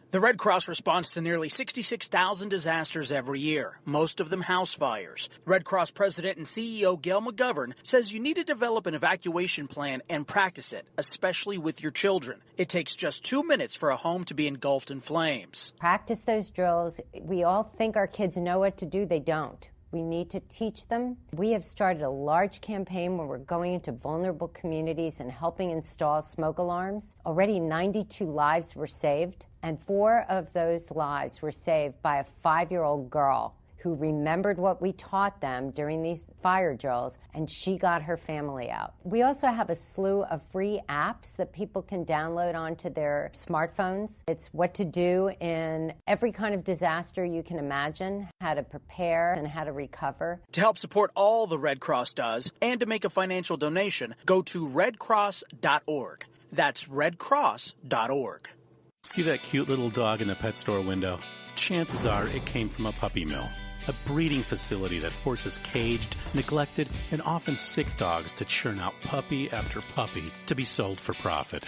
The Red Cross responds to nearly 66,000 disasters every year, most of them house fires. Red Cross President and CEO Gail McGovern says you need to develop an evacuation plan and practice it, especially with your children. It takes just 2 minutes for a home to be engulfed in flames. Practice those drills. We all think our kids know what to do. They don't. We need to teach them. We have started a large campaign where we're going into vulnerable communities and helping install smoke alarms. Already 92 lives were saved, and 4 of those lives were saved by a 5-year-old girl who remembered what we taught them during these fire drills, and she got her family out. We also have a slew of free apps that people can download onto their smartphones. It's what to do in every kind of disaster you can imagine, how to prepare and how to recover. To help support all the Red Cross does and to make a financial donation, go to redcross.org. That's redcross.org. See that cute little dog in the pet store window? Chances are it came from a puppy mill. A breeding facility that forces caged, neglected, and often sick dogs to churn out puppy after puppy to be sold for profit.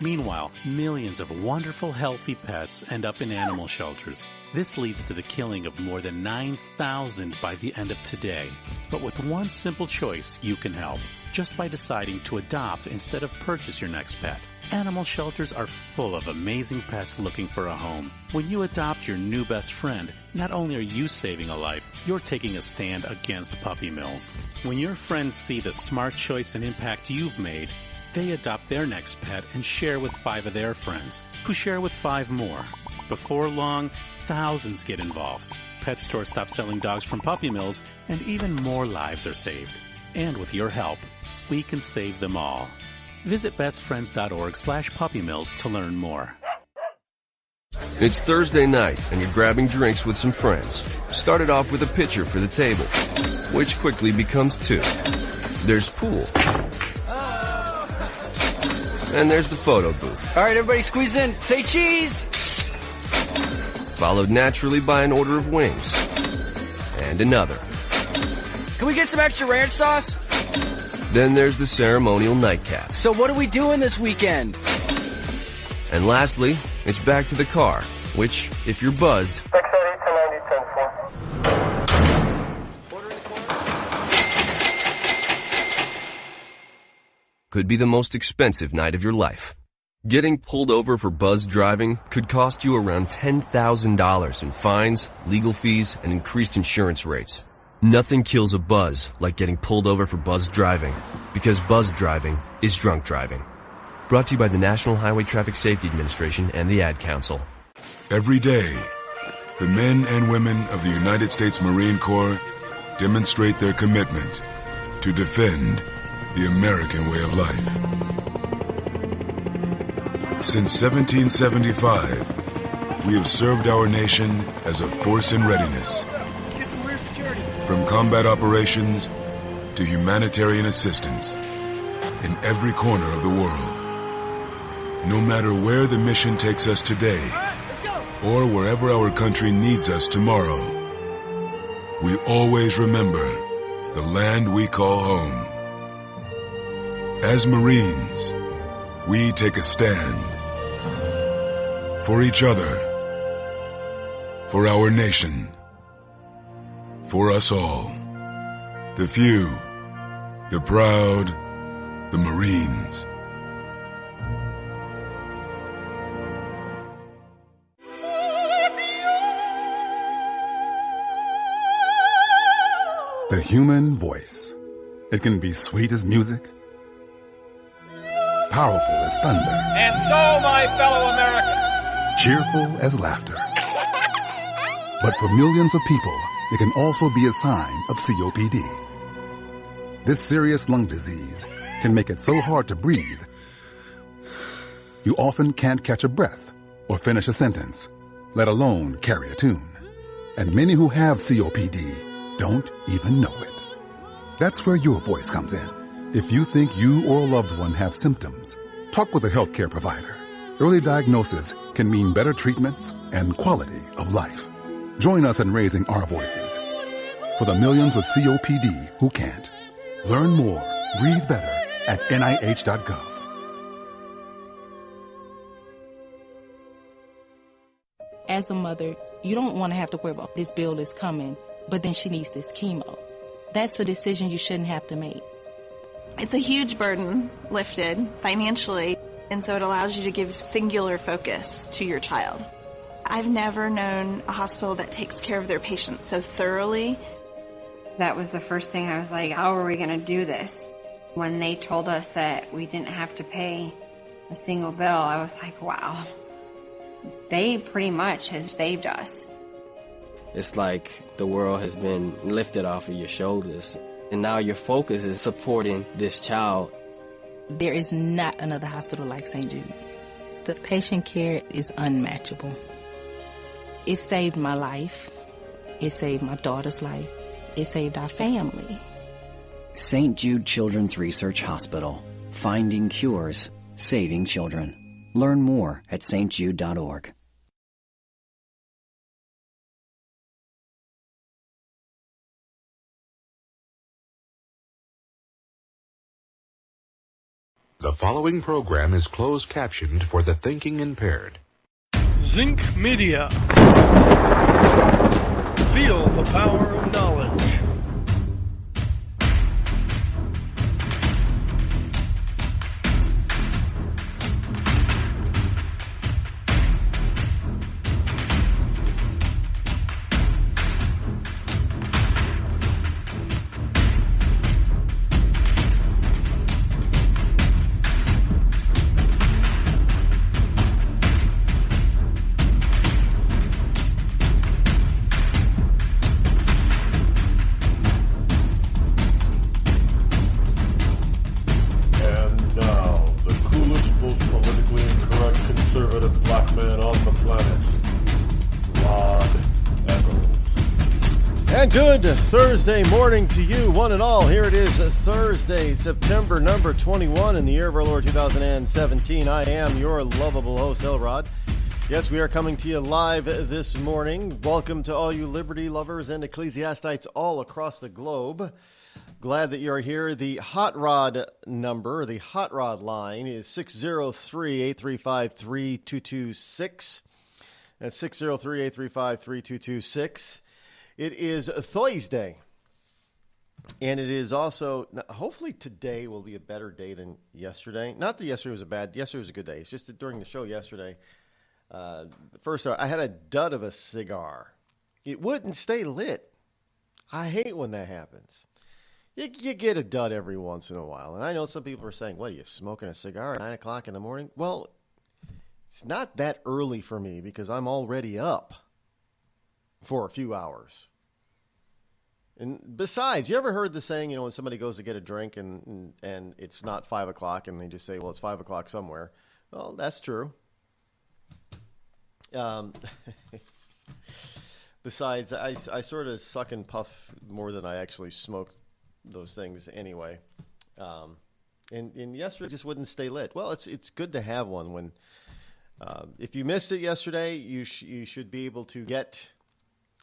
Meanwhile, millions of wonderful, healthy pets end up in animal shelters. This leads to the killing of more than 9,000 by the end of today. But with one simple choice, you can help. Just by deciding to adopt instead of purchase your next pet. Animal shelters are full of amazing pets looking for a home. When you adopt your new best friend, not only are you saving a life, you're taking a stand against puppy mills. When your friends see the smart choice and impact you've made, they adopt their next pet and share with 5 of their friends, who share with 5 more. Before long, thousands get involved. Pet stores stop selling dogs from puppy mills, and even more lives are saved. And with your help, we can save them all. Visit bestfriends.org/puppymills to learn more. It's Thursday night, and you're grabbing drinks with some friends. Started off with a pitcher for the table, which quickly becomes 2. There's pool. And there's the photo booth. All right, everybody squeeze in. Say cheese! Followed naturally by an order of wings. And another. Can we get some extra ranch sauce? Then there's the ceremonial nightcap. So what are we doing this weekend? And lastly, it's back to the car, which, if you're buzzed, could be the most expensive night of your life. Getting pulled over for buzz driving could cost you around $10,000 in fines, legal fees, and increased insurance rates. Nothing kills a buzz like getting pulled over for buzz driving, because buzz driving is drunk driving. Brought to you by the National Highway Traffic Safety Administration and the Ad Council. Every day, the men and women of the United States Marine Corps demonstrate their commitment to defend the American way of life. Since 1775, we have served our nation as a force in readiness. From combat operations to humanitarian assistance in every corner of the world. No matter where the mission takes us today or wherever our country needs us tomorrow, we always remember the land we call home. As Marines, we take a stand for each other, for our nation, for us all. The few, the proud, the Marines. The human voice. It can be sweet as music, powerful as thunder, and so, my fellow Americans, cheerful as laughter. But for millions of people, it can also be a sign of COPD. This serious lung disease can make it so hard to breathe, you often can't catch a breath or finish a sentence, let alone carry a tune. And many who have COPD don't even know it. That's where your voice comes in. If you think you or a loved one have symptoms, talk with a healthcare provider. Early diagnosis can mean better treatments and quality of life. Join us in raising our voices for the millions with COPD who can't. Learn more, breathe better at NIH.gov. As a mother, you don't want to have to worry about this bill is coming, but then she needs this chemo. That's a decision you shouldn't have to make. It's a huge burden lifted financially, and so it allows you to give singular focus to your child. I've never known a hospital that takes care of their patients so thoroughly. That was the first thing I was like, how are we going to do this? When they told us that we didn't have to pay a single bill, I was like, wow, they pretty much have saved us. It's like the world has been lifted off of your shoulders, and now your focus is supporting this child. There is not another hospital like St. Jude. The patient care is unmatchable. It saved my life. It saved my daughter's life. It saved our family. St. Jude Children's Research Hospital. Finding cures, saving children. Learn more at stjude.org. The following program is closed captioned for the thinking impaired. Zinc Media. Feel the power of knowledge. Good Thursday morning to you, one and all. Here it is, Thursday, September number 21 in the year of our Lord 2017. I am your lovable host, Rod. Yes, we are coming to you live this morning. Welcome to all you liberty lovers and ecclesiastites all across the globe. Glad that you're here. The Hot Rod number, the Hot Rod line is 603-835-3226. That's 603-835-3226. It is Thursday, and it is also, hopefully today will be a better day than yesterday. Not that yesterday was yesterday was a good day. It's just that during the show yesterday, first I had a dud of a cigar. It wouldn't stay lit. I hate when that happens. You get a dud every once in a while, and I know some people are saying, what, are you smoking a cigar at 9 o'clock in the morning? Well, it's not that early for me because I'm already up for a few hours. And besides, you ever heard the saying, when somebody goes to get a drink and it's not 5 o'clock and they just say, well, it's 5 o'clock somewhere. Well, that's true. Besides, I sort of suck and puff more than I actually smoke those things anyway. And yesterday just wouldn't stay lit. Well, it's good to have one when, if you missed it yesterday, you should be able to get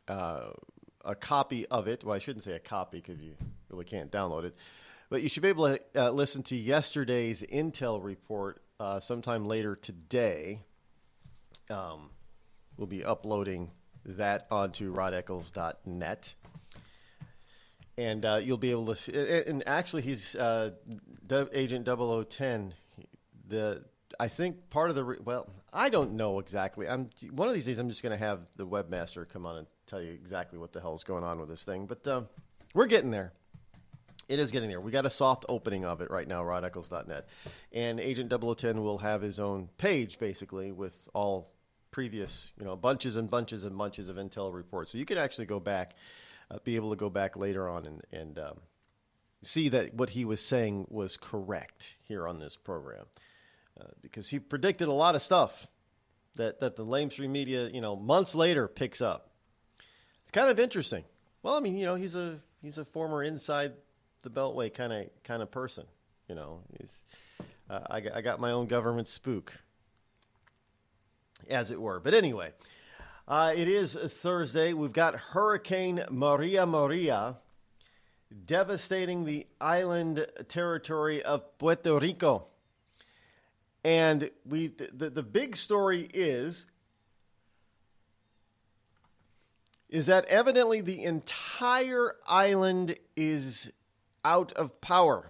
a copy of it. Well, I shouldn't say a copy because you really can't download it. But you should be able to listen to yesterday's Intel report sometime later today. We'll be uploading that onto rodeccles.net. And you'll be able to... And actually, he's Agent 0010. I think part of the... Well, I don't know exactly. One of these days, I'm just going to have the webmaster come on and tell you exactly what the hell's going on with this thing. But we're getting there. It is getting there. We got a soft opening of it right now, rodeccles.net. And Agent 0010 will have his own page, basically, with all previous, bunches and bunches and bunches of Intel reports. So you can actually go back, be able to go back later on and see that what he was saying was correct here on this program. Because he predicted a lot of stuff that the lamestream media, months later picks up. It's kind of interesting. Well, I mean, he's a former inside the Beltway kind of person. I got my own government spook, as it were. But anyway, it is Thursday. We've got Hurricane Maria devastating the island territory of Puerto Rico. And the big story is is that evidently the entire island is out of power.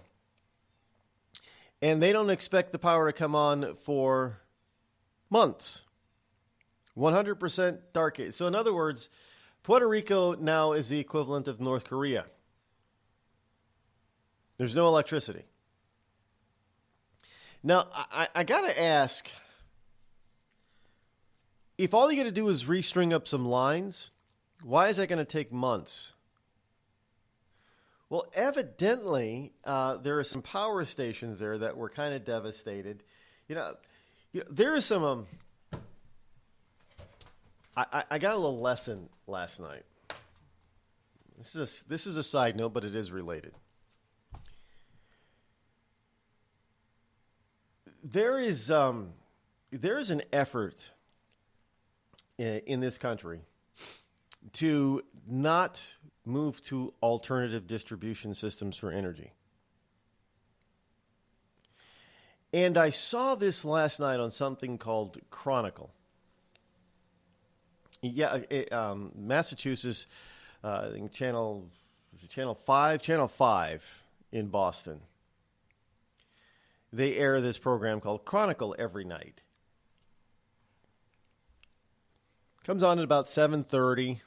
And they don't expect the power to come on for months. 100% dark age. So in other words, Puerto Rico now is the equivalent of North Korea. There's no electricity. Now, I got to ask, if all you got to do is restring up some lines, why is that going to take months? Well, evidently, there are some power stations there that were kind of devastated. There is some... I got a little lesson last night. This is a side note, but it is related. There is an effort in this country to not move to alternative distribution systems for energy. And I saw this last night on something called Chronicle. Yeah, Massachusetts, I think Channel 5 in Boston. They air this program called Chronicle every night. Comes on at about 7:30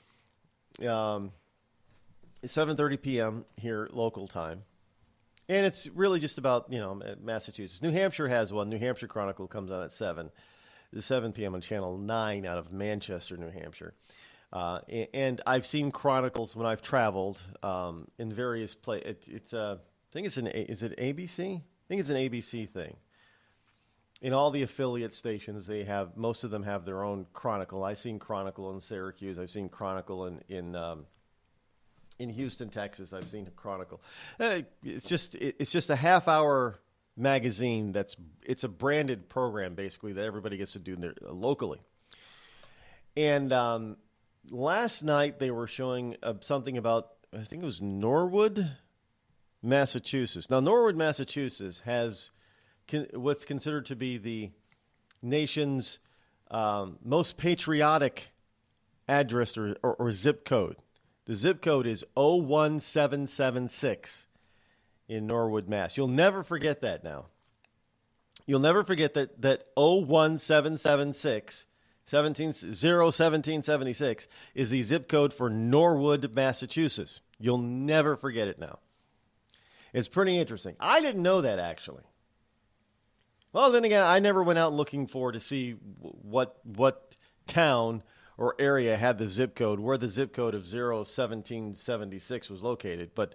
p.m. here local time. And it's really just about, Massachusetts. New Hampshire has one. New Hampshire Chronicle comes on at 7 p.m. on Channel 9 out of Manchester, New Hampshire. And I've seen Chronicles when I've traveled in various places. I think is it ABC? I think it's an ABC thing. In all the affiliate stations, most of them have their own Chronicle. I've seen Chronicle in Syracuse. I've seen Chronicle in Houston, Texas. I've seen Chronicle. It's just a half-hour magazine it's a branded program basically that everybody gets to do locally. And last night they were showing something about, I think it was Norwood, Massachusetts. Now Norwood, Massachusetts has what's considered to be the nation's most patriotic address or zip code. The zip code is 01776 in Norwood, Mass. You'll never forget that now. You'll never forget that 01776, 1776 is the zip code for Norwood, Massachusetts. You'll never forget it now. It's pretty interesting. I didn't know that, actually. Well, then again, I never went out looking to see what town or area had the zip code, where the zip code of 1776 was located. But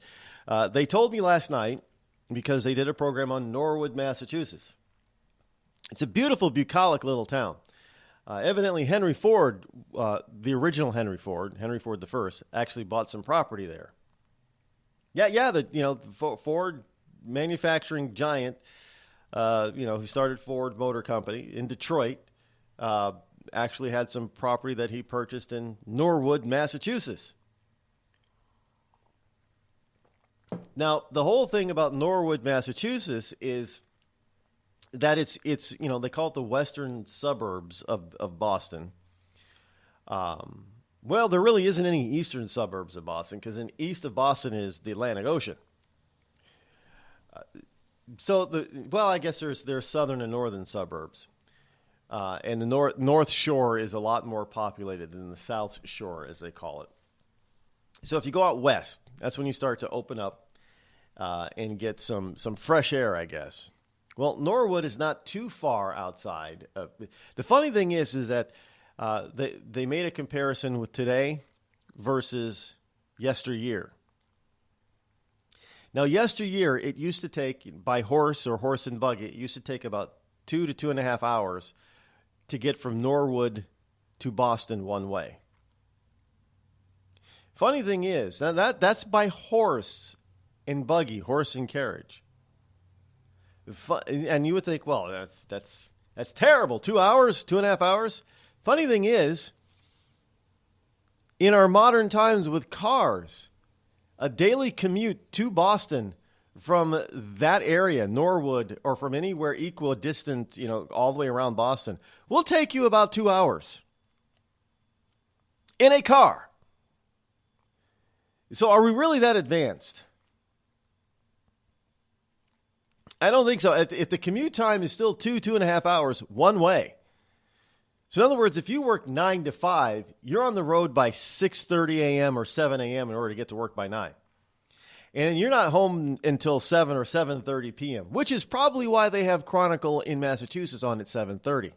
they told me last night, because they did a program on Norwood, Massachusetts. It's a beautiful, bucolic little town. Evidently, Henry Ford, the original Henry Ford I, actually bought some property there. The Ford manufacturing giant, who started Ford Motor Company in Detroit, actually had some property that he purchased in Norwood, Massachusetts. Now, the whole thing about Norwood, Massachusetts is that it's they call it the western suburbs of Boston. Well, there really isn't any eastern suburbs of Boston, because east of Boston is the Atlantic Ocean. I guess there's southern and northern suburbs. And the North Shore is a lot more populated than the South Shore, as they call it. So if you go out west, that's when you start to open up and get some fresh air, I guess. Well, Norwood is not too far outside. The funny thing is that they made a comparison with today versus yesteryear. Now, yesteryear, it used to take, by horse or horse and buggy, it used to take about 2 to 2.5 hours to get from Norwood to Boston one way. Funny thing is, now that's by horse and buggy, horse and carriage. And you would think, well, that's terrible. 2 hours, 2.5 hours. Funny thing is, in our modern times with cars, a daily commute to Boston from that area, Norwood, or from anywhere equidistant, all the way around Boston, will take you about 2 hours in a car. So are we really that advanced? I don't think so. If the commute time is still 2.5 hours one way. So in other words, if you work 9 to 5, you're on the road by 6:30 a.m. or 7 a.m. in order to get to work by 9. And you're not home until 7 or 7:30 p.m., which is probably why they have Chronicle in Massachusetts on at 7:30.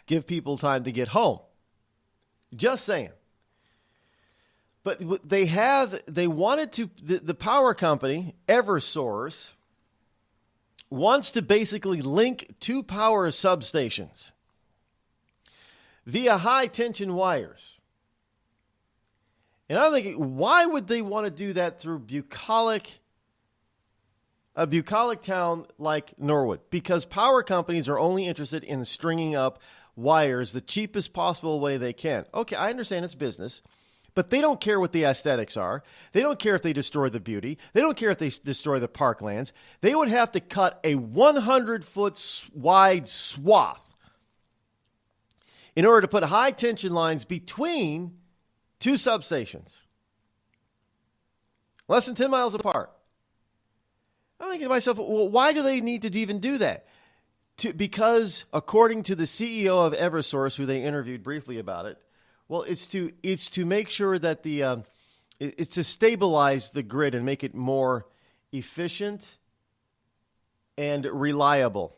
Give people time to get home. Just saying. But the power company, Eversource, wants to basically link two power substations via high-tension wires. And I'm thinking, why would they want to do that through a bucolic town like Norwood? Because power companies are only interested in stringing up wires the cheapest possible way they can. Okay, I understand it's business. But they don't care what the aesthetics are. They don't care if they destroy the beauty. They don't care if they destroy the parklands. They would have to cut a 100-foot wide swath in order to put high-tension lines between two substations. Less than 10 miles apart. I'm thinking to myself, well, why do they need to even do that? Because, according to the CEO of Eversource, who they interviewed briefly about it, well, it's to make sure that it's to stabilize the grid and make it more efficient and reliable.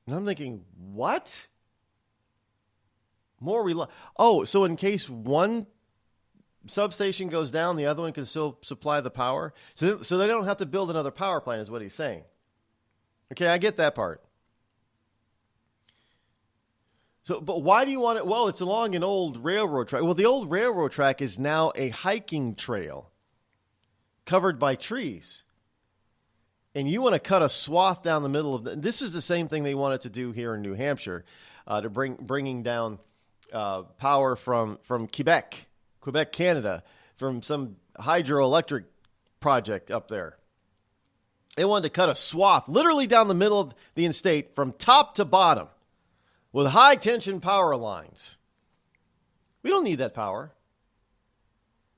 And I'm thinking, what? More reliable? Oh, so in case one substation goes down, the other one can still supply the power? So they don't have to build another power plant, is what he's saying. Okay, I get that part. So, but why do you want it? Well, it's along an old railroad track. Well, the old railroad track is now a hiking trail covered by trees. And you want to cut a swath down the middle of this is the same thing they wanted to do here in New Hampshire, to bringing down power from Quebec, Canada, from some hydroelectric project up there. They wanted to cut a swath literally down the middle of the interstate from top to bottom with high-tension power lines. We don't need that power.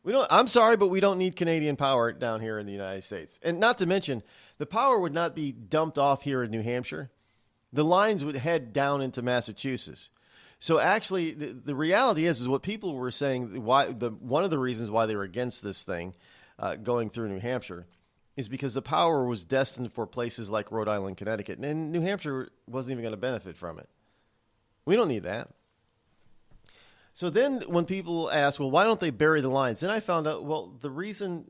I'm sorry, but we don't need Canadian power down here in the United States. And not to mention, the power would not be dumped off here in New Hampshire. The lines would head down into Massachusetts. So actually, the reality is what people were saying, one of the reasons why they were against this thing going through New Hampshire is because the power was destined for places like Rhode Island, Connecticut, and New Hampshire wasn't even going to benefit from it. We don't need that. So then when people ask, well, why don't they bury the lines? Then I found out, well, the reason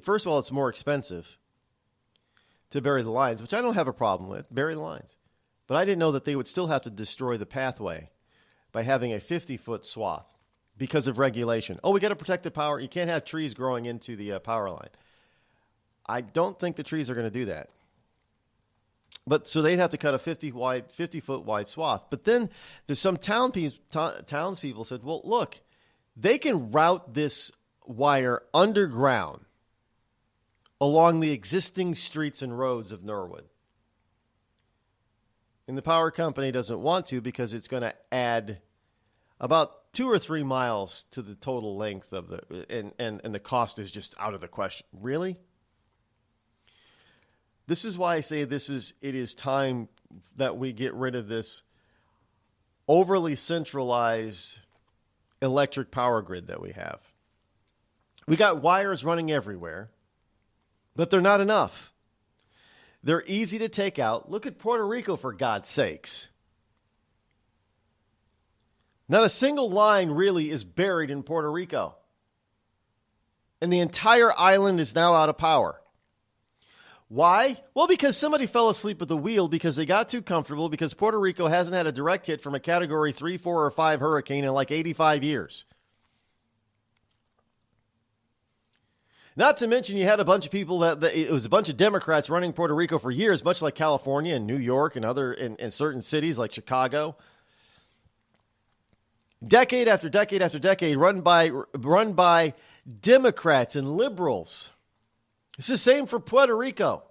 first of all, it's more expensive to bury the lines, which I don't have a problem with, bury the lines. But I didn't know that they would still have to destroy the pathway by having a 50-foot swath because of regulation. Oh, we got to protect the power. You can't have trees growing into the power line. I don't think the trees are going to do that. But so they'd have to cut a 50-foot wide swath. But then there's some townspeople said, well, look, they can route this wire underground along the existing streets and roads of Norwood. And the power company doesn't want to because it's going to add about 2 or 3 miles to the total length of and the cost is just out of the question. Really? This is why I say it is time that we get rid of this overly centralized electric power grid that we have. We got wires running everywhere, but they're not enough. They're easy to take out. Look at Puerto Rico, for God's sakes. Not a single line really is buried in Puerto Rico. And the entire island is now out of power. Why? Well, because somebody fell asleep at the wheel because they got too comfortable because Puerto Rico hasn't had a direct hit from a Category 3, 4, or 5 hurricane in like 85 years. Not to mention you had a bunch of people it was a bunch of Democrats running Puerto Rico for years, much like California and New York and in certain cities like Chicago. Decade after decade after decade run by Democrats and liberals. It's the same for Puerto Rico.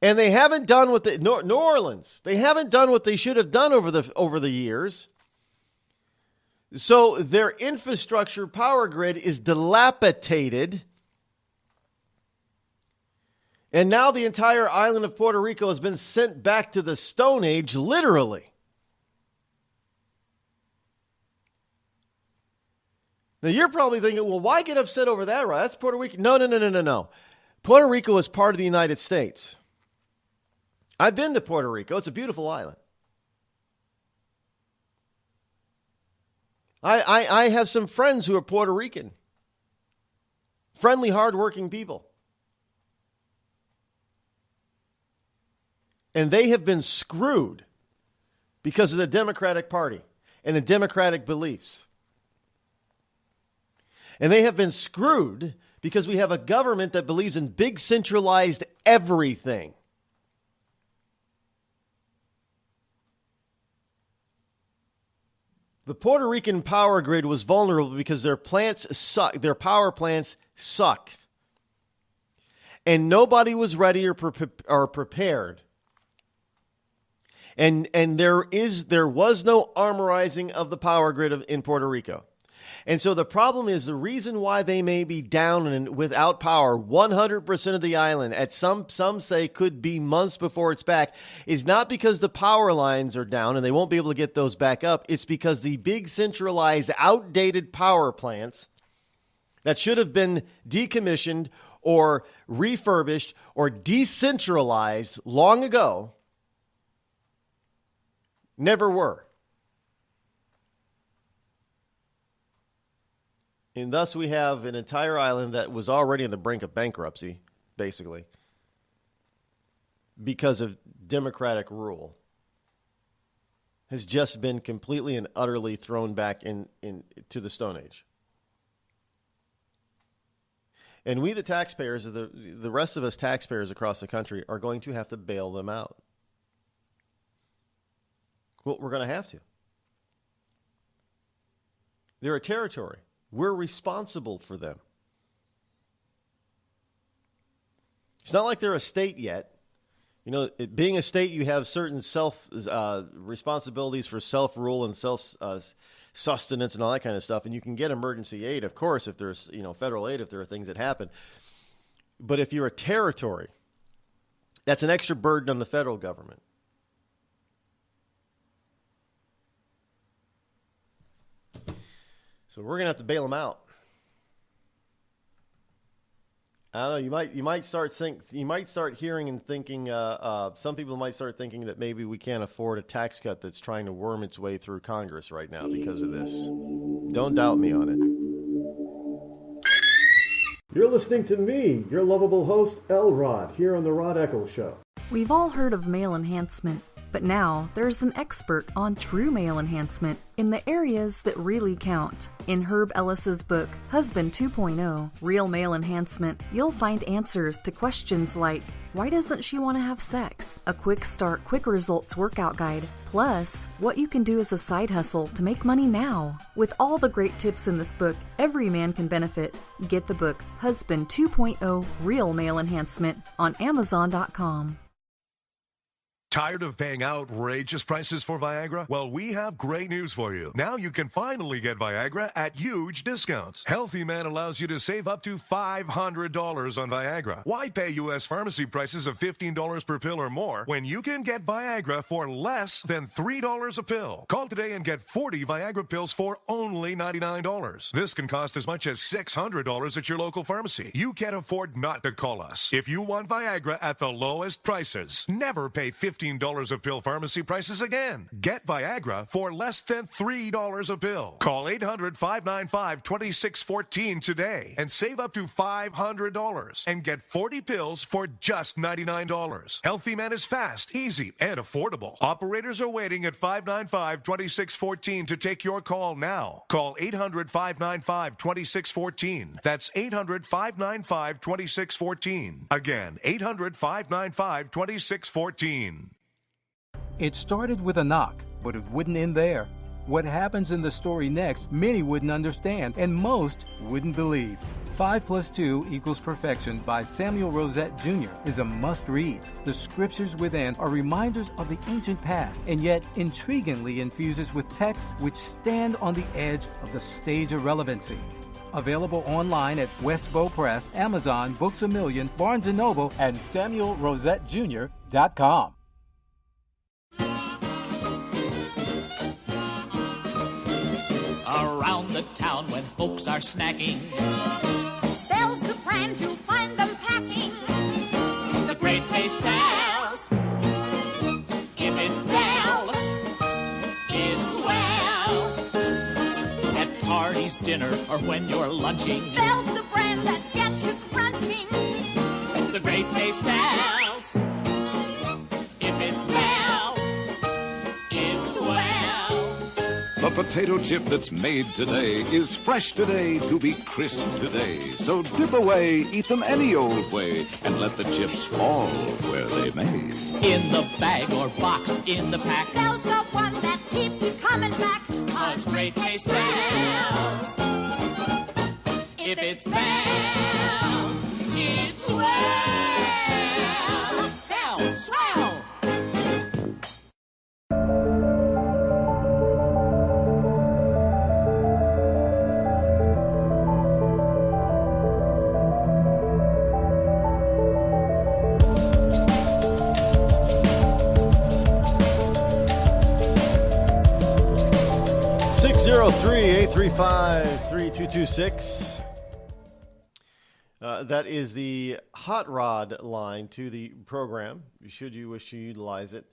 And they haven't done what New Orleans. They haven't done what they should have done over the years. So their infrastructure power grid is dilapidated. And now the entire island of Puerto Rico has been sent back to the Stone Age, literally. Now you're probably thinking, well, why get upset over that, right? That's Puerto Rico. No. Puerto Rico is part of the United States. I've been to Puerto Rico. It's a beautiful island. I have some friends who are Puerto Rican. Friendly, hardworking people. And they have been screwed because of the Democratic Party and the Democratic beliefs. And they have been screwed because we have a government that believes in big centralized everything. The Puerto Rican power grid was vulnerable because their power plants sucked. And nobody was ready or prepared. And there was no armorizing of the power grid in Puerto Rico. And so the problem is the reason why they may be down and without power 100% of the island, at some say could be months before it's back, is not because the power lines are down and they won't be able to get those back up. It's because the big centralized outdated power plants that should have been decommissioned or refurbished or decentralized long ago never were. And thus we have an entire island that was already on the brink of bankruptcy, basically, because of Democratic rule, has just been completely and utterly thrown back to the Stone Age. And we, the taxpayers, the rest of us taxpayers across the country, are going to have to bail them out. Well, we're going to have to. They're a territory. We're responsible for them. It's not like they're a state yet. You know, being a state, you have certain responsibilities for self-rule and self-sustenance and all that kind of stuff. And you can get emergency aid, of course, if there's, federal aid, if there are things that happen. But if you're a territory, that's an extra burden on the federal government. So we're going to have to bail them out. I don't know. You might start hearing and thinking. Some people might start thinking that maybe we can't afford a tax cut that's trying to worm its way through Congress right now because of this. Don't doubt me on it. You're listening to me, your lovable host, Rod, here on the Rod Eccles Show. We've all heard of male enhancement, but now there's an expert on true male enhancement in the areas that really count. In Herb Ellis's book, Husband 2.0, Real Male Enhancement, you'll find answers to questions like, why doesn't she want to have sex? A quick start, quick results workout guide, plus what you can do as a side hustle to make money now. With all the great tips in this book, every man can benefit. Get the book, Husband 2.0, Real Male Enhancement, on Amazon.com. Tired of paying outrageous prices for Viagra? Well, we have great news for you. Now you can finally get Viagra at huge discounts. Healthy Man allows you to save up to $500 on Viagra. Why pay U.S. pharmacy prices of $15 per pill or more when you can get Viagra for less than $3 a pill? Call today and get 40 Viagra pills for only $99. This can cost as much as $600 at your local pharmacy. You can't afford not to call us. If you want Viagra at the lowest prices, never pay $15 a pill pharmacy prices again. Get Viagra for less than $3 a pill. Call 800-595-2614 today and save up to $500 and get 40 pills for just $99. Healthy Man is fast, easy, and affordable. Operators are waiting at 595-2614 to take your call now. Call 800-595-2614. That's 800-595-2614. Again, 800-595-2614. It started with a knock, but it wouldn't end there. What happens in the story next, many wouldn't understand, and most wouldn't believe. 5 + 2 = Perfection by Samuel Rosette Jr. is a must-read. The scriptures within are reminders of the ancient past, and yet intriguingly infuses with texts which stand on the edge of the stage of relevancy. Available online at Westbow Press, Amazon, Books A Million, Barnes & Noble, and SamuelRosetteJr.com. Around the town when folks are snacking, Bell's the brand, you'll find them packing. the great taste tells. If it's Bell, it's swell. At parties, dinner, or when you're lunching, Bell's the brand that gets you crunching. the great taste tells. If it's Bell, it's swell. The potato chip that's made today is fresh today to be crisp today. So dip away, eat them any old way, and let the chips fall where they may. In the bag or boxed in the pack, Bell's the one that keeps you coming back. 'cause great taste tells. If it's Bell, it's swell. Bell, swell. (603-835-3226). That is the hot rod line to the program, should you wish to utilize it.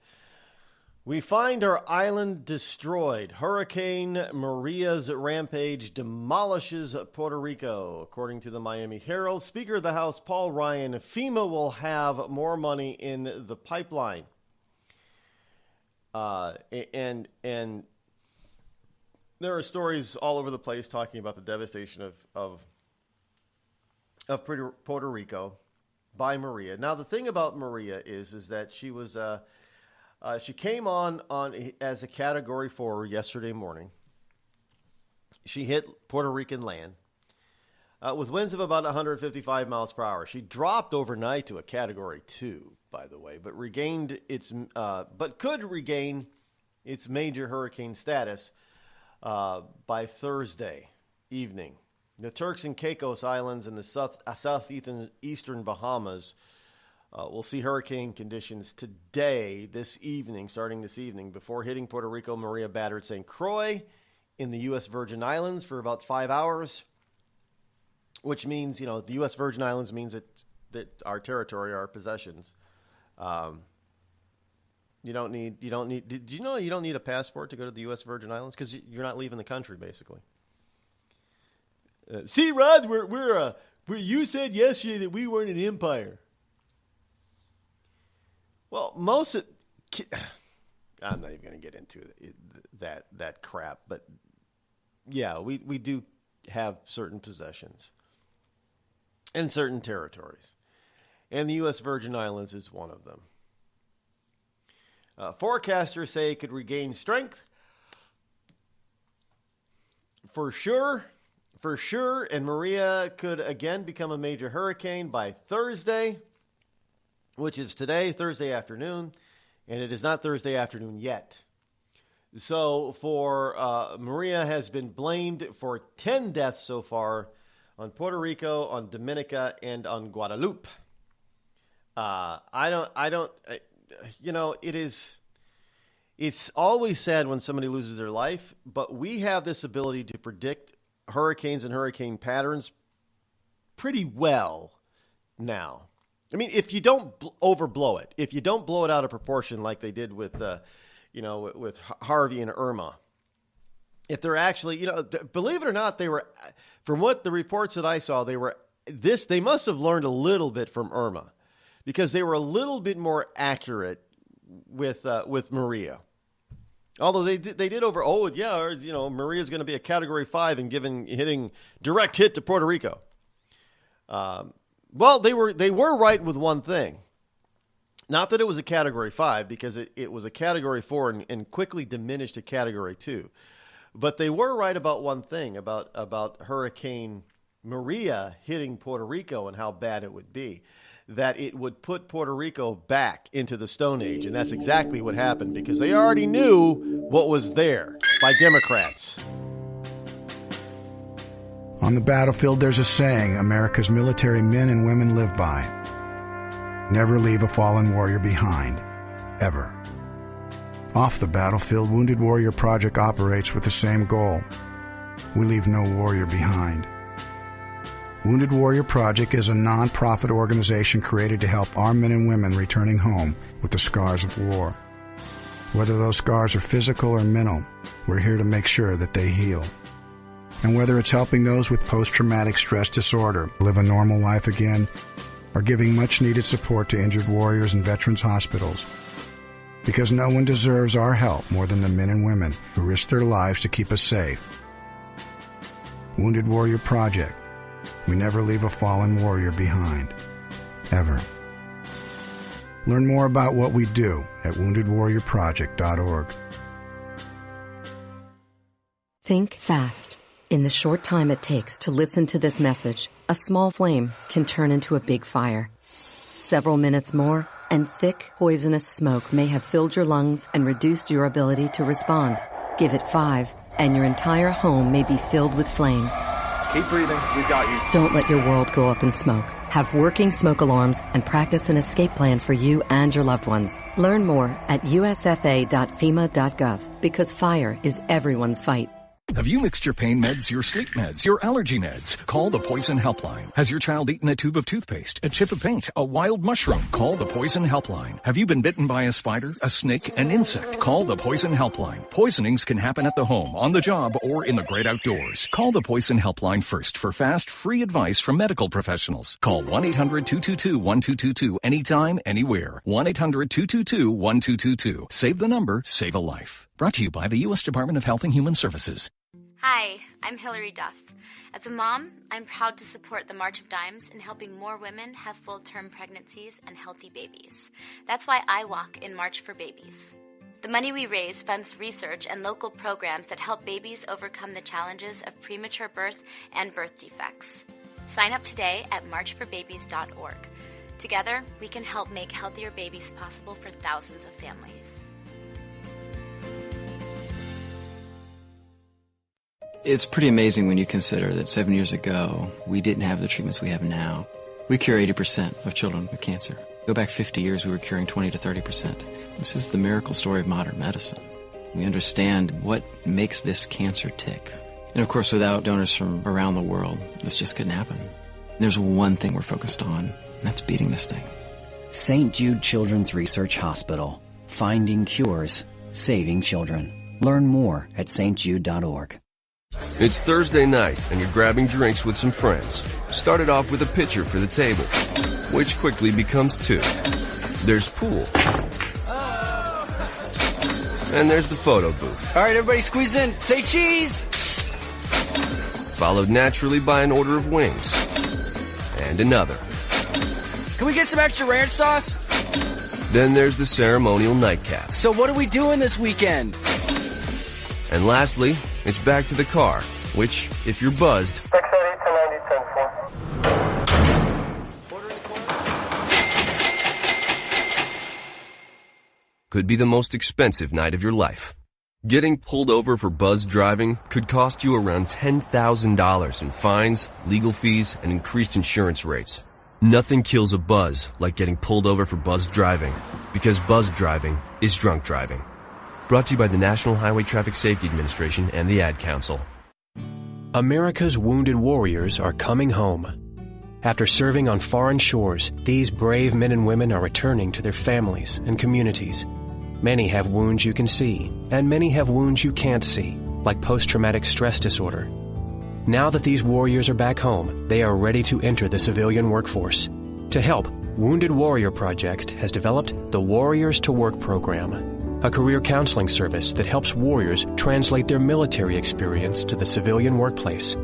We find our island destroyed. Hurricane Maria's rampage demolishes Puerto Rico. According to the Miami Herald, Speaker of the House Paul Ryan, FEMA will have more money in the pipeline. And there are stories all over the place talking about the devastation of Puerto Rico by Maria. Now, the thing about Maria is that she was she came on as a Category 4 yesterday morning. She hit Puerto Rican land with winds of about 155 miles per hour. She dropped overnight to a Category 2, by the way, but could regain its major hurricane status by Thursday evening. The Turks and Caicos Islands and the southeastern Bahamas will see hurricane conditions starting this evening. Before hitting Puerto Rico, Maria battered St. Croix in the U.S. Virgin Islands for about 5 hours, which means, the U.S. Virgin Islands means that our territory, our possessions. You don't need. Did you know you don't need a passport to go to the U.S. Virgin Islands because you're not leaving the country, basically. See, Rod, you said yesterday that we weren't an empire. Well, I'm not even going to get into that crap, but yeah, we do have certain possessions and certain territories, and the U.S. Virgin Islands is one of them. Forecasters say it could regain strength for sure, and Maria could again become a major hurricane by Thursday, which is today, Thursday afternoon, and it is not Thursday afternoon yet. So Maria has been blamed for 10 deaths so far on Puerto Rico, on Dominica, and on Guadeloupe. It's always sad when somebody loses their life, but we have this ability to predict hurricanes and hurricane patterns pretty well now. I mean, if you don't overblow it, if you don't blow it out of proportion like they did with Harvey and Irma, if they're actually, believe it or not, they were, from what the reports that I saw, they must have learned a little bit from Irma, because they were a little bit more accurate with Maria. Although they did Maria's going to be a Category 5 and hitting direct hit to Puerto Rico. Well, they were right with one thing. Not that it was a Category 5, because it was a Category 4 and quickly diminished to Category 2. But they were right about one thing, about Hurricane Maria hitting Puerto Rico and how bad it would be. That it would put Puerto Rico back into the Stone Age. And that's exactly what happened, because they already knew what was there by Democrats. On the battlefield, there's a saying America's military men and women live by. Never leave a fallen warrior behind. Ever. Off the battlefield, Wounded Warrior Project operates with the same goal. We leave no warrior behind. Wounded Warrior Project is a non-profit organization created to help our men and women returning home with the scars of war. Whether those scars are physical or mental, we're here to make sure that they heal. And whether it's helping those with post-traumatic stress disorder live a normal life again, or giving much-needed support to injured warriors in veterans' hospitals. Because no one deserves our help more than the men and women who risk their lives to keep us safe. Wounded Warrior Project. We never leave a fallen warrior behind. Ever. Learn more about what we do at woundedwarriorproject.org. Think fast. In the short time it takes to listen to this message, a small flame can turn into a big fire. Several minutes more, and thick, poisonous smoke may have filled your lungs and reduced your ability to respond. Give it 5, and your entire home may be filled with flames. Keep breathing. We've got you. Don't let your world go up in smoke. Have working smoke alarms and practice an escape plan for you and your loved ones. Learn more at usfa.fema.gov, because fire is everyone's fight. Have you mixed your pain meds, your sleep meds, your allergy meds? Call the Poison Helpline. Has your child eaten a tube of toothpaste, a chip of paint, a wild mushroom? Call the Poison Helpline. Have you been bitten by a spider, a snake, an insect? Call the Poison Helpline. Poisonings can happen at the home, on the job, or in the great outdoors. Call the Poison Helpline first for fast, free advice from medical professionals. Call 1-800-222-1222 anytime, anywhere. 1-800-222-1222. Save the number, save a life. Brought to you by the U.S. Department of Health and Human Services. Hi, I'm Hilary Duff. As a mom, I'm proud to support the March of Dimes in helping more women have full-term pregnancies and healthy babies. That's why I walk in March for Babies. The money we raise funds research and local programs that help babies overcome the challenges of premature birth and birth defects. Sign up today at marchforbabies.org. Together, we can help make healthier babies possible for thousands of families. It's pretty amazing when you consider that 7 years ago, we didn't have the treatments we have now. We cure 80% of children with cancer. Go back 50 years, we were curing 20 to 30%. This is the miracle story of modern medicine. We understand what makes this cancer tick. And of course, without donors from around the world, this just couldn't happen. There's one thing we're focused on, and that's beating this thing. St. Jude Children's Research Hospital. Finding cures, saving children. Learn more at stjude.org. It's Thursday night, and you're grabbing drinks with some friends. Started off with a pitcher for the table, which quickly becomes 2. There's pool. And there's the photo booth. All right, everybody squeeze in. Say cheese! Followed naturally by an order of wings. And another. Can we get some extra ranch sauce? Then there's the ceremonial nightcap. So what are we doing this weekend? And lastly, it's back to the car, which, if you're buzzed, could be the most expensive night of your life. Getting pulled over for buzz driving could cost you around $10,000 in fines, legal fees, and increased insurance rates. Nothing kills a buzz like getting pulled over for buzz driving, because buzz driving is drunk driving. Brought to you by the National Highway Traffic Safety Administration and the Ad Council. America's wounded warriors are coming home. After serving on foreign shores, these brave men and women are returning to their families and communities. Many have wounds you can see, and many have wounds you can't see, like post-traumatic stress disorder. Now that these warriors are back home, they are ready to enter the civilian workforce. To help, Wounded Warrior Project has developed the Warriors to Work program, a career counseling service that helps warriors translate their military experience to the civilian workplace.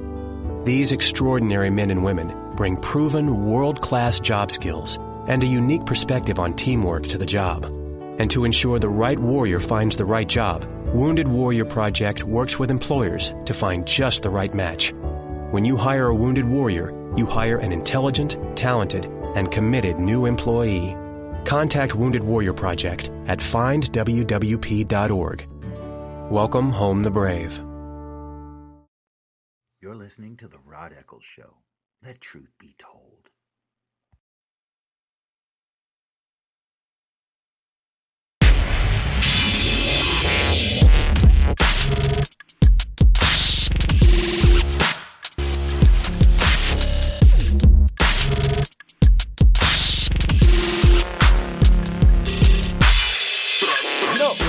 These extraordinary men and women bring proven world-class job skills and a unique perspective on teamwork to the job. And to ensure the right warrior finds the right job, Wounded Warrior Project works with employers to find just the right match. When you hire a wounded warrior, you hire an intelligent, talented, and committed new employee. Contact Wounded Warrior Project at findwwp.org. Welcome home the brave. You're listening to The Rod Eccles Show. Let truth be told.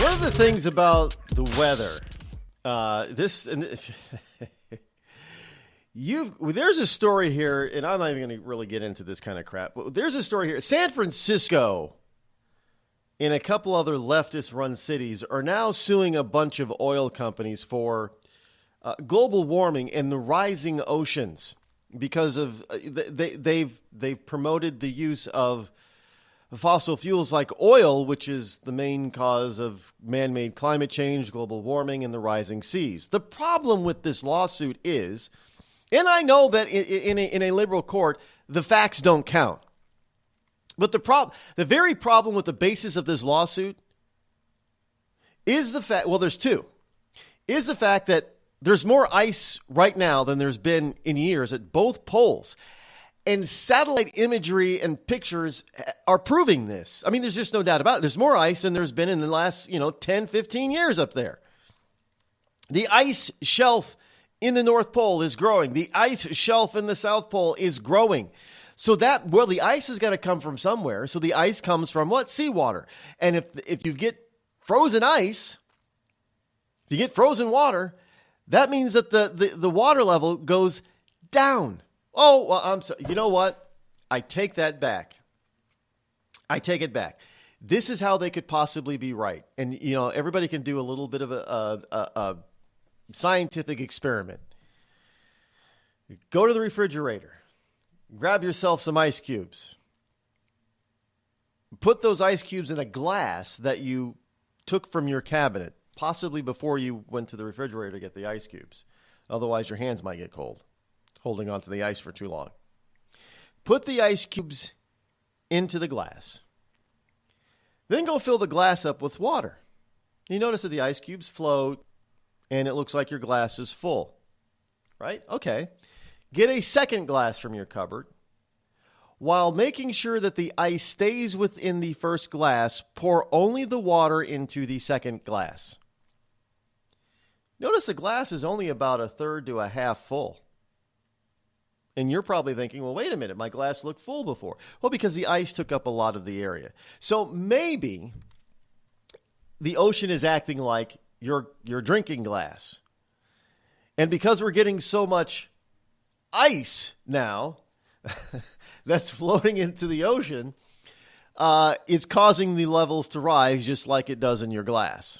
One of the things about the weather, there's a story here, and I'm not even going to really get into this kind of crap, but there's a story here. San Francisco and a couple other leftist-run cities are now suing a bunch of oil companies for global warming and the rising oceans because of they've promoted the use of fossil fuels like oil, which is the main cause of man-made climate change, global warming, and the rising seas. The problem with this lawsuit is, and I know that in a liberal court, the facts don't count. But the very problem with the basis of this lawsuit is the fact, well, there's two, is the fact that there's more ice right now than there's been in years at both poles. And satellite imagery and pictures are proving this. I mean, there's just no doubt about it. There's more ice than there's been in the last, 10, 15 years up there. The ice shelf in the North Pole is growing. The ice shelf in the South Pole is growing. So the ice has got to come from somewhere. So the ice comes from what? Seawater. And if you get frozen ice, if you get frozen water, that means that the water level goes down. Oh, well, I'm sorry. You know what? I take that back. I take it back. This is how they could possibly be right. And, everybody can do a little bit of a scientific experiment. Go to the refrigerator. Grab yourself some ice cubes. Put those ice cubes in a glass that you took from your cabinet, possibly before you went to the refrigerator to get the ice cubes. Otherwise, your hands might get cold holding onto the ice for too long. Put the ice cubes into the glass. Then go fill the glass up with water. You notice that the ice cubes float and it looks like your glass is full. Right? Okay. Get a second glass from your cupboard. While making sure that the ice stays within the first glass, pour only the water into the second glass. Notice the glass is only about a third to a half full. And you're probably thinking, well, wait a minute, my glass looked full before. Well, because the ice took up a lot of the area. So maybe the ocean is acting like your drinking glass. And because we're getting so much ice now that's floating into the ocean, it's causing the levels to rise just like it does in your glass.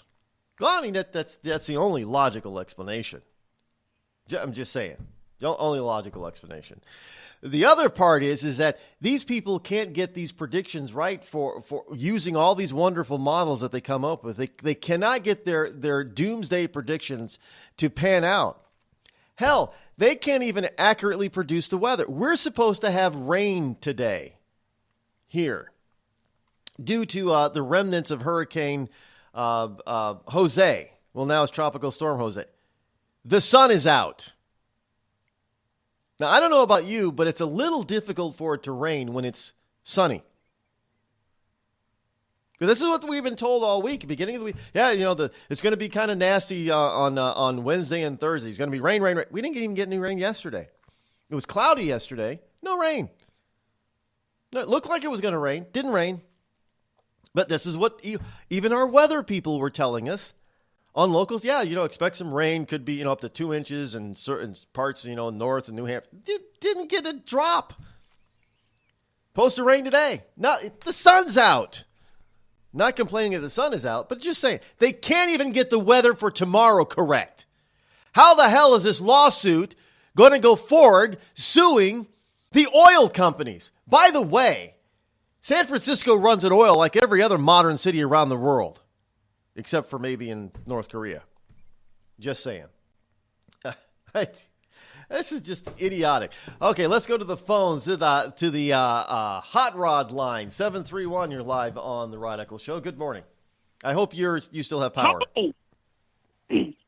Well, I mean, that's the only logical explanation. I'm just saying. The only logical explanation. The other part is that these people can't get these predictions right for using all these wonderful models that they come up with. They cannot get their doomsday predictions to pan out. Hell, they can't even accurately produce the weather. We're supposed to have rain today here due to the remnants of Hurricane Jose. Well, now it's Tropical Storm Jose. The sun is out. Now, I don't know about you, but it's a little difficult for it to rain when it's sunny. But this is what we've been told all week, beginning of the week. Yeah, it's going to be kind of nasty on Wednesday and Thursday. It's going to be rain, rain, rain. We didn't even get any rain yesterday. It was cloudy yesterday. No rain. No, it looked like it was going to rain. Didn't rain. But this is what even our weather people were telling us. On locals, yeah, expect some rain. Could be, up to 2 inches in certain parts, north and New Hampshire. Didn't get a drop. Supposed to rain today. Now, the sun's out. Not complaining that the sun is out, but just saying, they can't even get the weather for tomorrow correct. How the hell is this lawsuit going to go forward suing the oil companies? By the way, San Francisco runs on oil like every other modern city around the world, except for maybe in North Korea. Just saying. This is just idiotic. Okay, let's go to the phones, to the hot rod line. 731, you're live on the Rod Eccles Show. Good morning. I hope you still have power. Hey.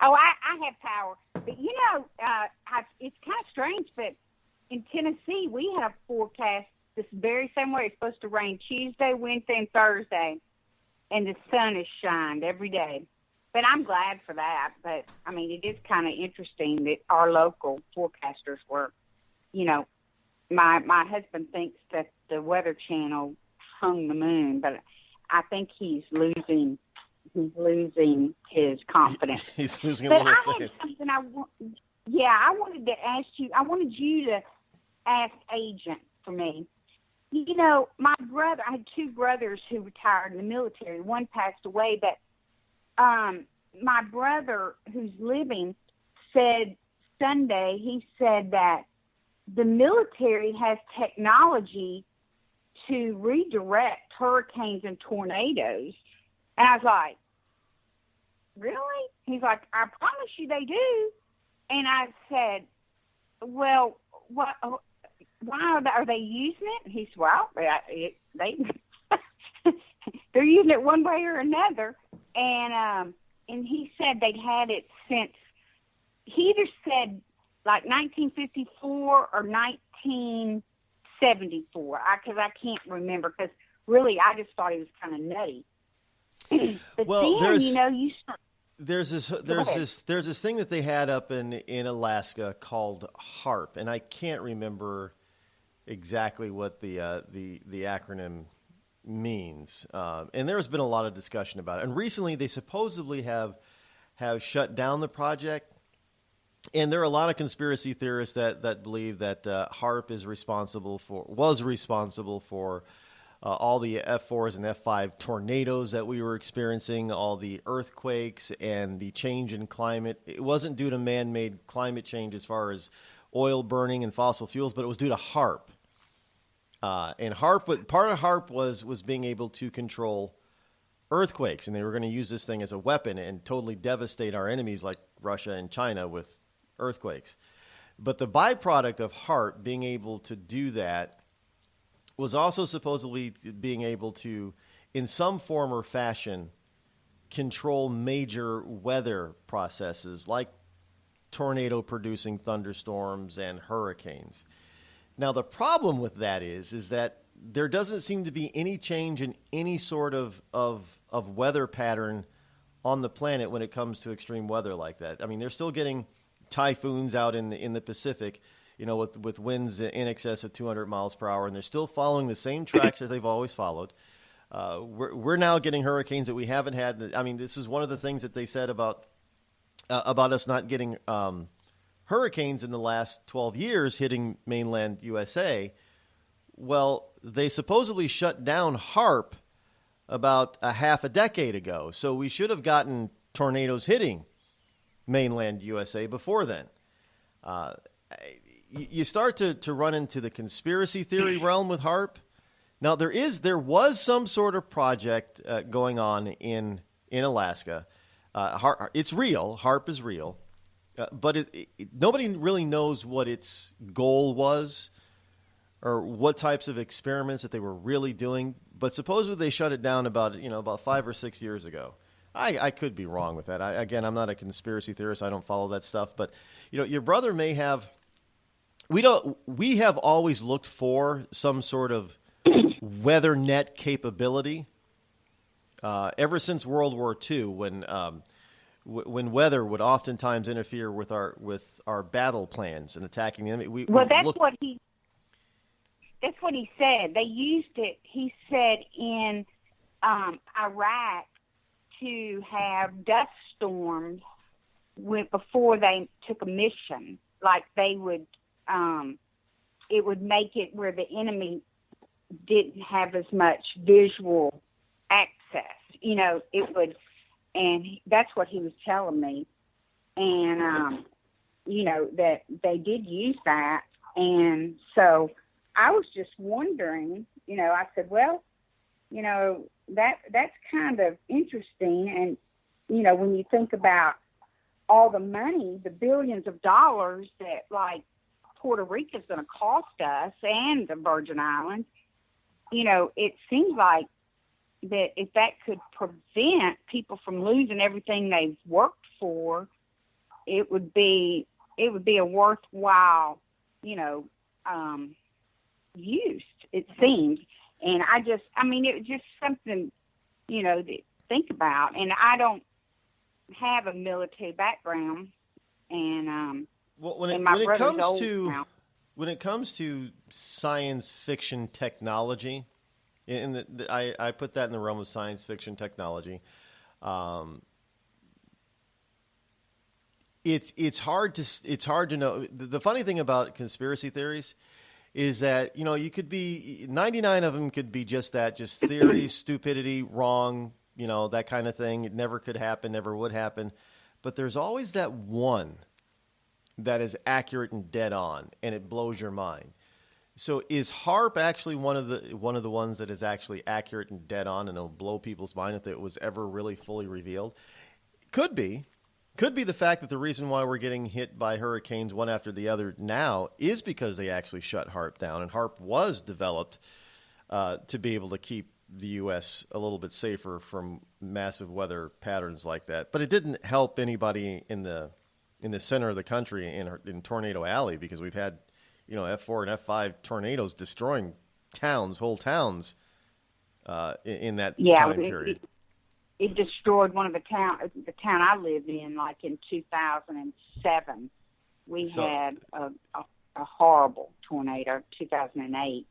Oh, I have power. But, you know, it's kind of strange, but in Tennessee, we have forecast this very same way. It's supposed to rain Tuesday, Wednesday, and Thursday, and the sun has shined every day. But I'm glad for that. But, I mean, it is kind of interesting that our local forecasters were, you know, my husband thinks that the Weather Channel hung the moon, but I think he's losing his confidence. He's losing a but little I faith. had something I wanted to ask you. I wanted you to ask Agent for me. You know, I had two brothers who retired in the military. One passed away, but my brother who's living said Sunday, he said that the military has technology to redirect hurricanes and tornadoes. And I was like, really? He's like, I promise you they do. And I said, well, why are they using it? And he said, well, they're using it one way or another. And he said they'd had it since, he either said like 1954 or 1974, because I can't remember, because really I just thought he was kind of nutty. But well, then, you know, you start. There's this thing that they had up in Alaska called HARP, and I can't remember exactly what the acronym means. And there's been a lot of discussion about it. And recently, they supposedly have shut down the project. And there are a lot of conspiracy theorists that believe that HARP was responsible for all the F4s and F5 tornadoes that we were experiencing, all the earthquakes and the change in climate. It wasn't due to man-made climate change as far as oil burning and fossil fuels, but it was due to HARP. And part of HARP was being able to control earthquakes, and they were going to use this thing as a weapon and totally devastate our enemies like Russia and China with earthquakes. But the byproduct of HARP being able to do that was also supposedly being able to, in some form or fashion, control major weather processes like tornado-producing thunderstorms and hurricanes. Now, the problem with that is that there doesn't seem to be any change in any sort of weather pattern on the planet when it comes to extreme weather like that. I mean, they're still getting typhoons out in the Pacific, you know, with winds in excess of 200 miles per hour, and they're still following the same tracks that they've always followed. We're now getting hurricanes that we haven't had. I mean, this is one of the things that they said about us not getting hurricanes in the last 12 years hitting mainland USA. Well, they supposedly shut down HARP about a half a decade ago, so we should have gotten tornadoes hitting mainland USA before then. You start to run into the conspiracy theory realm with HARP. Now, there was some sort of project going on in Alaska. It's real. HARP is real. But nobody really knows what its goal was or what types of experiments that they were really doing. But supposedly they shut it down about 5 or 6 years ago. I could be wrong with that. I'm not a conspiracy theorist. I don't follow that stuff. But your brother may have. We have always looked for some sort of weather net capability ever since World War II, when weather would oftentimes interfere with our battle plans and attacking the enemy. That's what he said. They used it. He said in Iraq to have dust storms before they took a mission. Like they would. It would make it where the enemy didn't have as much visual access. It would, and that's what he was telling me. And, that they did use that. And so I was just wondering, I said, well, that's kind of interesting. And, when you think about all the money, the billions of dollars that, like, Puerto Rico is going to cost us and the Virgin Islands, it seems like that if that could prevent people from losing everything they've worked for, it would be a worthwhile, use, it seems. And it was just something, to think about. And I don't have a military background, and well, when and my it brother's comes old to now. when it comes to science fiction technology, I put that in the realm of science fiction technology. It's hard to know. The funny thing about conspiracy theories is that you could be 99 of them could be just theories, stupidity, wrong, that kind of thing. It never could happen, never would happen. But there's always that one that is accurate and dead on, and it blows your mind. So is HAARP actually one of the ones that is actually accurate and dead on, and it'll blow people's mind if it was ever really fully revealed? Could be. Could be the fact that the reason why we're getting hit by hurricanes one after the other now is because they actually shut HAARP down, and HAARP was developed to be able to keep the U.S. a little bit safer from massive weather patterns like that. But it didn't help anybody in the center of the country in Tornado Alley, because we've had F4 and F5 tornadoes destroying whole towns in that time period. It destroyed one of the town I lived in, like in 2007. We had a horrible tornado, 2008.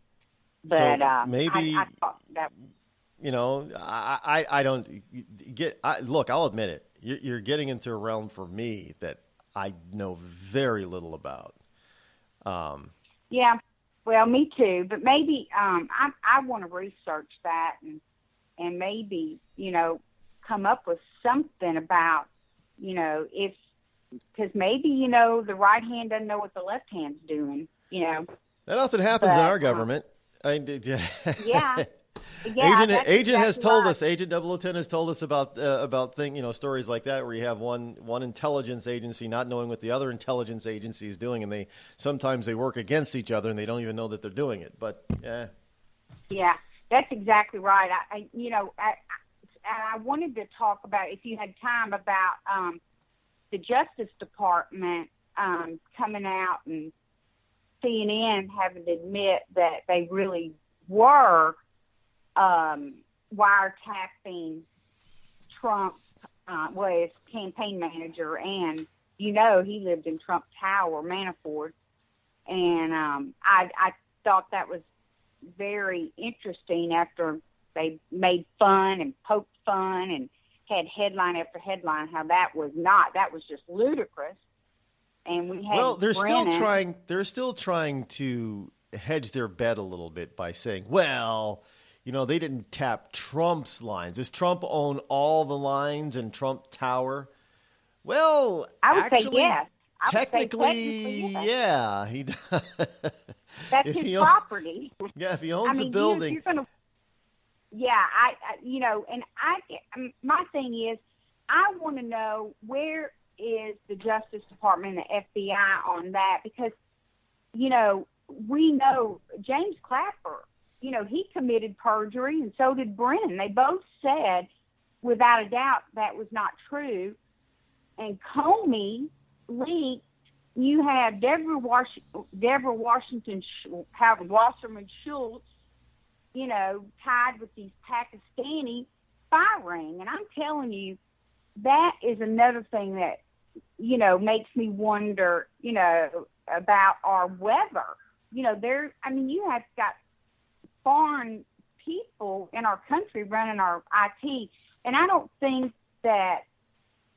But so maybe I thought that. I don't get. Look, I'll admit it. You're getting into a realm for me that I know very little about. Yeah, well, me too. But maybe I want to research that and maybe come up with something about if, because maybe the right hand doesn't know what the left hand's doing. That often happens in our government. Yeah. Agent has told us. Agent 0010 has told us about stories like that, where you have one intelligence agency not knowing what the other intelligence agency is doing, and sometimes they work against each other and they don't even know that they're doing it. But yeah, that's exactly right. I wanted to talk about, if you had time, about the Justice Department coming out and CNN having to admit that they really were wiretapping Trump, his campaign manager, and he lived in Trump Tower, Manafort, and I thought that was very interesting after they made fun and poked fun and had headline after headline how that was just ludicrous. And we had they're Brennan. still trying to hedge their bet a little bit by saying, well, they didn't tap Trump's lines. Does Trump own all the lines in Trump Tower? Well, I would say yes. Technically, yeah, he does. That's his property. Yeah, if he owns a building. My thing is, I want to know, where is the Justice Department and the FBI on that? Because, we know James Clapper, he committed perjury, and so did Brennan. They both said, without a doubt, that was not true. And Comey leaked. You have Deborah Washington, Howard Wasserman Schultz, tied with these Pakistani spy ring. And I'm telling you, that is another thing that, makes me wonder, about our weather. You have got foreign people in our country running our IT, and I don't think that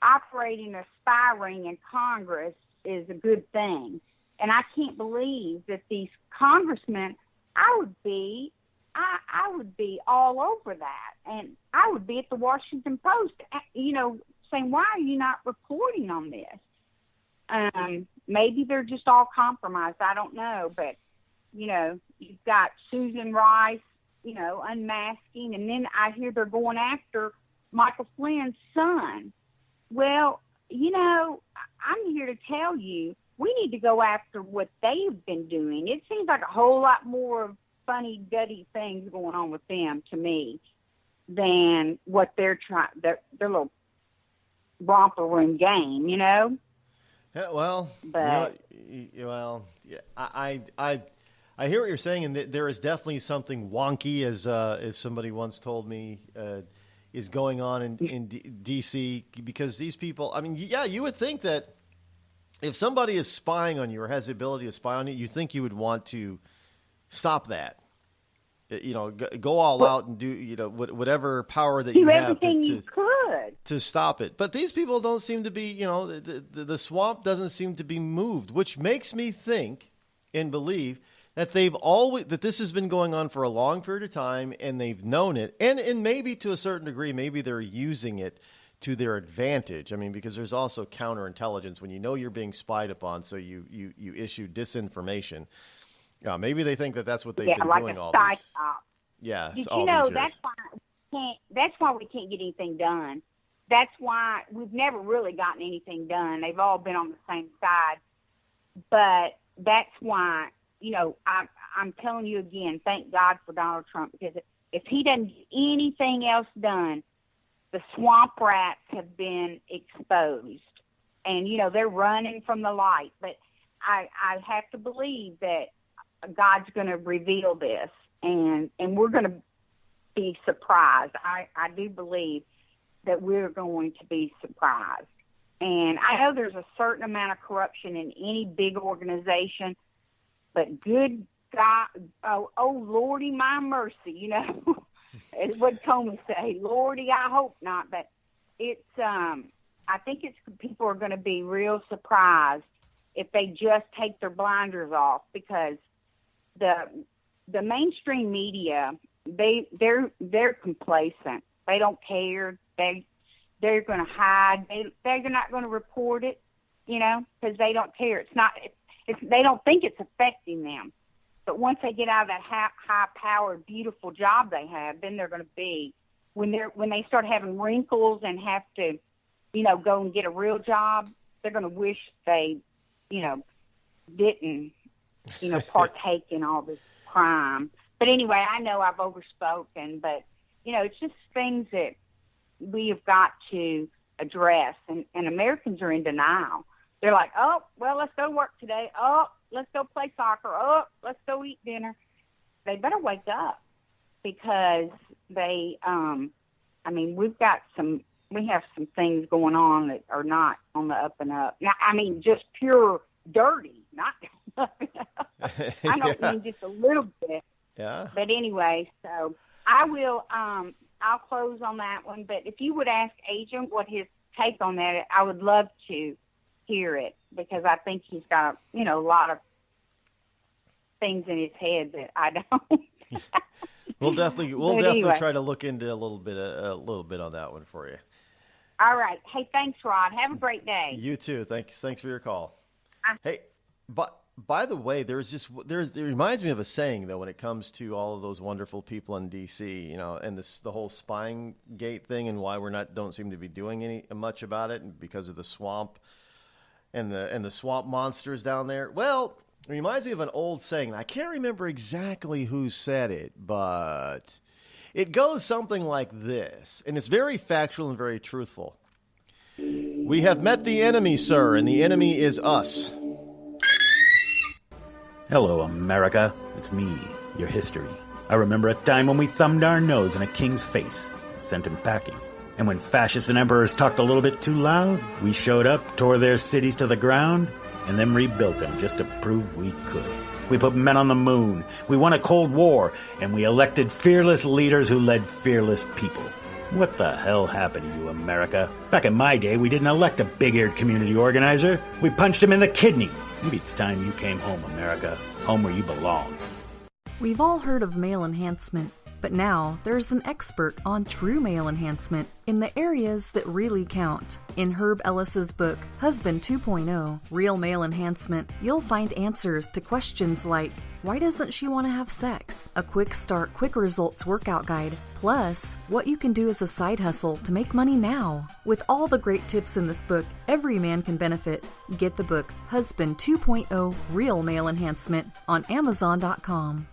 operating a spy ring in Congress is a good thing. And I can't believe that these congressmen, I would be all over that. And I would be at the Washington Post, saying, why are you not reporting on this? Maybe they're just all compromised. I don't know. But, you've got Susan Rice, unmasking, and then I hear they're going after Michael Flynn's son. Well, I'm here to tell you, we need to go after what they've been doing. It seems like a whole lot more funny, gutty things going on with them to me than what they're trying, their little romper room game, Yeah, well, But I hear what you're saying, and there is definitely something wonky, as somebody once told me, is going on in D.C. because these people. I mean, yeah, you would think that if somebody is spying on you or has the ability to spy on you, you think you would want to stop that. Go all out and do whatever power that you have everything you could to stop it. But these people don't seem to be. The swamp doesn't seem to be moved, which makes me think and believe that that this has been going on for a long period of time, and they've known it, and maybe to a certain degree, maybe they're using it to their advantage. I mean, because there's also counterintelligence when you know you're being spied upon, so you issue disinformation. Maybe they think that that's what they've been like doing a all psych these. op. Yeah, Did all you know these years. that's why we can't get anything done. That's why we've never really gotten anything done. They've all been on the same side. But that's why, I'm telling you again, thank God for Donald Trump, because if he doesn't get anything else done, the swamp rats have been exposed. And, they're running from the light. But I have to believe that God's going to reveal this, and we're going to be surprised. I do believe that we're going to be surprised. And I know there's a certain amount of corruption in any big organization, but good God, oh Lordy, my mercy, is what Comey say. Lordy, I hope not. But it's, I think people are going to be real surprised if they just take their blinders off, because the mainstream media, they're complacent. They don't care. They're going to hide. They're not going to report it, because they don't care. They don't think it's affecting them. But once they get out of that high-powered, beautiful job they have, then they're going to be, when they start having wrinkles and have to, go and get a real job, they're going to wish they, didn't, partake in all this crime. But anyway, I know I've overspoken, but, it's just things that we have got to address. And Americans are in denial. They're like, oh, well, let's go to work today. Oh, let's go play soccer. Oh, let's go eat dinner. They better wake up, because we have some things going on that are not on the up and up. Now, just pure dirty, not up and up. I don't mean just a little bit. Yeah. But anyway, so I will, I'll close on that one. But if you would ask Agent what his take on that, I would love to hear it, because I think he's got, a lot of things in his head that I don't. We'll definitely anyway, try to look into a little bit on that one for you. All right. Hey, thanks, Rod. Have a great day. You too. Thanks for your call. Hey, but by the way, it reminds me of a saying, though, when it comes to all of those wonderful people in D.C., and the whole spying gate thing, and why don't seem to be doing much about it, because of the swamp and the swamp monsters down there. Well, it reminds me of an old saying. I can't remember exactly who said it, but it goes something like this, and it's very factual and very truthful. We have met the enemy, sir, and the enemy is us. Hello, America. It's me, your history. I remember a time when we thumbed our nose in a king's face, sent him packing. And when fascists and emperors talked a little bit too loud, we showed up, tore their cities to the ground, and then rebuilt them just to prove we could. We put men on the moon, we won a Cold War, and we elected fearless leaders who led fearless people. What the hell happened to you, America? Back in my day, we didn't elect a big-eared community organizer. We punched him in the kidney. Maybe it's time you came home, America. Home where you belong. We've all heard of male enhancement, But now there's an expert on true male enhancement in the areas that really count. In Herb Ellis's book, Husband 2.0, Real Male Enhancement, you'll find answers to questions like, why doesn't she want to have sex? A quick start, quick results workout guide, plus what you can do as a side hustle to make money now. With all the great tips in this book, every man can benefit. Get the book, Husband 2.0, Real Male Enhancement, on Amazon.com.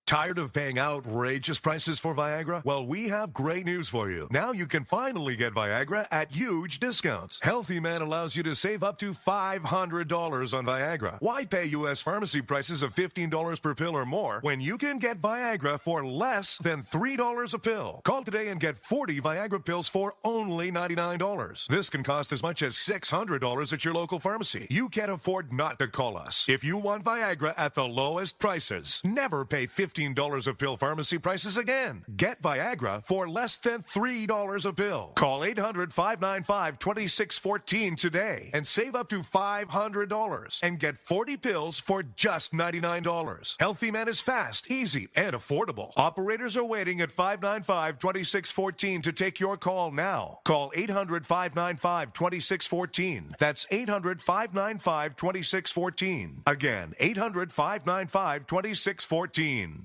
Tired of paying outrageous prices for Viagra? Well, we have great news for you. Now you can finally get Viagra at huge discounts. Healthy Man allows you to save up to $500 on Viagra. Why pay U.S. pharmacy prices of $15 per pill or more when you can get Viagra for less than $3 a pill? Call today and get 40 Viagra pills for only $99. This can cost as much as $600 at your local pharmacy. You can't afford not to call us. If you want Viagra at the lowest prices, never pay $15 a pill pharmacy prices again. Get Viagra for less than $3 a pill. Call 800-595-2614 today and save up to $500 and get 40 pills for just $99. Healthy Man is fast, easy, and affordable. Operators are waiting at 595-2614 to take your call now. Call 800-595-2614. That's 800-595-2614. Again, 800-595-2614.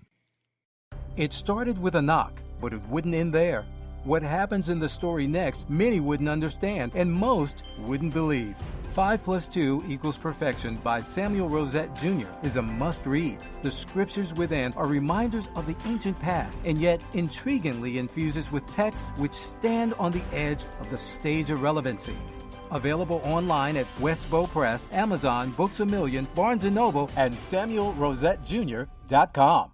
It started with a knock, but it wouldn't end there. What happens in the story next, many wouldn't understand, and most wouldn't believe. 5 + 2 = Perfection by Samuel Rosette Jr. is a must-read. The scriptures within are reminders of the ancient past, and yet intriguingly infuses with texts which stand on the edge of the stage of relevancy. Available online at Westbow Press, Amazon, Books A Million, Barnes & Noble, and SamuelRosetteJr.com.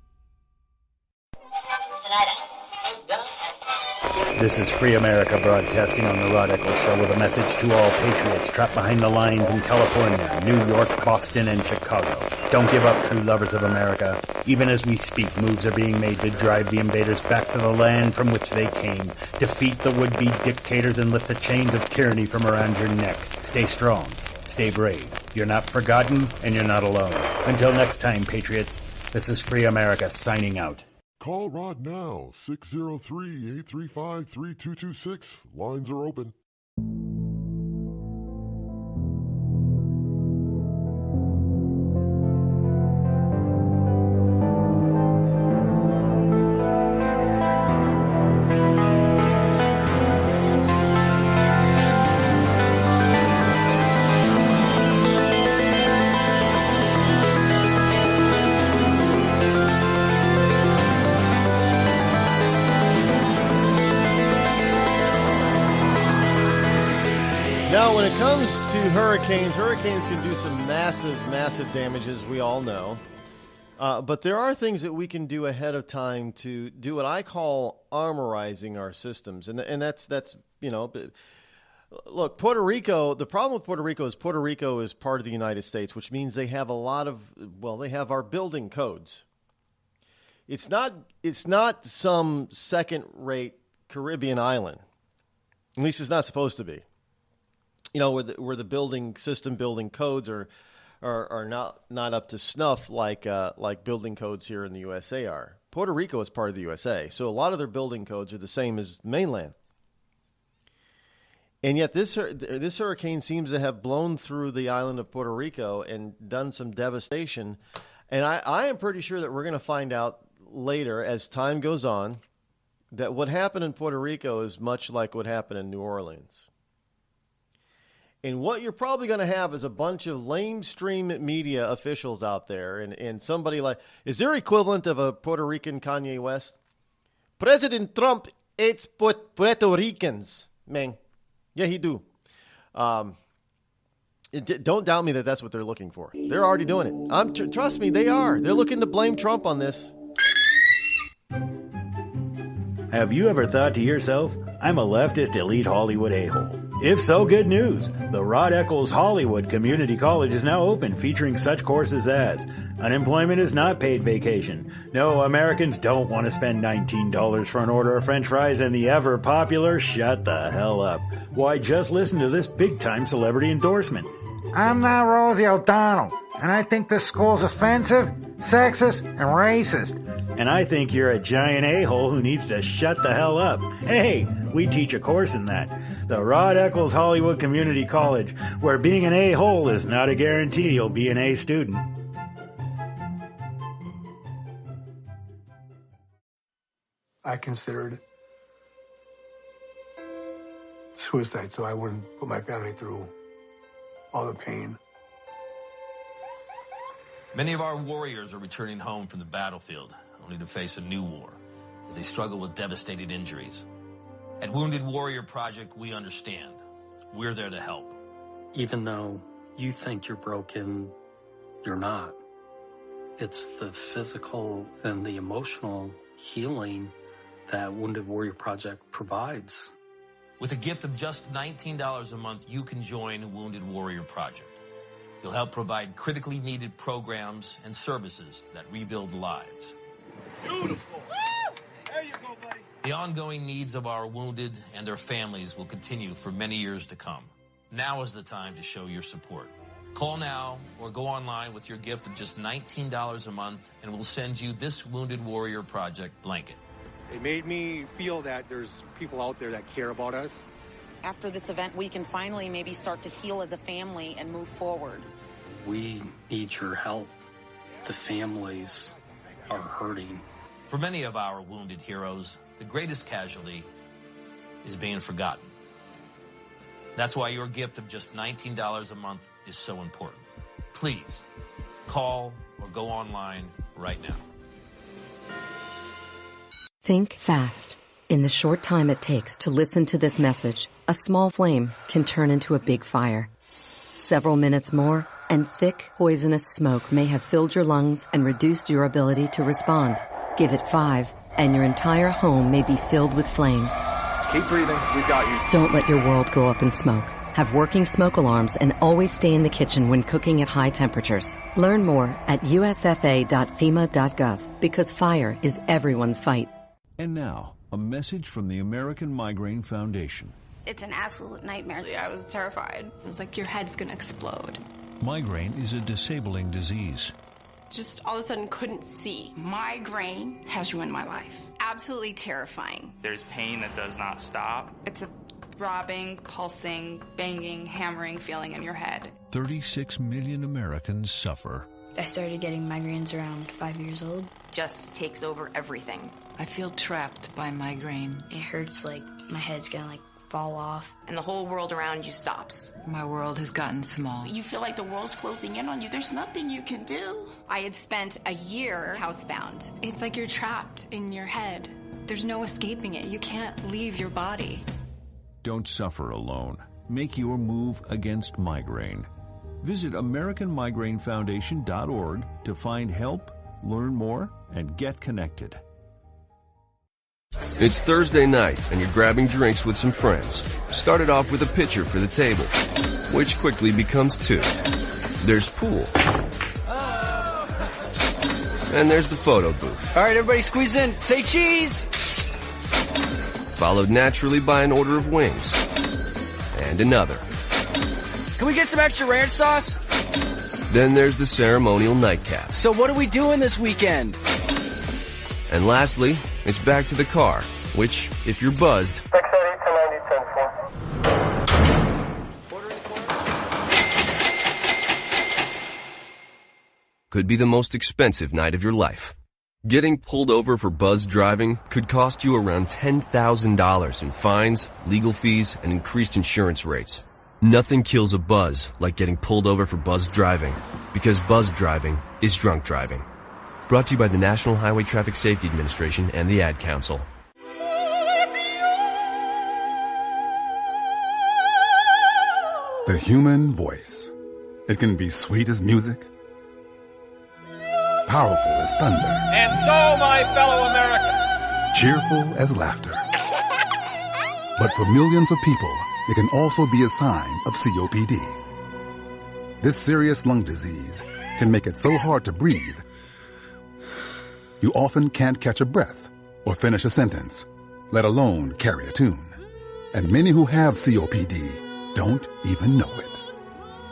This is Free America broadcasting on the Rod Eccles Show with a message to all patriots trapped behind the lines in California, New York, Boston, and Chicago. Don't give up, true lovers of America. Even as we speak, moves are being made to drive the invaders back to the land from which they came. Defeat the would-be dictators and lift the chains of tyranny from around your neck. Stay strong. Stay brave. You're not forgotten, and you're not alone. Until next time, patriots, this is Free America signing out. Call Rod now, 603-835-3226. Lines are open. Now, when it comes to hurricanes can do some massive damage, as we all know. But there are things that we can do ahead of time to do what I call armorizing our systems. And that's you know, look, Puerto Rico, the problem with Puerto Rico is part of the United States, which means they have a lot of, they have our building codes. It's not some second-rate Caribbean island. At least it's not supposed to be. You know, where the building codes are not up to snuff like building codes here in the USA are. Puerto Rico is part of the USA, so a lot of their building codes are the same as the mainland. And yet this hurricane seems to have blown through the island of Puerto Rico and done some devastation. And I am pretty sure that we're going to find out later, as time goes on, that what happened in Puerto Rico is much like what happened in New Orleans. And what you're probably going to have is a bunch of lamestream media officials out there, and somebody like, is there equivalent of a Puerto Rican Kanye West? President Trump hates Puerto Ricans, man. Yeah, he do. Don't doubt me that that's what they're looking for. They're already doing it. Trust me, they are. They're looking to blame Trump on this. Have you ever thought to yourself, I'm a leftist elite Hollywood a-hole? If so, good news. The Rod Eccles Hollywood Community College is now open, featuring such courses as unemployment is not paid vacation. No, Americans don't want to spend $19 for an order of French fries, and the ever-popular shut the hell up. Why, just listen to this big-time celebrity endorsement. I'm not Rosie O'Donnell, and I think this school's offensive, sexist, and racist. And I think you're a giant a-hole who needs to shut the hell up. Hey, we teach a course in that. The Rod Eccles Hollywood Community College, where being an a-hole is not a guarantee you'll be an A student. I considered suicide so I wouldn't put my family through all the pain. Many of our warriors are returning home from the battlefield, only to face a new war as they struggle with devastating injuries. At Wounded Warrior Project, we understand. We're there to help. Even though you think you're broken, you're not. It's the physical and the emotional healing that Wounded Warrior Project provides. With a gift of just $19 a month, you can join Wounded Warrior Project. You'll help provide critically needed programs and services that rebuild lives. Beautiful. There you go, buddy. The ongoing needs of our wounded and their families will continue for many years to come. Now is the time to show your support. Call now or go online with your gift of just $19 a month, and we'll send you this Wounded Warrior Project blanket. It made me feel that there's people out there that care about us. After this event, we can finally maybe start to heal as a family and move forward. We need your help. The families are hurting. For many of our wounded heroes, the greatest casualty is being forgotten. That's why your gift of just $19 a month is so important. Please, call or go online right now. Think fast. In the short time it takes to listen to this message, a small flame can turn into a big fire. Several minutes more, and thick, poisonous smoke may have filled your lungs and reduced your ability to respond. Give it 5, and your entire home may be filled with flames. Keep breathing. We've got you. Don't let your world go up in smoke. Have working smoke alarms and always stay in the kitchen when cooking at high temperatures. Learn more at usfa.fema.gov, because fire is everyone's fight. And now, a message from the American Migraine Foundation. It's an absolute nightmare. I was terrified. It was like your head's gonna explode. Migraine is a disabling disease. Just all of a sudden couldn't see. Migraine has ruined my life. Absolutely terrifying. There's pain that does not stop. It's a throbbing, pulsing, banging, hammering feeling in your head. 36 million Americans suffer. I started getting migraines around 5 years old. Just takes over everything. I feel trapped by migraine. It hurts like my head's gonna fall off. And the whole world around you stops. My world has gotten small. You feel like the world's closing in on you. There's nothing you can do. I had spent a year housebound. It's like you're trapped in your head. There's no escaping it. You can't leave your body. Don't suffer alone. Make your move against migraine. Visit AmericanMigraineFoundation.org to find help, learn more, and get connected. It's Thursday night, and you're grabbing drinks with some friends. Started off with a pitcher for the table, which quickly becomes 2. There's pool. And there's the photo booth. All right, everybody squeeze in. Say cheese! Followed naturally by an order of wings. And another. Can we get some extra ranch sauce? Then there's the ceremonial nightcap. So what are we doing this weekend? And lastly, it's back to the car, which, if you're buzzed, could be the most expensive night of your life. Getting pulled over for buzzed driving could cost you around $10,000 in fines, legal fees, and increased insurance rates. Nothing kills a buzz like getting pulled over for buzzed driving, because buzzed driving is drunk driving. Brought to you by the National Highway Traffic Safety Administration and the Ad Council. The human voice. It can be sweet as music, powerful as thunder, And so, my fellow Americans, cheerful as laughter. But for millions of people, it can also be a sign of COPD. This serious lung disease can make it so hard to breathe, you often can't catch a breath or finish a sentence, let alone carry a tune. And many who have COPD don't even know it.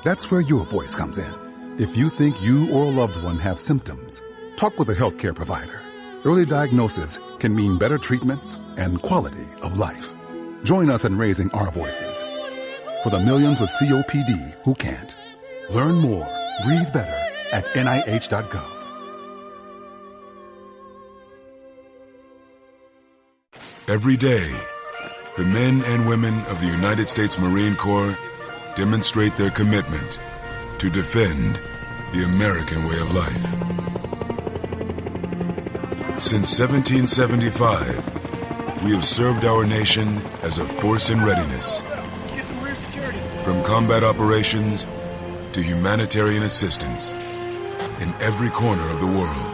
That's where your voice comes in. If you think you or a loved one have symptoms, talk with a healthcare provider. early diagnosis can mean better treatments and quality of life. Join us in raising our voices for the millions with COPD who can't. Learn more, breathe better at NIH.gov. Every day, the men and women of the United States Marine Corps demonstrate their commitment to defend the American way of life. Since 1775, we have served our nation as a force in readiness. From combat operations to humanitarian assistance in every corner of the world.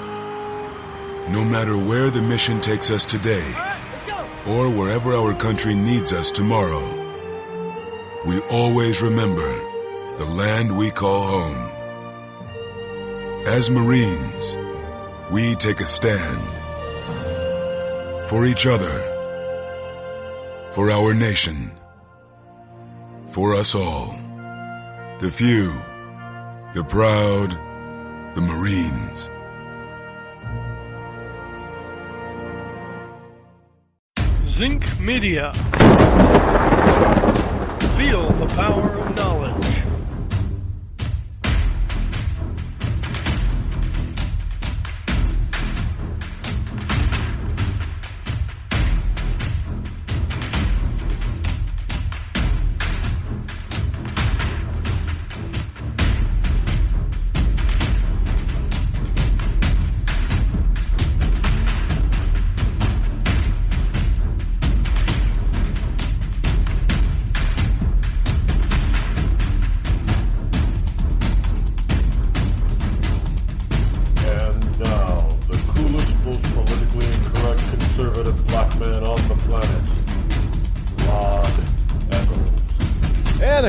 No matter where the mission takes us today, or wherever our country needs us tomorrow, we always remember the land we call home. As Marines, we take a stand for each other, for our nation, for us all. The few, the proud, the Marines. Zinc Media. Feel the power of knowledge.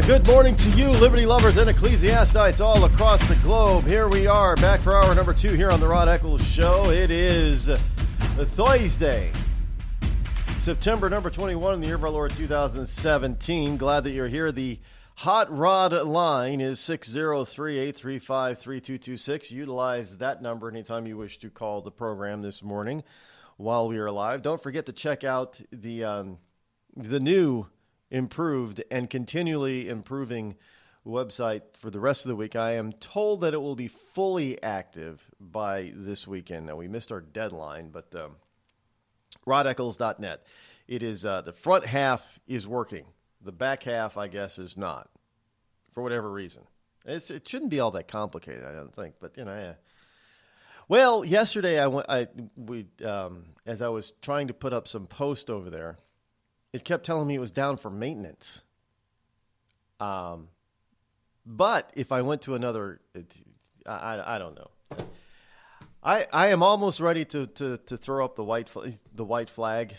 Good morning to you, liberty lovers and ecclesiastites all across the globe. Here we are, back for hour number 2 here on the Rod Eccles Show. It is Thursday, September number 21 in the year of our Lord 2017. Glad that you're here. The Hot Rod line is 603-835-3226. Utilize that number anytime you wish to call the program this morning while we are live. Don't forget to check out the new improved and continually improving website for the rest of the week. I am told that it will be fully active by this weekend. Now, we missed our deadline, but rodeccles.net. It is the front half is working. The back half, I guess, is not, for whatever reason. It shouldn't be all that complicated, I don't think. But yeah. Well, yesterday as I was trying to put up some post over there, it kept telling me it was down for maintenance. But if I went to another, I don't know. I am almost ready to throw up the white flag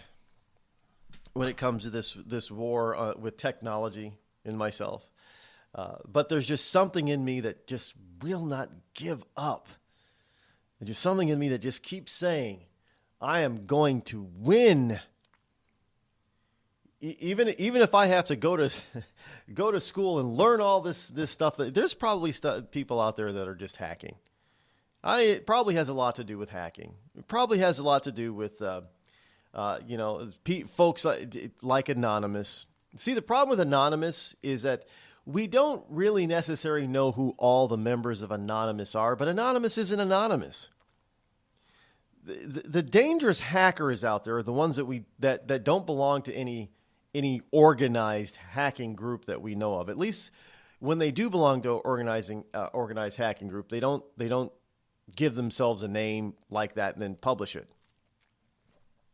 when it comes to this war with technology in myself. But there's just something in me that just will not give up. There's just something in me that just keeps saying, I am going to win. Even if I have to go to school and learn all this stuff, there's probably people out there that are just hacking. It probably has a lot to do with hacking. It probably has a lot to do with folks like Anonymous. See, the problem with Anonymous is that we don't really necessarily know who all the members of Anonymous are, but Anonymous isn't anonymous. The dangerous hackers out there are the ones that don't belong to any organized hacking group that we know of. At least when they do belong to organized hacking group, they don't give themselves a name like that and then publish it.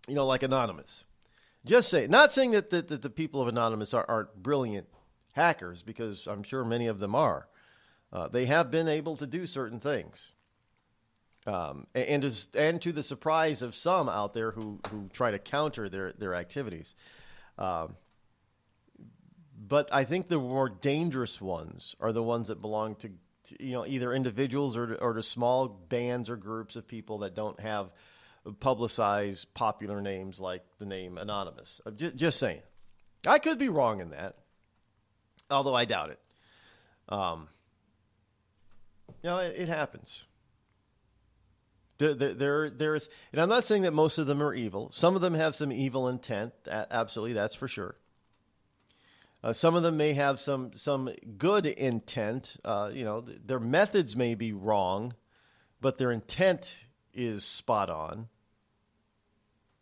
Like Anonymous. Just say, not saying that the people of Anonymous aren't brilliant hackers, because I'm sure many of them are. They have been able to do certain things. And to the surprise of some out there who try to counter their activities. But I think the more dangerous ones are the ones that belong to either individuals or to small bands or groups of people that don't have publicized popular names like the name Anonymous. Just saying. I could be wrong in that, although I doubt it. It happens. There's, and I'm not saying that most of them are evil. Some of them have some evil intent. Absolutely, that's for sure. Some of them may have some good intent. Their methods may be wrong, but their intent is spot on.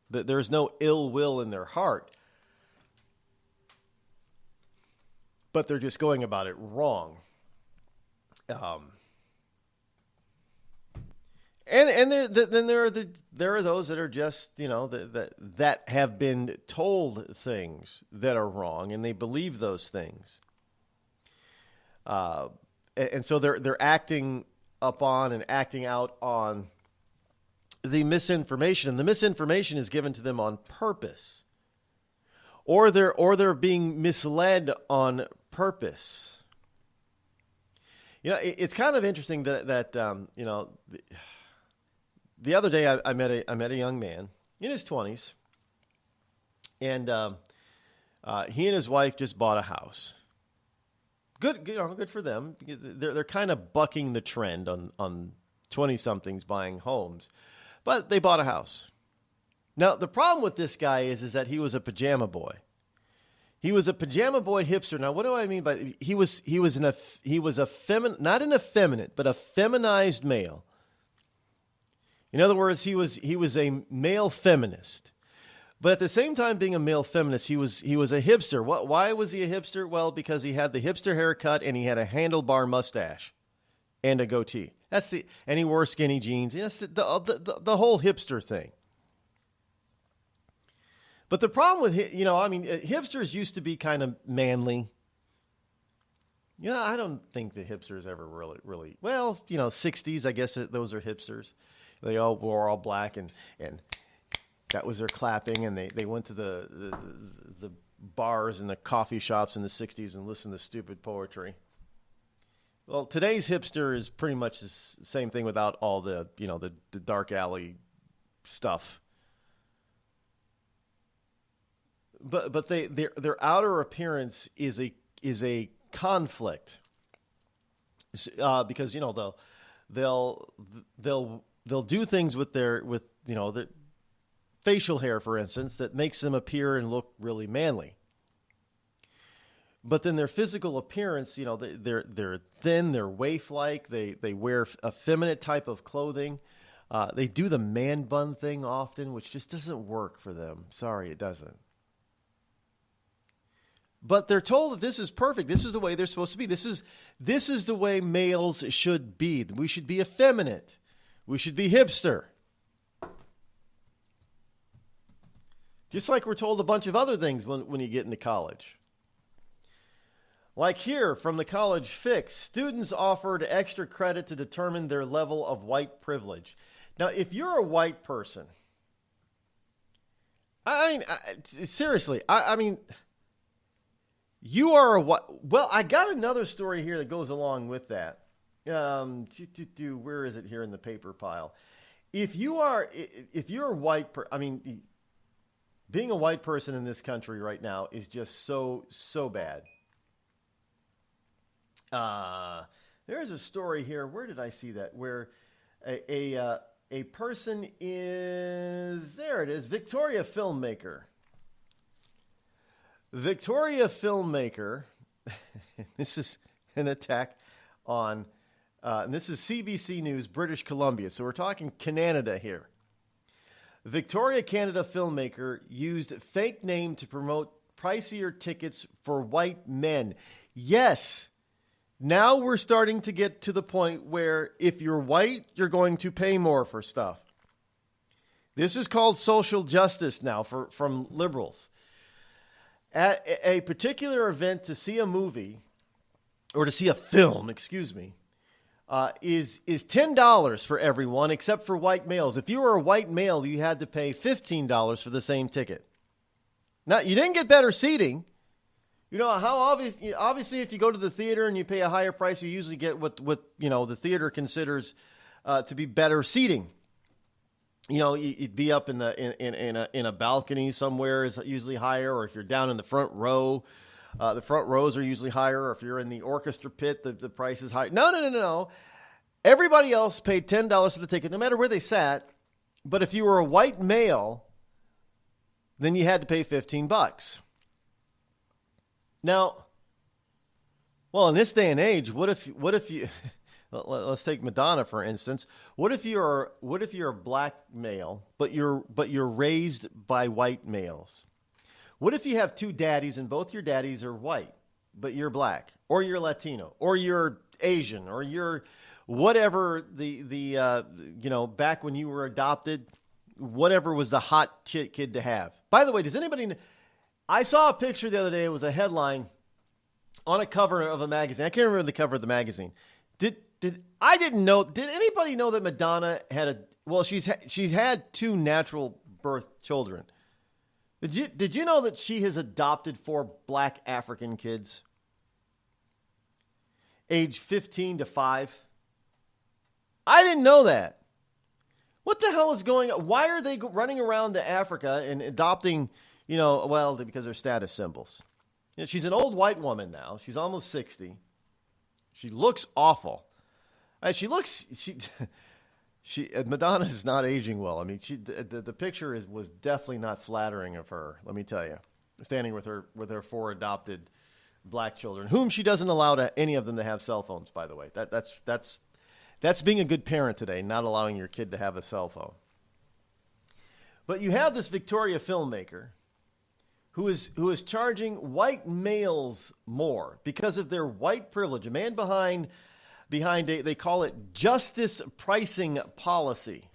There's no ill will in their heart, but they're just going about it wrong. And there are those that are just, that have been told things that are wrong, and they believe those things. And so they're acting upon and acting out on the misinformation, and the misinformation is given to them on purpose, or they're being misled on purpose. It's kind of interesting that the other day I met a young man in his 20s, and he and his wife just bought a house. Good for them. They're kind of bucking the trend on 20-somethings buying homes, but they bought a house. Now the problem with this guy is that he was a pajama boy. He was a pajama boy hipster. Now what do I mean by he was not an effeminate, but a feminized male. In other words, he was a male feminist. But at the same time being a male feminist, he was a hipster. Why was he a hipster? Well, because he had the hipster haircut and he had a handlebar mustache and a goatee. And he wore skinny jeans. That's the whole hipster thing. But the problem with hipsters used to be kind of manly. I don't think the hipsters ever really 60s, I guess those are hipsters. They all wore all black and that was their clapping, and they went to the bars and the coffee shops in the 60s and listened to stupid poetry. Well, today's hipster is pretty much the same thing without all the dark alley stuff. But their outer appearance is a conflict, because they'll do things with their facial hair, for instance, that makes them appear and look really manly. But then their physical appearance, they're thin, they're waif-like, they wear effeminate type of clothing. They do the man bun thing often, which just doesn't work for them. Sorry, it doesn't. But they're told that this is perfect. This is the way they're supposed to be. This is the way males should be. We should be effeminate. We should be hipster. Just like we're told a bunch of other things when you get into college. Like here from the College Fix, students offered extra credit to determine their level of white privilege. Now, if you're a white person, seriously, you are a white. Well, I got another story here that goes along with that. Where is it here in the paper pile? If you're a white being a white person in this country right now is just so bad. There's a story here. Where did I see that? Where a person is, there it is, Victoria filmmaker. This is an attack on, and this is CBC News, British Columbia. So we're talking Canada here. Victoria, Canada filmmaker used fake name to promote pricier tickets for white men. Yes. Now we're starting to get to the point where if you're white, you're going to pay more for stuff. This is called social justice now from liberals. At a particular event to see a movie, or to see a film, is $10 for everyone except for white males. If you were a white male, you had to pay $15 for the same ticket. Now, you didn't get better seating. How obviously if you go to the theater and you pay a higher price, you usually get what the theater considers to be better seating. You'd be up in a balcony somewhere is usually higher, or if you're down in the front row, the front rows are usually higher, or if you're in the orchestra pit, the price is higher. No. Everybody else paid $10 for the ticket, no matter where they sat. But if you were a white male, then you had to pay $15. Now, well, in this day and age, what if you let's take Madonna for instance. What if you're a black male, but you're raised by white males? What if you have two daddies and both your daddies are white, but you're black, or you're Latino, or you're Asian, or you're whatever back when you were adopted, whatever was the hot kid to have. By the way, does anybody? I saw a picture the other day. It was a headline on a cover of a magazine. I can't remember the cover of the magazine. Did anybody know that Madonna had she's had two natural birth children? Did you know that she has adopted 4 black African kids, age 15 to 5? I didn't know that. What the hell is going on? Why are they running around to Africa and adopting, because they're status symbols? She's an old white woman now. She's almost 60. She looks awful. Madonna is not aging well. I mean, the picture was definitely not flattering of her. Let me tell you, standing with her 4 adopted black children, whom she doesn't allow any of them to have cell phones. By the way, that's being a good parent today, not allowing your kid to have a cell phone. But you have this Victoria filmmaker who is charging white males more because of their white privilege. A man behind they call it justice pricing policy.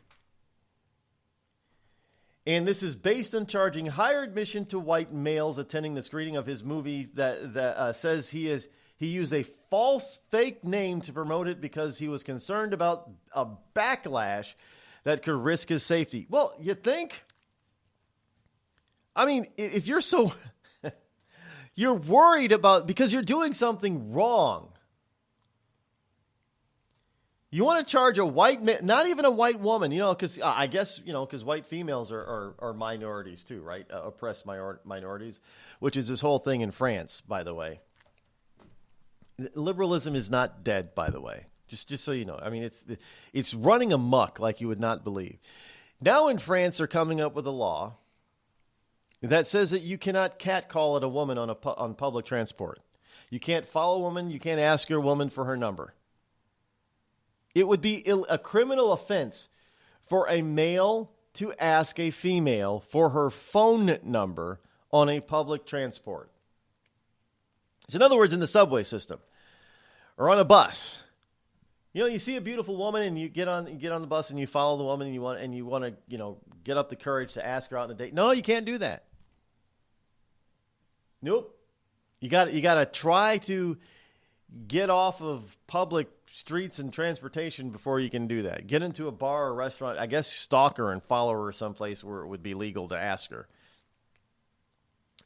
And this is based on charging higher admission to white males attending the screening of his movie that says he used a false fake name to promote it because he was concerned about a backlash that could risk his safety. Well, you think? I mean, if you're so you're worried about because you're doing something wrong. You want to charge a white man, not even a white woman, because I guess, because white females are minorities too, right? Oppressed minorities, which is this whole thing in France, by the way. Liberalism is not dead, by the way, just so you know. I mean, it's running amok like you would not believe. Now in France, they're coming up with a law that says that you cannot catcall at a woman on public transport. You can't follow a woman. You can't ask your woman for her number. It would be a criminal offense for a male to ask a female for her phone number on a public transport. So in other words, in the subway system or on a bus, you see a beautiful woman and you get on the bus and you follow the woman and you want to get up the courage to ask her out on a date. No, you can't do that. Nope. You got to try to get off of public streets and transportation before you can do that. Get into a bar or restaurant, I guess stalk her and follow her someplace where it would be legal to ask her.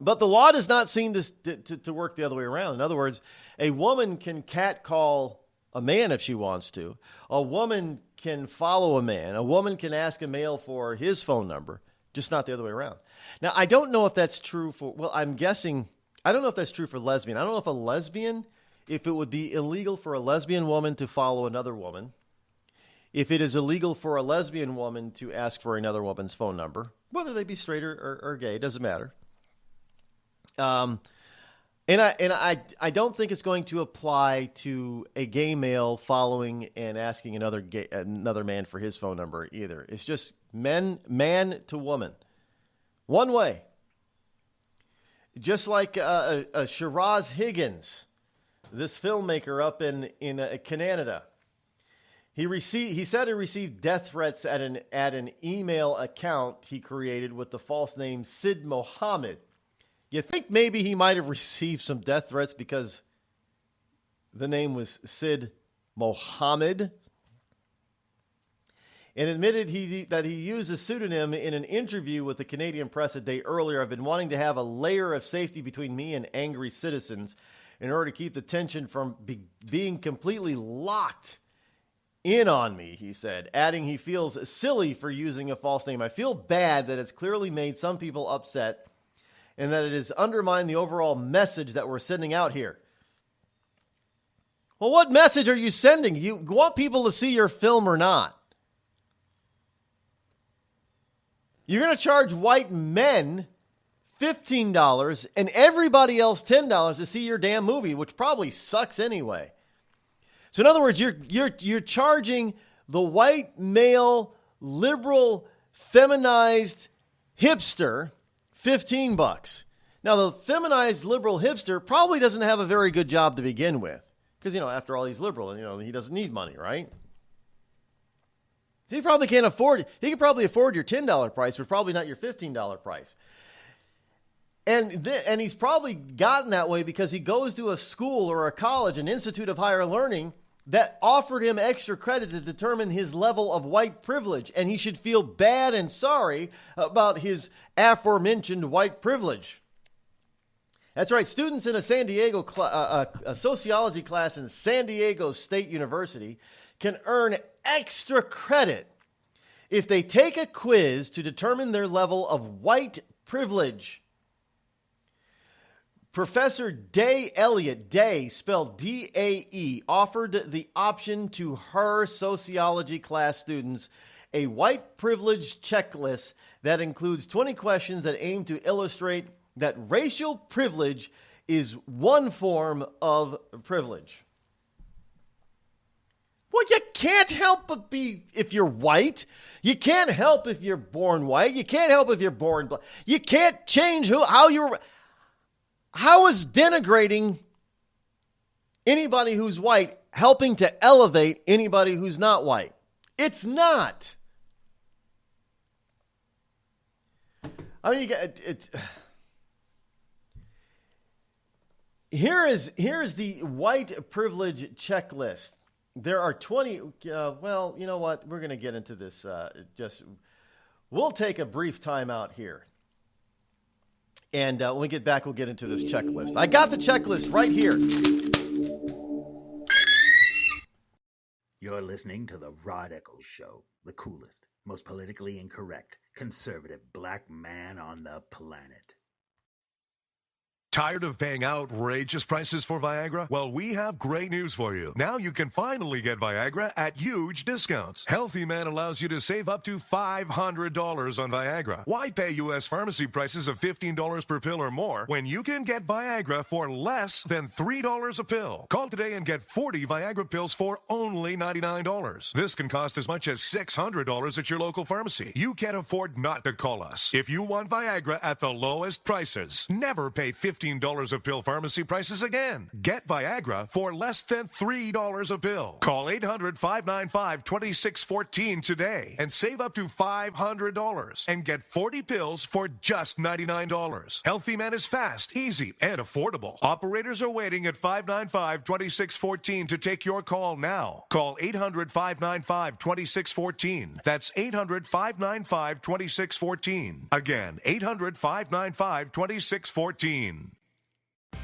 But the law does not seem to work the other way around. In other words, a woman can catcall a man if she wants to. A woman can follow a man. A woman can ask a male for his phone number, just not the other way around. Now, I don't know if that's true I'm guessing, I don't know if that's true for lesbian. I don't know if it would be illegal for a lesbian woman to follow another woman, if it is illegal for a lesbian woman to ask for another woman's phone number, whether they be straight or gay, it doesn't matter. And I don't think it's going to apply to a gay male following and asking another man for his phone number either. It's just man to woman, one way. Just like Shiraz Higgins, this filmmaker up in Canada, he said he received death threats at an email account he created with the false name Sid Mohammed. You think maybe he might have received some death threats because the name was Sid Mohammed, and admitted that he used a pseudonym in an interview with the Canadian press a day earlier. I've been wanting to have a layer of safety between me and angry citizens in order to keep the tension from being completely locked in on me, he said, adding he feels silly for using a false name. I feel bad that it's clearly made some people upset and that it has undermined the overall message that we're sending out here. Well, what message are you sending? You want people to see your film or not? You're going to charge white men $15 and everybody else $10 to see your damn movie, which probably sucks anyway. So in other words, you're charging the white male liberal feminized hipster $15. Now the feminized liberal hipster probably doesn't have a very good job to begin with, because after all he's liberal and he doesn't need money, right? So he probably can't afford it. He could probably afford your $10 price, but probably not your $15 price. And he's probably gotten that way because he goes to a school or a college, an institute of higher learning, that offered him extra credit to determine his level of white privilege. And he should feel bad and sorry about his aforementioned white privilege. That's right. Students in a a sociology class in San Diego State University can earn extra credit if they take a quiz to determine their level of white privilege. Professor Day Elliott, Day, spelled D-A-E, offered the option to her sociology class students a white privilege checklist that includes 20 questions that aim to illustrate that racial privilege is one form of privilege. Well, you can't help but be if you're white. You can't help if you're born white. You can't help if you're born black. You can't change how you're... How is denigrating anybody who's white helping to elevate anybody who's not white? It's not. I mean, here is the white privilege checklist. There are 20. Well, you know what? We're going to get into this. We'll take a brief time out here. And when we get back, we'll get into this checklist. I got the checklist right here. You're listening to the Rod Eccles Show, the coolest, most politically incorrect, conservative black man on the planet. Tired of paying outrageous prices for Viagra? Well, we have great news for you. Now you can finally get Viagra at huge discounts. Healthy Man allows you to save up to $500 on Viagra. Why pay U.S. pharmacy prices of $15 per pill or more when you can get Viagra for less than $3 a pill? Call today and get 40 Viagra pills for only $99. This can cost as much as $600 at your local pharmacy. You can't afford not to call us. If you want Viagra at the lowest prices, never pay $15 a pill pharmacy prices again. Get Viagra for less than $3 a pill. Call 800-595-2614 today and save up to $500 and get 40 pills for just $99. Healthy Man is fast, easy, and affordable. Operators are waiting at 595-2614 to take your call now. Call 800-595-2614. That's 800-595-2614. Again, 800-595-2614.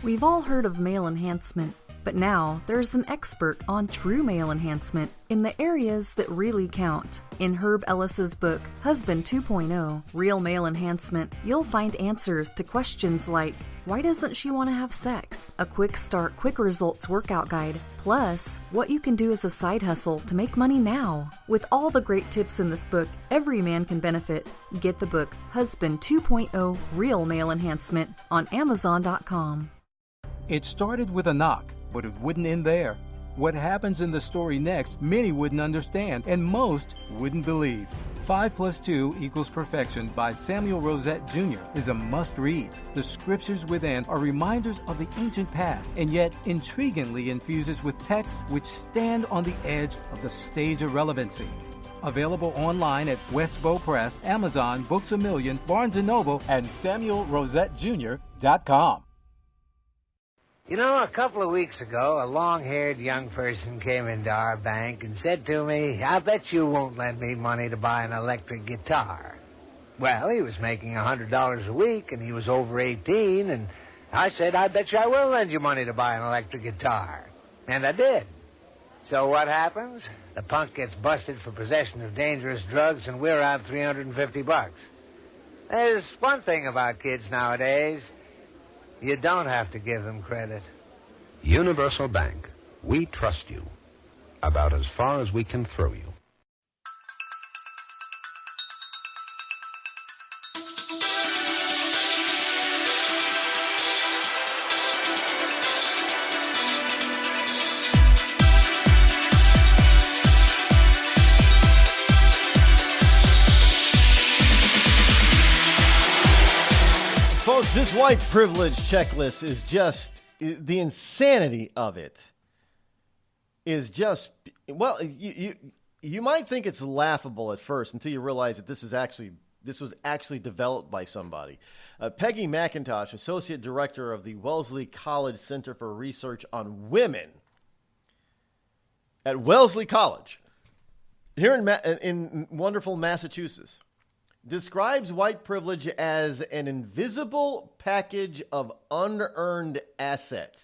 We've all heard of male enhancement, but now there's an expert on true male enhancement in the areas that really count. In Herb Ellis's book, Husband 2.0, Real Male Enhancement, you'll find answers to questions like, why doesn't she want to have sex? A quick start, quick results workout guide, plus what you can do as a side hustle to make money now. With all the great tips in this book, every man can benefit. Get the book, Husband 2.0, Real Male Enhancement, on Amazon.com. It started with a knock, but it wouldn't end there. What happens in the story next, many wouldn't understand, and most wouldn't believe. 5 + 2 = Perfection by Samuel Rosette Jr. is a must-read. The scriptures within are reminders of the ancient past, and yet intriguingly infuses with texts which stand on the edge of the stage of relevancy. Available online at Westbow Press, Amazon, Books A Million, Barnes & Noble, and SamuelRosetteJr.com. You know, a couple of weeks ago, a long-haired young person came into our bank and said to me, I bet you won't lend me money to buy an electric guitar. Well, he was making $100 a week, and he was over 18, and I said, I bet you I will lend you money to buy an electric guitar. And I did. So what happens? The punk gets busted for possession of dangerous drugs, and we're out $350. There's one thing about kids nowadays. You don't have to give them credit. Universal Bank. We trust you about as far as we can throw you. Folks, this white privilege checklist is just, the insanity of it is just, well, you might think it's laughable at first until you realize that this was actually developed by somebody. Peggy McIntosh, Associate Director of the Wellesley College Center for Research on Women at Wellesley College, here in wonderful Massachusetts, describes white privilege as an invisible package of unearned assets.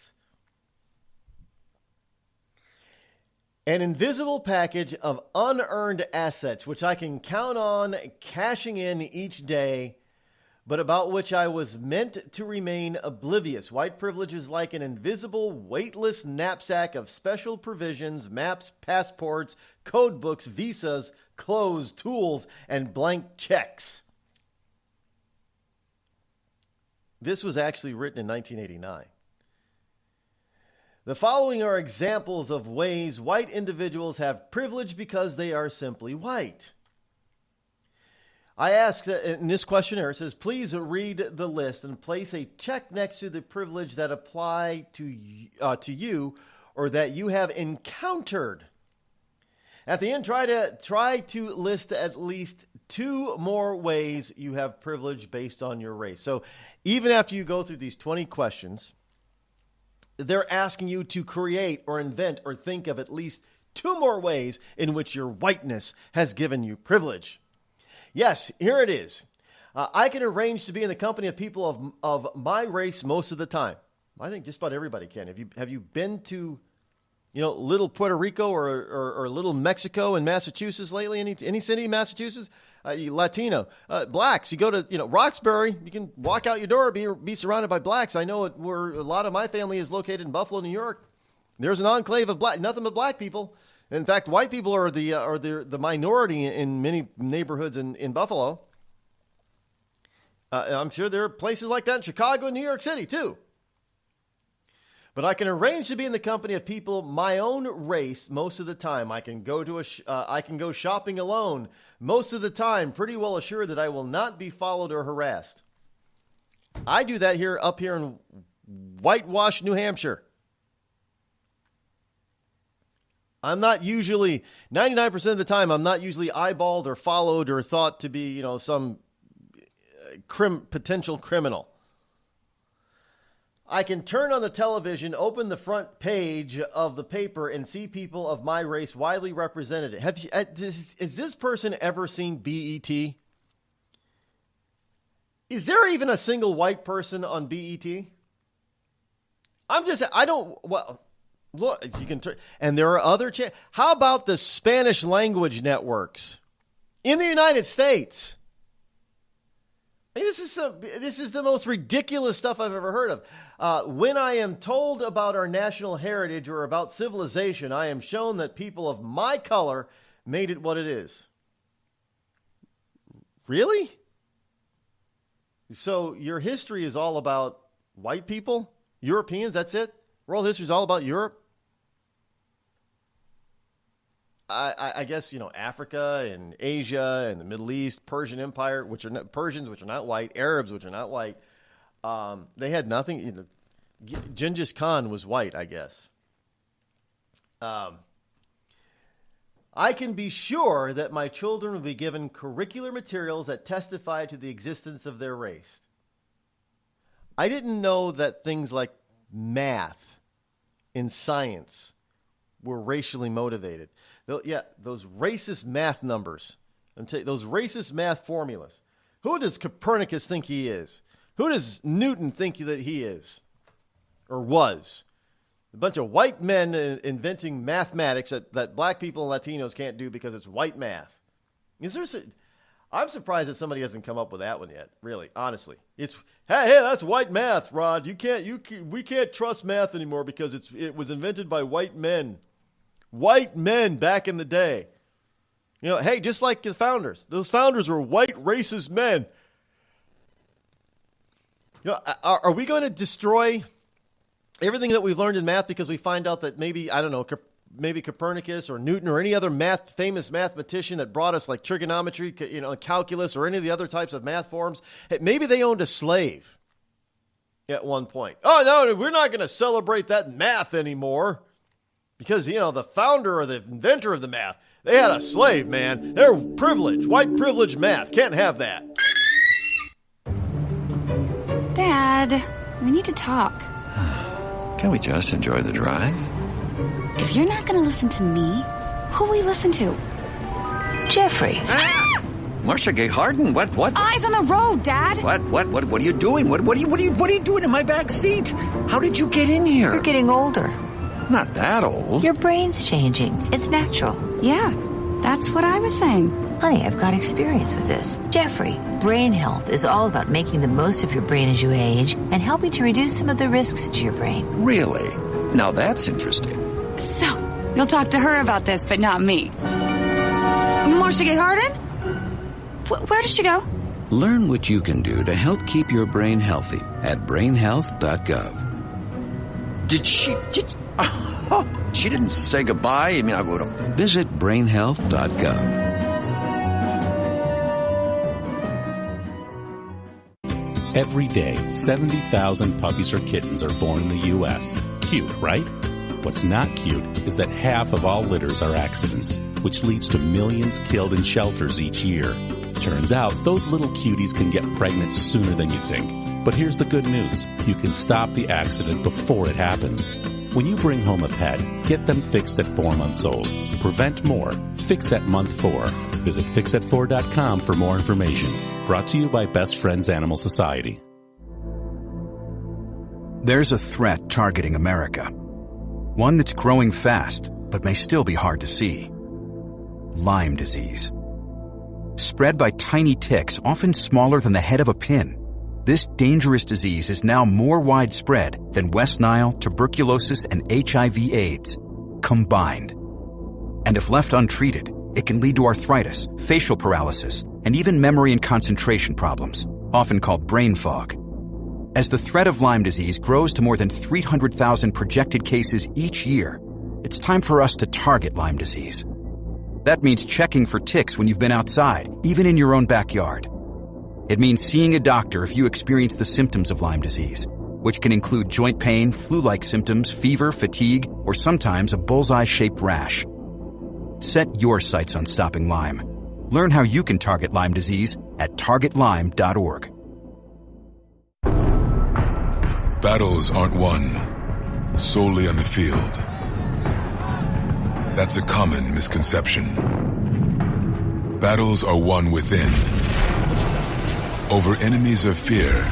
An invisible package of unearned assets, which I can count on cashing in each day, but about which I was meant to remain oblivious. White privilege is like an invisible, weightless knapsack of special provisions, maps, passports, code books, visas, clothes, tools, and blank checks. This was actually written in 1989. The following are examples of ways white individuals have privilege because they are simply white. I ask in this questionnaire, it says, please read the list and place a check next to the privilege that apply to you or that you have encountered. At the end, try to list at least 2 more ways you have privilege based on your race. So even after you go through these 20 questions, they're asking you to create or invent or think of at least 2 more ways in which your whiteness has given you privilege. Yes, here it is. I can arrange to be in the company of people of my race most of the time. I think just about everybody can. Have you been to, little Puerto Rico or little Mexico in Massachusetts lately? Any city in Massachusetts? Latino, blacks. You go to Roxbury. You can walk out your door, be surrounded by blacks. I know where a lot of my family is located in Buffalo, New York. There's an enclave of nothing but black people. In fact, white people are the minority in many neighborhoods in Buffalo. I'm sure there are places like that in Chicago and New York City too. But I can arrange to be in the company of people my own race most of the time. I can go I can go shopping alone most of the time, pretty well assured that I will not be followed or harassed. I do that up here in whitewashed New Hampshire. I'm not usually, 99% of the time, I'm not usually eyeballed or followed or thought to be, some potential criminal. I can turn on the television, open the front page of the paper, and see people of my race widely represented. Has this person ever seen BET? Is there even a single white person on BET? Look, you can turn, and there are other how about the Spanish language networks in the United States? This is the most ridiculous stuff I've ever heard of. When I am told about our national heritage or about civilization, I am shown that people of my color made it what it is. Really? So your history is all about white people? Europeans, that's it? World history is all about Europe? I guess, Africa and Asia and the Middle East, Persian Empire, Persians, which are not white, Arabs, which are not white. They had nothing. Genghis Khan was white, I guess. I can be sure that my children will be given curricular materials that testify to the existence of their race. I didn't know that things like math and science were racially motivated. Yeah, those racist math numbers, those racist math formulas. Who does Copernicus think he is? Who does Newton think that he is or was? A bunch of white men inventing mathematics that black people and Latinos can't do because it's white math. I'm surprised that somebody hasn't come up with that one yet. Really, honestly, it's hey, that's white math, Rod. We can't trust math anymore because it was invented by white men back in the day. You know, hey, just like the founders. Those founders were white racist men. You know, are we going to destroy everything that we've learned in math because we find out that maybe, I don't know, maybe Copernicus or Newton or any other famous mathematician that brought us like trigonometry, calculus or any of the other types of math forms, maybe they owned a slave at one point. Oh, no, we're not going to celebrate that math anymore because, the founder or the inventor of the math, they had a slave, man. They're privileged, white privilege math. Can't have that. Dad, we need to talk. Can we just enjoy the drive? If you're not going to listen to me, who will we listen to? Jeffrey. Ah! Marcia Gay Harden, what? Eyes on the road, Dad. What are you doing? What are you doing in my back seat? How did you get in here? You're getting older. Not that old. Your brain's changing. It's natural. Yeah, that's what I was saying. Honey, I've got experience with this. Jeffrey, brain health is all about making the most of your brain as you age and helping to reduce some of the risks to your brain. Really? Now that's interesting. So, you'll talk to her about this, but not me. Marcia Gay Harden? Where did she go? Learn what you can do to help keep your brain healthy at brainhealth.gov. She didn't say goodbye. I mean, I would have. Visit brainhealth.gov. Every day, 70,000 puppies or kittens are born in the U.S. Cute, right? What's not cute is that half of all litters are accidents, which leads to millions killed in shelters each year. Turns out, those little cuties can get pregnant sooner than you think. But here's the good news. You can stop the accident before it happens. When you bring home a pet, get them fixed at 4 months old. Prevent more. Fix at month 4. Visit fixat4.com for more information. Brought to you by Best Friends Animal Society. There's a threat targeting America. One that's growing fast, but may still be hard to see. Lyme disease. Spread by tiny ticks, often smaller than the head of a pin. This dangerous disease is now more widespread than West Nile, tuberculosis, and HIV/AIDS combined. And if left untreated, it can lead to arthritis, facial paralysis, and even memory and concentration problems, often called brain fog. As the threat of Lyme disease grows to more than 300,000 projected cases each year, it's time for us to target Lyme disease. That means checking for ticks when you've been outside, even in your own backyard. It means seeing a doctor if you experience the symptoms of Lyme disease, which can include joint pain, flu-like symptoms, fever, fatigue, or sometimes a bullseye-shaped rash. Set your sights on stopping Lyme. Learn how you can target Lyme disease at targetlyme.org. Battles aren't won solely on the field. That's a common misconception. Battles are won within, over enemies of fear,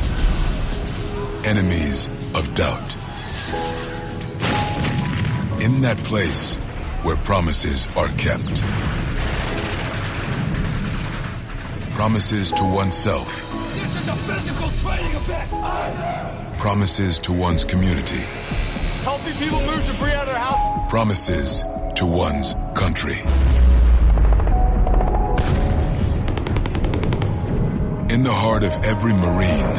enemies of doubt. In that place where promises are kept. Promises to oneself. This is a physical training event! Promises to one's community. Healthy people move debris out of their house. Promises to one's country. In the heart of every Marine,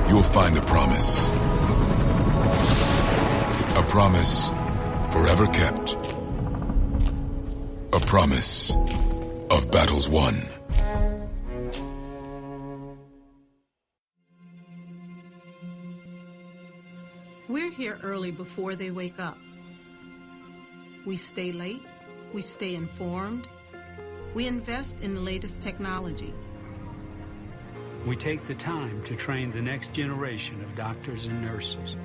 you'll find a promise. A promise forever kept. A promise of battles won. We're here early before they wake up. We stay late, we stay informed, we invest in the latest technology. We take the time to train the next generation of doctors and nurses.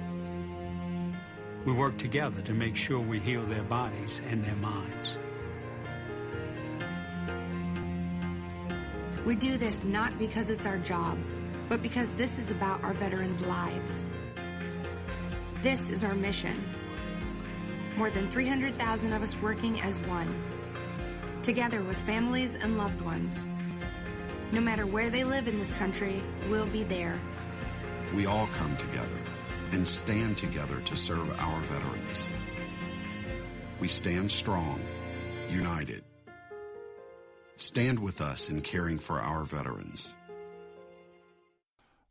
We work together to make sure we heal their bodies and their minds. We do this not because it's our job, but because this is about our veterans' lives. This is our mission. More than 300,000 of us working as one. together with families and loved ones. No matter where they live in this country, we'll be there. We all come together and stand together to serve our veterans. We stand strong, united. Stand with us in caring for our veterans.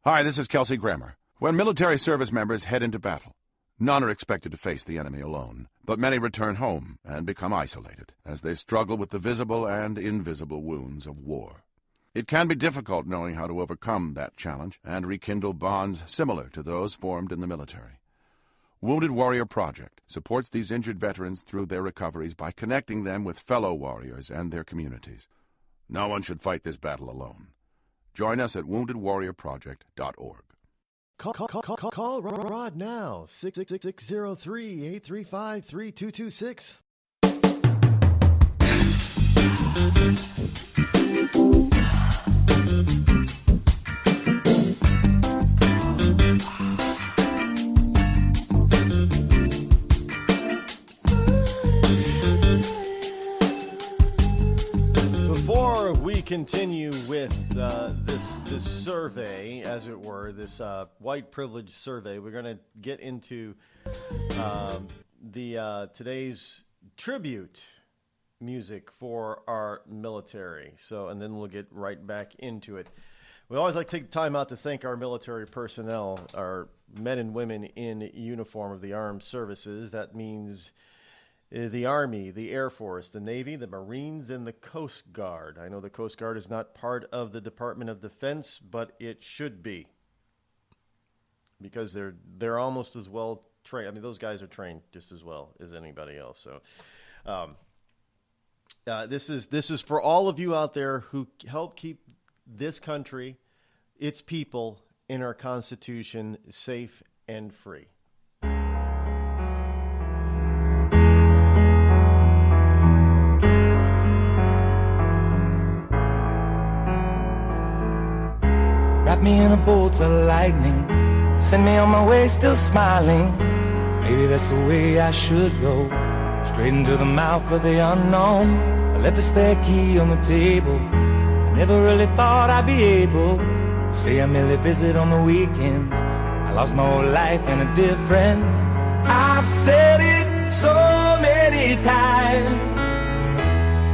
Hi, this is Kelsey Grammer. When military service members head into battle, none are expected to face the enemy alone, but many return home and become isolated as they struggle with the visible and invisible wounds of war. It can be difficult knowing how to overcome that challenge and rekindle bonds similar to those formed in the military. Wounded Warrior Project supports these injured veterans through their recoveries by connecting them with fellow warriors and their communities. No one should fight this battle alone. Join us at woundedwarriorproject.org. Call Rod now, 666-603-835-3226. Before we continue with this survey, as it were, this white privilege survey, we're going to get into today's tribute music for our military. And then we'll get right back into it. We always like to take time out to thank our military personnel, our men and women in uniform of the armed services. That means the Army, the Air Force, the Navy, the Marines, and the Coast Guard. I know the Coast Guard is not part of the Department of Defense, but it should be, because they're almost as well trained. I mean, those guys are trained just as well as anybody else. So, this is for all of you out there who help keep this country, its people, and our Constitution safe and free. Wrap me in a bolt of lightning, send me on my way still smiling. Maybe that's the way I should go, straight into the mouth of the unknown. I left the spare key on the table, I never really thought I'd be able to say I merely visit on the weekends. I lost my whole life and a dear friend. I've said it so many times,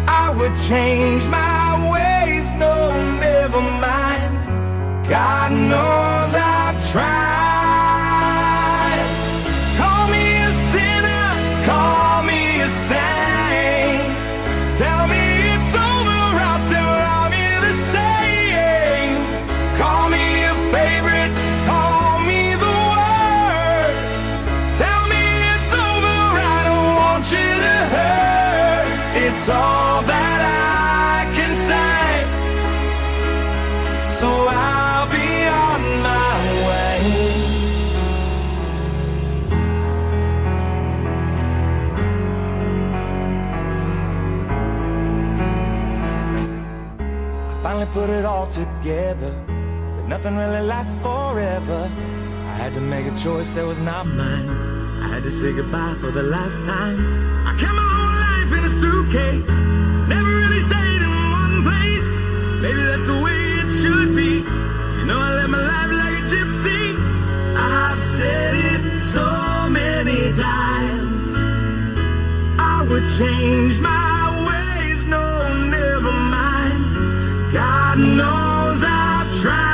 I would change my ways, no, never mind. God knows I've tried. Call me a sinner, call me a saint. Tell me it's over, I'll still love you the same. Call me a favorite, call me the worst. Tell me it's over, I don't want you to hurt. It's all that I can say, so I'll be on my way. I finally put it all together, but nothing really lasts forever. I had to make a choice that was not mine. I had to say goodbye for the last time. I kept my whole life in a suitcase, never really stayed in one place. Maybe that's the way it should be. You know, I live my life like a gypsy. I've said it so many times, I would change my ways, no, never mind. God knows I've tried.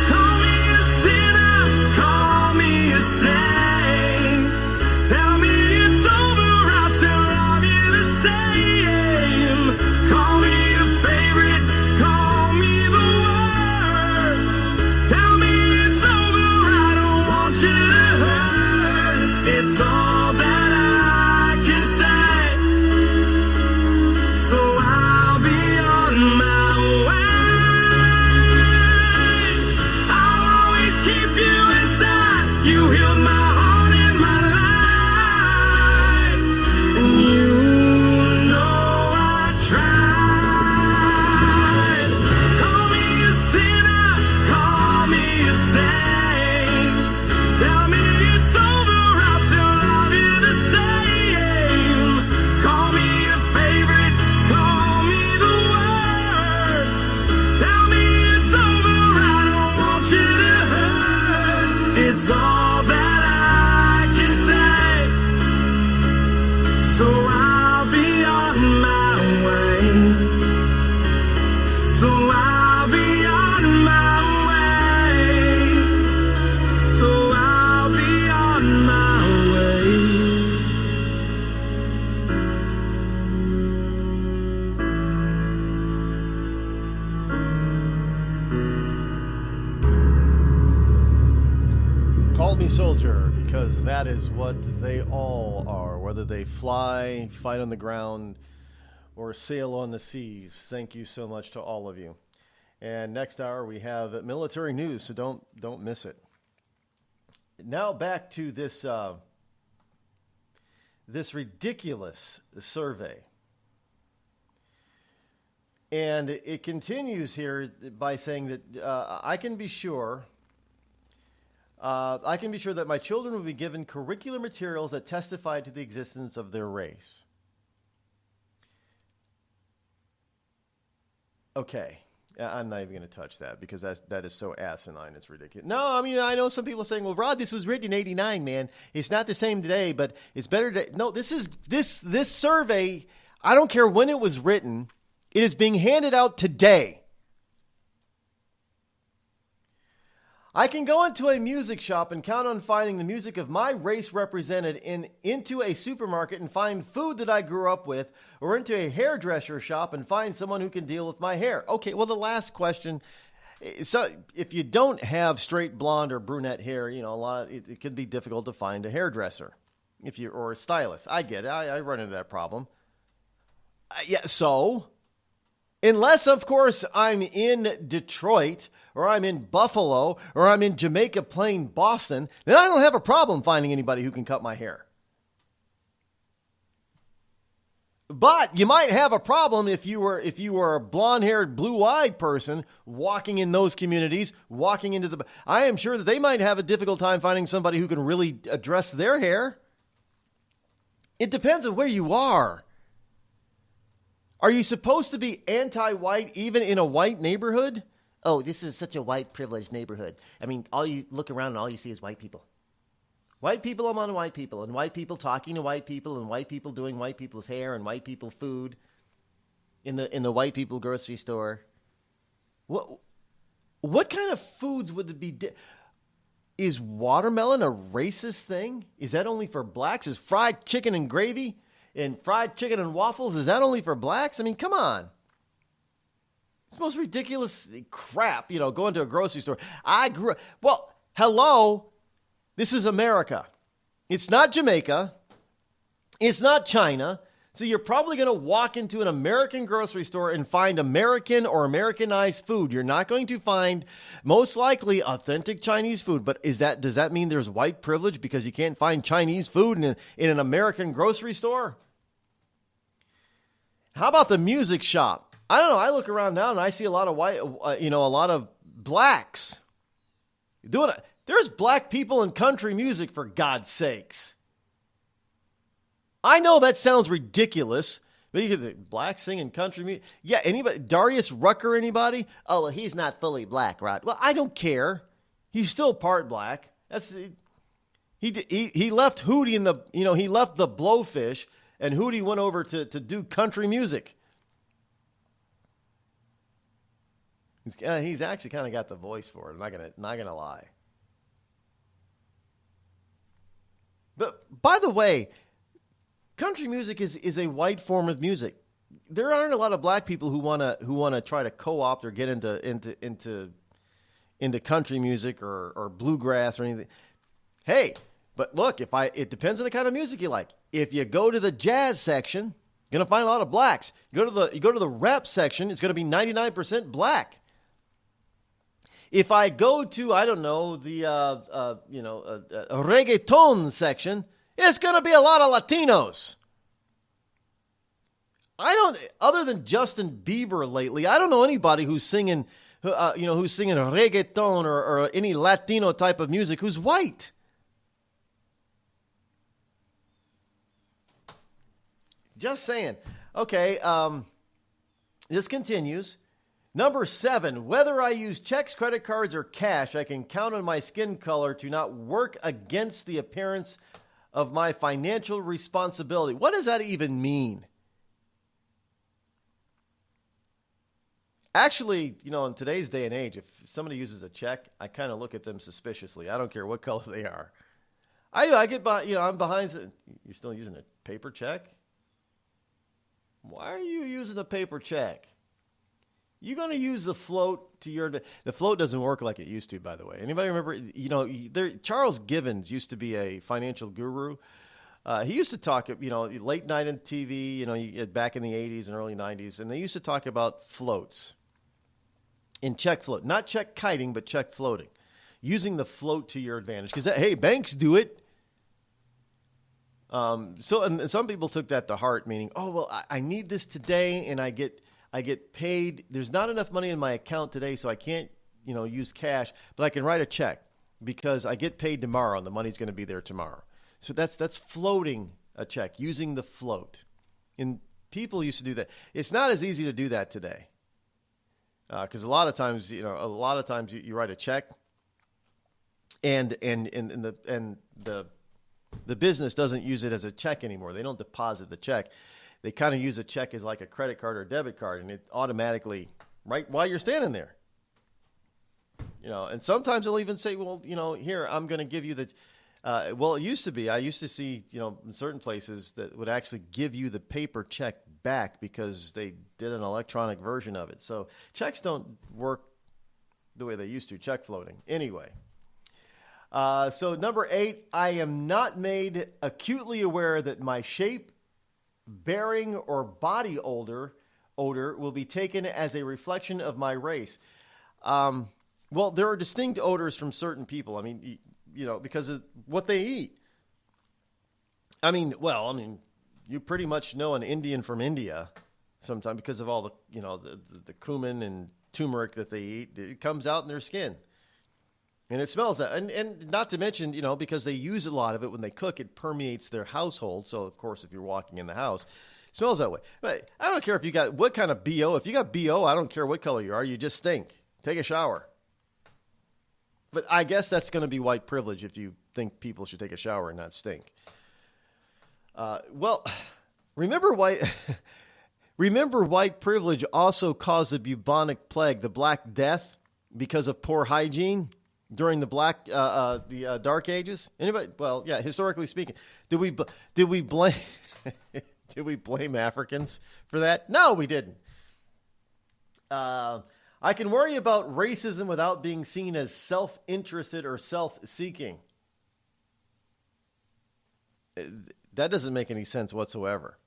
Call me a sinner, call me a saint. Tell me it's over, I'll still love you the same. Call me a favorite, call me the worst. Tell me it's over, I don't want you to hurt. It's all that I can Help me, soldier, because that is what they all are, whether they fly, fight on the ground, or sail on the seas. Thank you so much to all of you. And next hour we have military news, so don't miss it. Now back to this this ridiculous survey. And it continues here by saying that I can be sure that my children will be given curricular materials that testify to the existence of their race. Okay. I'm not even going to touch that because that is so asinine. It's ridiculous. No, I mean, I know some people are saying, well, Rod, this was written in 89, man. It's not the same today, but it's better to... No, this survey, I don't care when it was written, it is being handed out today. I can go into a music shop and count on finding the music of my race represented into a supermarket and find food that I grew up with, or into a hairdresser shop and find someone who can deal with my hair. Okay, well, the last question. So if you don't have straight blonde or brunette hair, you know, it can be difficult to find a hairdresser or a stylist. I get it. I run into that problem. Yeah, so unless, of course, I'm in Detroit, or I'm in Buffalo, or I'm in Jamaica Plain, Boston, then I don't have a problem finding anybody who can cut my hair. But you might have a problem if you were a blonde-haired, blue-eyed person walking in those communities, walking into the... I am sure that they might have a difficult time finding somebody who can really address their hair. It depends on where you are. Are you supposed to be anti-white even in a white neighborhood? Oh, this is such a white privileged neighborhood. I mean, all you look around and all you see is white people. White people among white people, and white people talking to white people, and white people doing white people's hair, and white people food in the white people grocery store. What kind of foods would it be? Is watermelon a racist thing? Is that only for blacks? Is fried chicken and gravy and fried chicken and waffles, is that only for blacks? I mean, come on. It's the most ridiculous crap, you know, going to a grocery store. Well, hello, this is America. It's not Jamaica. It's not China. So you're probably going to walk into an American grocery store and find American or Americanized food. You're not going to find, most likely, authentic Chinese food. But does that mean there's white privilege because you can't find Chinese food in an American grocery store? How about the music shop? I don't know. I look around now and I see a lot of white, a lot of blacks doing it. There's black people in country music, for God's sakes. I know that sounds ridiculous, but you get black singing country music. Yeah, anybody? Darius Rucker, anybody? Oh, well, he's not fully black, Rod. Well, I don't care. He's still part black. He left Hootie he left the Blowfish, and Hootie went over to do country music. He's actually kind of got the voice for it. I'm not gonna lie. But by the way, country music is a white form of music. There aren't a lot of black people who wanna try to co-opt or get into country music or bluegrass or anything. Hey, but look, it depends on the kind of music you like. If you go to the jazz section, you're gonna find a lot of blacks. You go to the rap section, it's gonna be 99% black. If I go to, I don't know, the reggaeton section, it's going to be a lot of Latinos. Other than Justin Bieber lately, I don't know anybody who's singing reggaeton or any Latino type of music who's white. Just saying. Okay, this continues. Number 7, whether I use checks, credit cards, or cash, I can count on my skin color to not work against the appearance of my financial responsibility. What does that even mean? Actually, in today's day and age, if somebody uses a check, I kind of look at them suspiciously. I don't care what color they are. I get by, I'm behind. You're still using a paper check? Why are you using a paper check? You're going to use the float to your... The float doesn't work like it used to, by the way. Anybody remember? Charles Gibbons used to be a financial guru. He used to talk, late night on TV, back in the 80s and early 90s, and they used to talk about floats. In check float. Not check kiting, but check floating. Using the float to your advantage. Because, hey, banks do it. And some people took that to heart, meaning, oh, well, I need this today, and I get paid. There's not enough money in my account today, so I can't, use cash, but I can write a check because I get paid tomorrow, and the money's going to be there tomorrow. So that's floating a check, using the float. And people used to do that. It's not as easy to do that today. Because a lot of times, you write a check, and the business doesn't use it as a check anymore. They don't deposit the check. They kind of use a check as like a credit card or a debit card, and it automatically, right while you're standing there. And sometimes they'll even say, well, here, I'm going to give you the, it used to be, I used to see, in certain places that would actually give you the paper check back because they did an electronic version of it. So checks don't work the way they used to, check floating. Anyway. So number 8, I am not made acutely aware that my shape, bearing, or body odor will be taken as a reflection of my race. Well, there are distinct odors from certain people. I mean, because of what they eat. You pretty much know an Indian from India sometimes because of all the, the cumin and turmeric that they eat. It comes out in their skin. And it smells that. And not to mention, because they use a lot of it when they cook, it permeates their household. So, of course, if you're walking in the house, it smells that way. But I don't care if you got what kind of BO. If you got BO, I don't care what color you are. You just stink. Take a shower. But I guess that's going to be white privilege if you think people should take a shower and not stink. Remember white privilege also caused the bubonic plague, the Black Death, because of poor hygiene during the Dark Ages. Anybody? Well, yeah. Historically speaking, did we blame did we blame Africans for that? No, we didn't. I can worry about racism without being seen as self-interested or self-seeking. That doesn't make any sense whatsoever.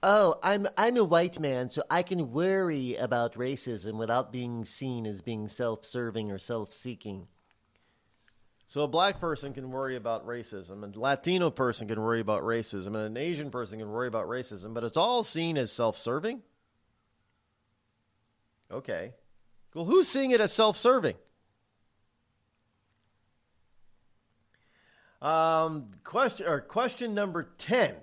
Oh, I'm a white man, so I can worry about racism without being seen as being self-serving or self-seeking. So a black person can worry about racism, and a Latino person can worry about racism, and an Asian person can worry about racism, but it's all seen as self-serving? Okay. Well, who's seeing it as self-serving? Question number 10.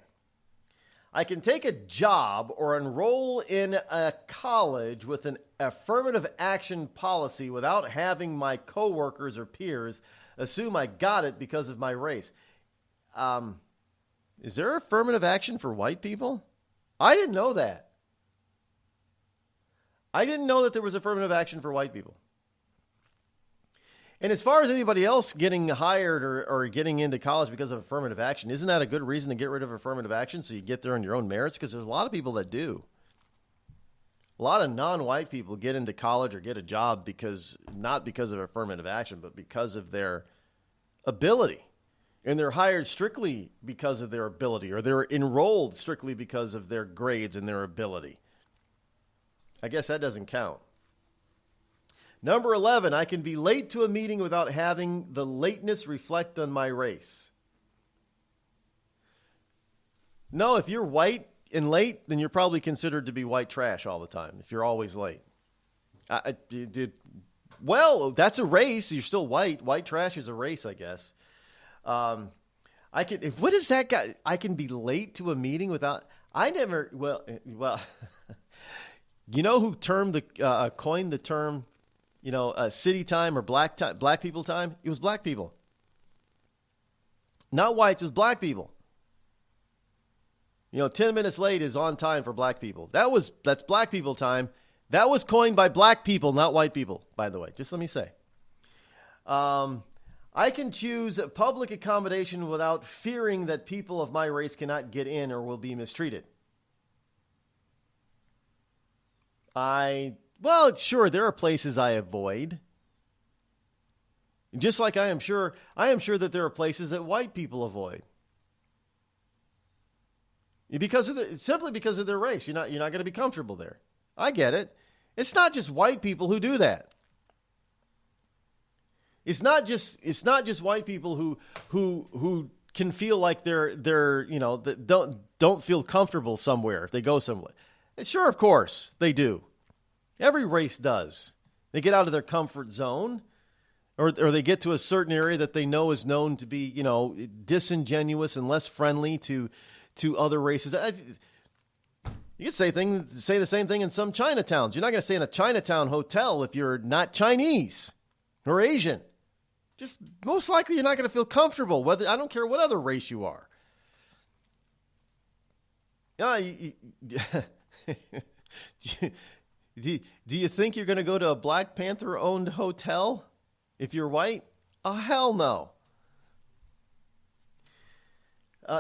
I can take a job or enroll in a college with an affirmative action policy without having my coworkers or peers assume I got it because of my race. Is there affirmative action for white people? I didn't know that. I didn't know that there was affirmative action for white people. And as far as anybody else getting hired or getting into college because of affirmative action, isn't that a good reason to get rid of affirmative action so you get there on your own merits? Because there's a lot of people that do. A lot of non-white people get into college or get a job not because of affirmative action, but because of their ability. And they're hired strictly because of their ability, or they're enrolled strictly because of their grades and their ability. I guess that doesn't count. Number 11, I can be late to a meeting without having the lateness reflect on my race. No, if you're white and late, then you're probably considered to be white trash all the time, if you're always late. Well, that's a race. You're still white. White trash is a race, I guess. What is that guy? I can be late to a meeting without... Well, you know who coined the term... city time or black people time? It was black people. Not whites, it was black people. 10 minutes late is on time for black people. That's black people time. That was coined by black people, not white people, by the way. Just let me say. I can choose public accommodation without fearing that people of my race cannot get in or will be mistreated. Well, sure, there are places I avoid. Just like I am sure that there are places that white people avoid. Simply because of their race. You're not going to be comfortable there. I get it. It's not just white people who do that. It's not just white people who can feel like they're that don't feel comfortable somewhere if they go somewhere. And sure, of course, they do. Every race does. They get out of their comfort zone, or they get to a certain area that they know is known to be, disingenuous and less friendly to other races. You could say the same thing in some Chinatowns. You're not going to stay in a Chinatown hotel if you're not Chinese or Asian. Just most likely you're not going to feel comfortable. I don't care what other race you are. Do you think you're going to go to a Black Panther-owned hotel if you're white? Oh, hell no.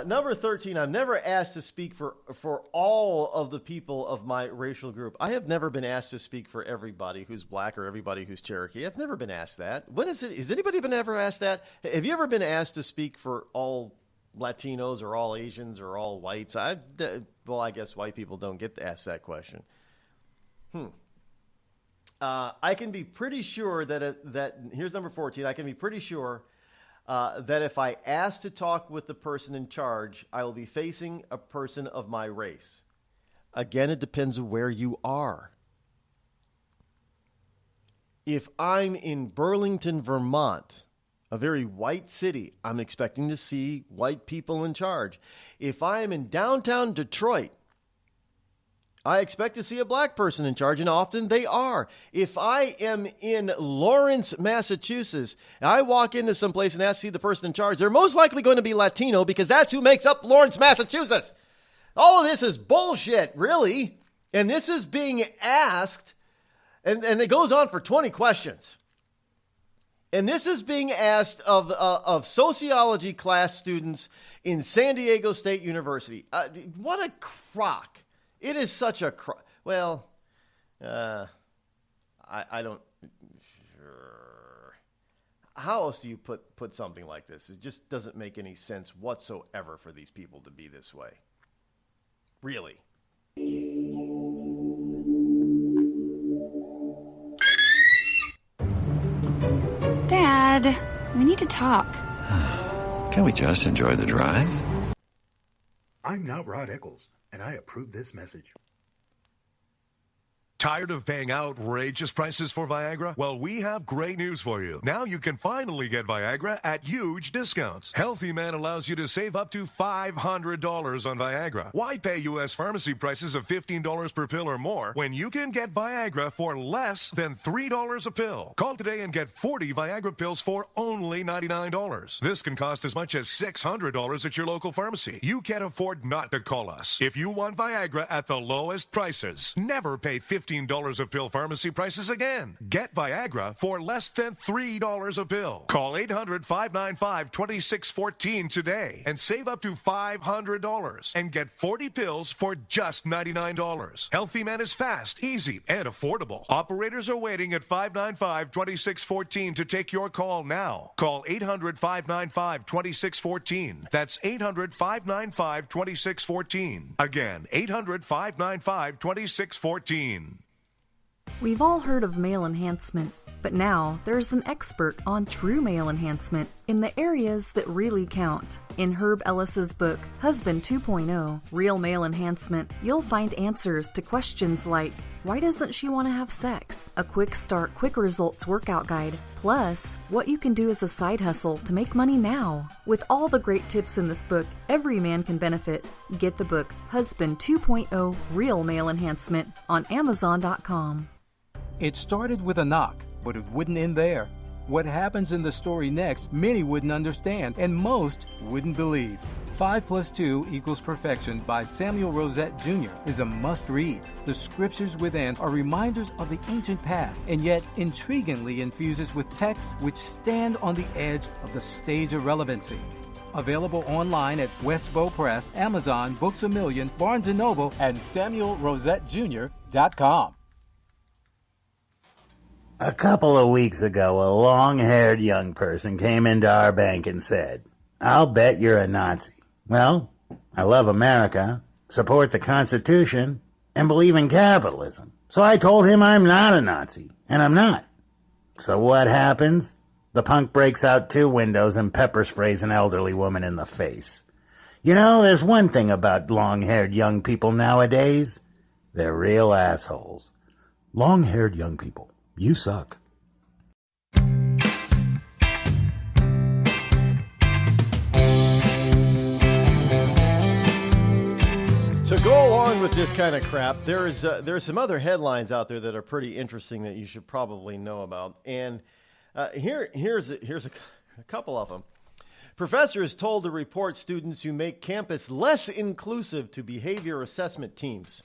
Number 13, I've never asked to speak for all of the people of my racial group. I have never been asked to speak for everybody who's black or everybody who's Cherokee. I've never been asked that. Has anybody been ever asked that? Have you ever been asked to speak for all Latinos or all Asians or all whites? I guess white people don't get to ask that question. I can be pretty sure that here's number 14. I can be pretty sure that if I ask to talk with the person in charge, I will be facing a person of my race. Again, it depends on where you are. If I'm in Burlington, Vermont, a very white city, I'm expecting to see white people in charge. If I am in downtown Detroit, I expect to see a black person in charge, and often they are. If I am in Lawrence, Massachusetts, and I walk into some place and ask to see the person in charge, they're most likely going to be Latino because that's who makes up Lawrence, Massachusetts. All of this is bullshit, really. And this is being asked, and it goes on for 20 questions. And this is being asked of sociology class students in San Diego State University. What a crock. It is such a well, I don't. How else do you put something like this? It just doesn't make any sense whatsoever for these people to be this way. Really. Dad, we need to talk. Can we just enjoy the drive? I'm not Rod Eccles, and I approve this message. Tired of paying outrageous prices for Viagra? Well, we have great news for you. Now you can finally get Viagra at huge discounts. Healthy Man allows you to save up to $500 on Viagra. Why pay U.S. pharmacy prices of $15 per pill or more when you can get Viagra for less than $3 a pill? Call today and get 40 Viagra pills for only $99. This can cost as much as $600 at your local pharmacy. You can't afford not to call us. If you want Viagra at the lowest prices, never pay $15 a pill pharmacy prices again. Get Viagra for less than $3 a pill. Call 800-595-2614 today and save up to $500 and get 40 pills for just $99. Healthy Man is fast, easy, and affordable. Operators are waiting at 595-2614 to take your call now. Call 800-595-2614. That's 800-595-2614. Again, 800-595-2614. We've all heard of male enhancement, but now there's an expert on true male enhancement in the areas that really count. In Herb Ellis's book, Husband 2.0, Real Male Enhancement, you'll find answers to questions like, why doesn't she want to have sex? A quick start, quick results workout guide, plus what you can do as a side hustle to make money now. With all the great tips in this book, every man can benefit. Get the book, Husband 2.0, Real Male Enhancement, on Amazon.com. It started with a knock, but it wouldn't end there. What happens in the story next, many wouldn't understand, and most wouldn't believe. 5 + 2 = Perfection by Samuel Rosette Jr. is a must-read. The scriptures within are reminders of the ancient past, and yet intriguingly infuses with texts which stand on the edge of the stage of relevancy. Available online at Westbow Press, Amazon, Books A Million, Barnes & Noble, and SamuelRosetteJr.com. A couple of weeks ago, a long-haired young person came into our bank and said, "I'll bet you're a Nazi." Well, I love America, support the Constitution, and believe in capitalism. So I told him I'm not a Nazi, and I'm not. So what happens? The punk breaks out 2 windows and pepper sprays an elderly woman in the face. You know, there's one thing about long-haired young people nowadays. They're real assholes. Long-haired young people, you suck. To go along with this kind of crap, there's some other headlines out there that are pretty interesting that you should probably know about. And here's a couple of them. Professor is told to report students who make campus less inclusive to behavior assessment teams.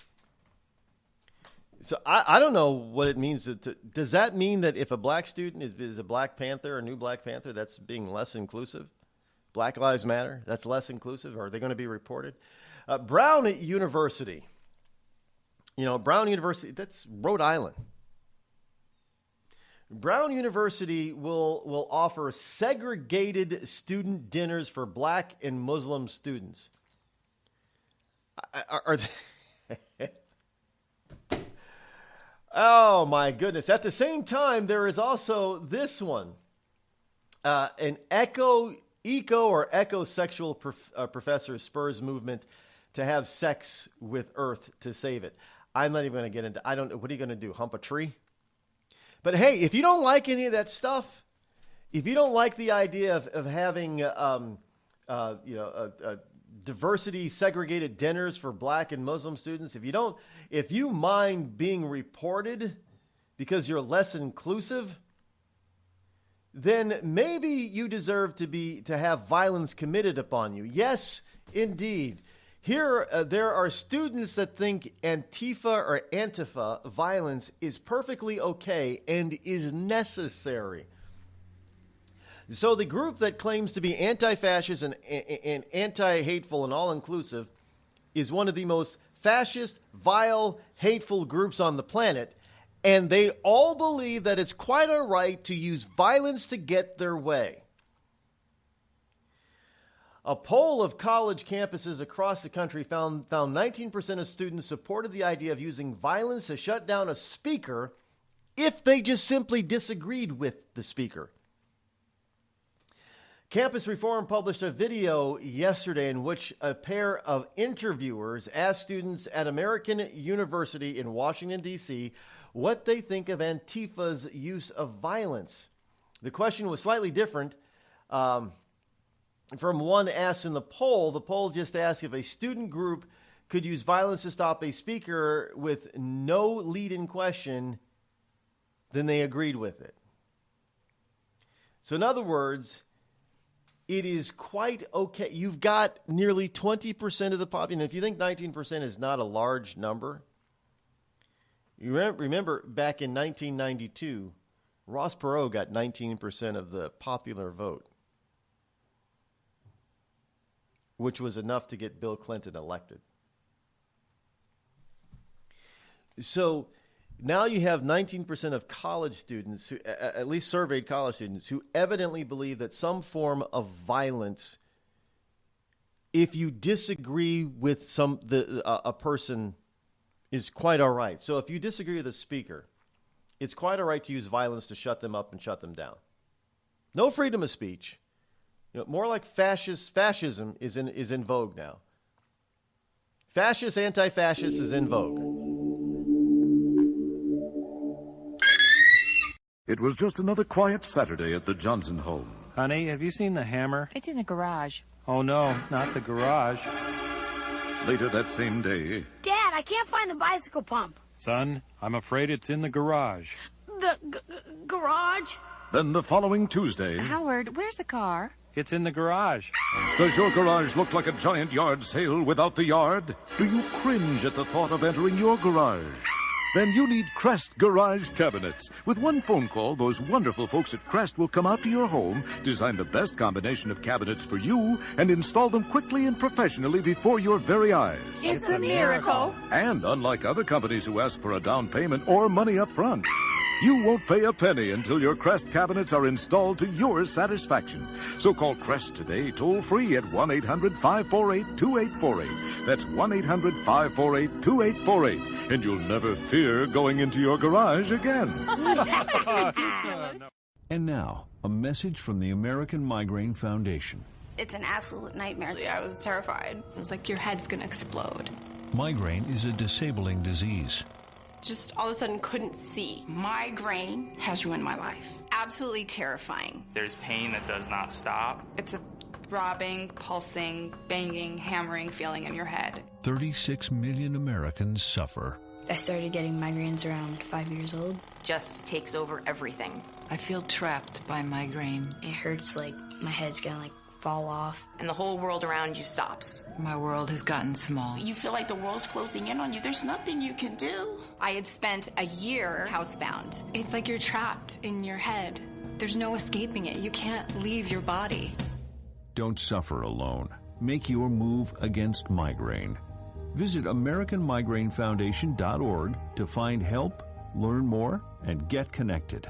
So I don't know what it means. Does that mean that if a black student is a Black Panther, a new Black Panther, that's being less inclusive? Black Lives Matter, that's less inclusive? Are they going to be reported? Brown University. You know, Brown University, that's Rhode Island. Brown University will offer segregated student dinners for black and Muslim students. Are they... Oh, my goodness. At the same time, there is also this one. An ecosexual professor spurs movement to have sex with Earth to save it. I'm not even going to get into... what are you going to do, hump a tree? But hey, if you don't like any of that stuff, if you don't like the idea of having diversity segregated dinners for black and Muslim students, if you mind being reported because you're less inclusive, then maybe you deserve to have violence committed upon you. Yes, indeed. Here, there are students that think Antifa or Antifa violence is perfectly okay and is necessary. So the group that claims to be anti-fascist and anti-hateful and all-inclusive is one of the most fascist, vile, hateful groups on the planet, and they all believe that it's quite all right to use violence to get their way. A poll of college campuses across the country found 19% of students supported the idea of using violence to shut down a speaker if they just simply disagreed with the speaker. Campus Reform published a video yesterday in which a pair of interviewers asked students at American University in Washington, D.C., what they think of Antifa's use of violence. The question was slightly different. From one asked in the poll just asked if a student group could use violence to stop a speaker with no lead-in question, then they agreed with it. So in other words, it is quite okay. You've got nearly 20% of the population. If you think 19% is not a large number, you remember back in 1992, Ross Perot got 19% of the popular vote, which was enough to get Bill Clinton elected. So now you have 19% of college students, who, at least surveyed college students, who evidently believe that some form of violence, if you disagree with a person, is quite all right. So if you disagree with a speaker, it's quite all right to use violence to shut them up and shut them down. No freedom of speech. You know, more like fascism is in vogue now. Fascist, anti-fascist is in vogue. It was just another quiet Saturday at the Johnson home. Honey, have you seen the hammer? It's in the garage. Oh, no, not the garage. Later that same day... Dad, I can't find the bicycle pump. Son, I'm afraid it's in the garage. The garage? Then the following Tuesday... Howard, where's the car? It's in the garage. Does your garage look like a giant yard sale without the yard? Do you cringe at the thought of entering your garage? Then you need Crest Garage Cabinets. With one phone call, those wonderful folks at Crest will come out to your home, design the best combination of cabinets for you, and install them quickly and professionally before your very eyes. It's a miracle. And unlike other companies who ask for a down payment or money up front, You won't pay a penny until your Crest cabinets are installed to your satisfaction. So call Crest today, toll-free at 1-800-548-2848. That's 1-800-548-2848. And you'll never fear going into your garage again. And now, a message from the American Migraine Foundation. It's an absolute nightmare. I was terrified. It was like your head's going to explode. Migraine is a disabling disease. Just all of a sudden couldn't see. Migraine has ruined my life. Absolutely terrifying. There's pain that does not stop. It's a throbbing, pulsing, banging, hammering feeling in your head. 36 million Americans suffer. I started getting migraines around 5 years old. Just takes over everything. I feel trapped by migraine. It hurts like my head's gonna fall off. And the whole world around you stops. My world has gotten small. You feel like the world's closing in on you. There's nothing you can do. I had spent a year housebound. It's like you're trapped in your head. There's no escaping it. You can't leave your body. Don't suffer alone. Make your move against migraine. Visit AmericanMigraineFoundation.org to find help, learn more, and get connected.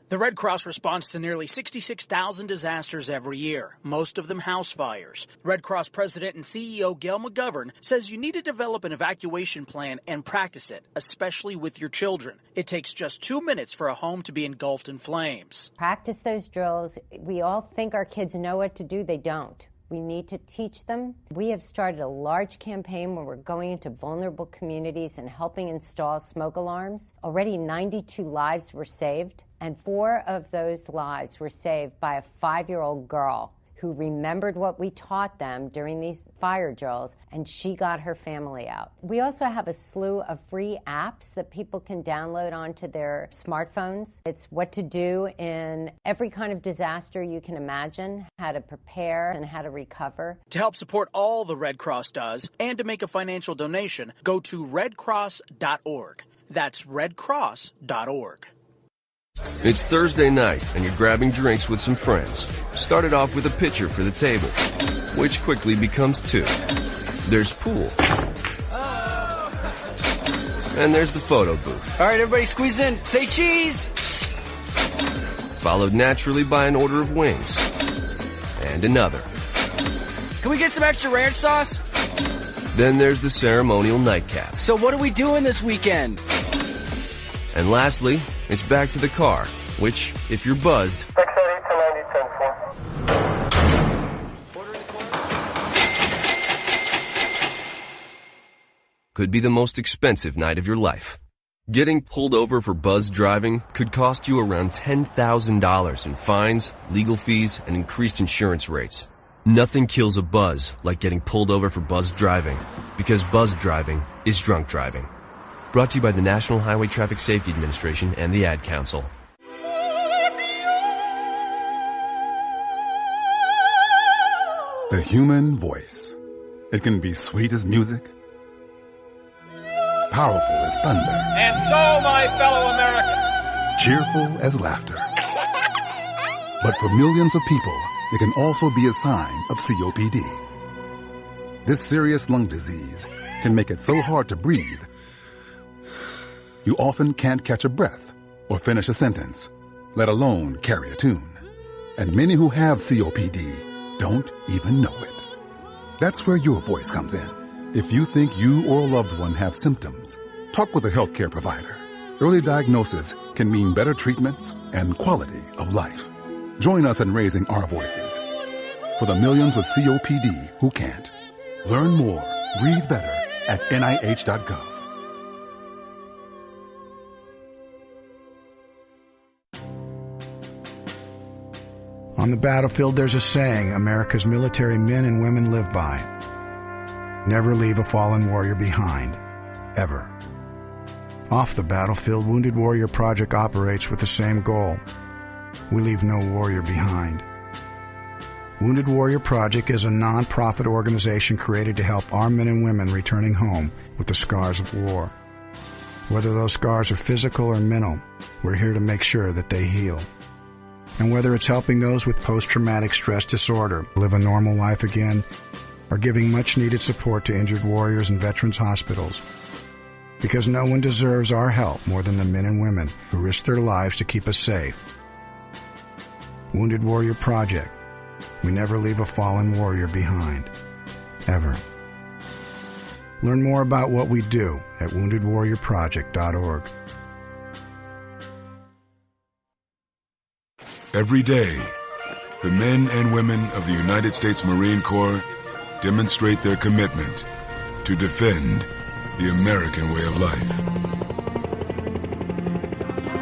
The Red Cross responds to nearly 66,000 disasters every year, most of them house fires. Red Cross President and CEO Gail McGovern says you need to develop an evacuation plan and practice it, especially with your children. It takes just 2 minutes for a home to be engulfed in flames. Practice those drills. We all think our kids know what to do. They don't. We need to teach them. We have started a large campaign where we're going into vulnerable communities and helping install smoke alarms. Already 92 lives were saved, and 4 of those lives were saved by a 5-year-old girl who remembered what we taught them during these fire drills, and she got her family out. We also have a slew of free apps that people can download onto their smartphones. It's what to do in every kind of disaster you can imagine, how to prepare and how to recover. To help support all the Red Cross does and to make a financial donation, go to redcross.org. That's redcross.org. It's Thursday night, and you're grabbing drinks with some friends. Started off with a pitcher for the table, which quickly becomes 2. There's pool. And there's the photo booth. All right, everybody squeeze in. Say cheese! Followed naturally by an order of wings. And another. Can we get some extra ranch sauce? Then there's the ceremonial nightcap. So what are we doing this weekend? And lastly, it's back to the car, which, if you're buzzed, could be the most expensive night of your life. Getting pulled over for buzzed driving could cost you around $10,000 in fines, legal fees, and increased insurance rates. Nothing kills a buzz like getting pulled over for buzzed driving, because buzzed driving is drunk driving. Brought to you by the National Highway Traffic Safety Administration and the Ad Council. The human voice. It can be sweet as music, powerful as thunder, and so, my fellow Americans, cheerful as laughter. But for millions of people, it can also be a sign of COPD. This serious lung disease can make it so hard to breathe, you often can't catch a breath or finish a sentence, let alone carry a tune. And many who have COPD don't even know it. That's where your voice comes in. If you think you or a loved one have symptoms, talk with a healthcare provider. Early diagnosis can mean better treatments and quality of life. Join us in raising our voices for the millions with COPD who can't. Learn more, breathe better at NIH.gov. On the battlefield, there's a saying America's military men and women live by. Never leave a fallen warrior behind. Ever. Off the battlefield, Wounded Warrior Project operates with the same goal. We leave no warrior behind. Wounded Warrior Project is a non-profit organization created to help our men and women returning home with the scars of war. Whether those scars are physical or mental, we're here to make sure that they heal. And whether it's helping those with post-traumatic stress disorder live a normal life again, or giving much-needed support to injured warriors in veterans' hospitals, Because no one deserves our help more than the men and women who risk their lives to keep us safe. Wounded Warrior Project. We never leave a fallen warrior behind. Ever. Learn more about what we do at woundedwarriorproject.org. Every day, the men and women of the United States Marine Corps demonstrate their commitment to defend the American way of life.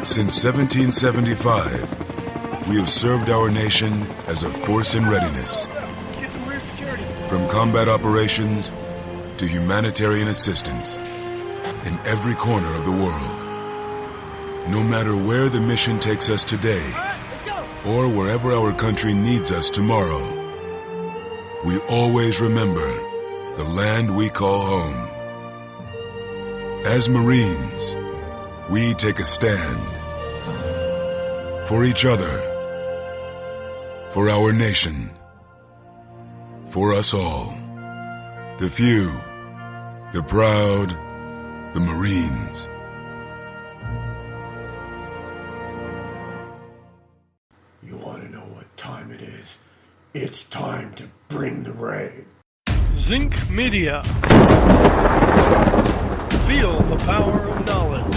Since 1775, we have served our nation as a force in readiness. From combat operations to humanitarian assistance in every corner of the world. No matter where the mission takes us today, or wherever our country needs us tomorrow, we always remember the land we call home. As Marines, we take a stand for each other, for our nation, for us all. The few, the proud, the Marines. You want to know what time it is? It's time to bring the rain. Zinc Media. Feel the power of knowledge.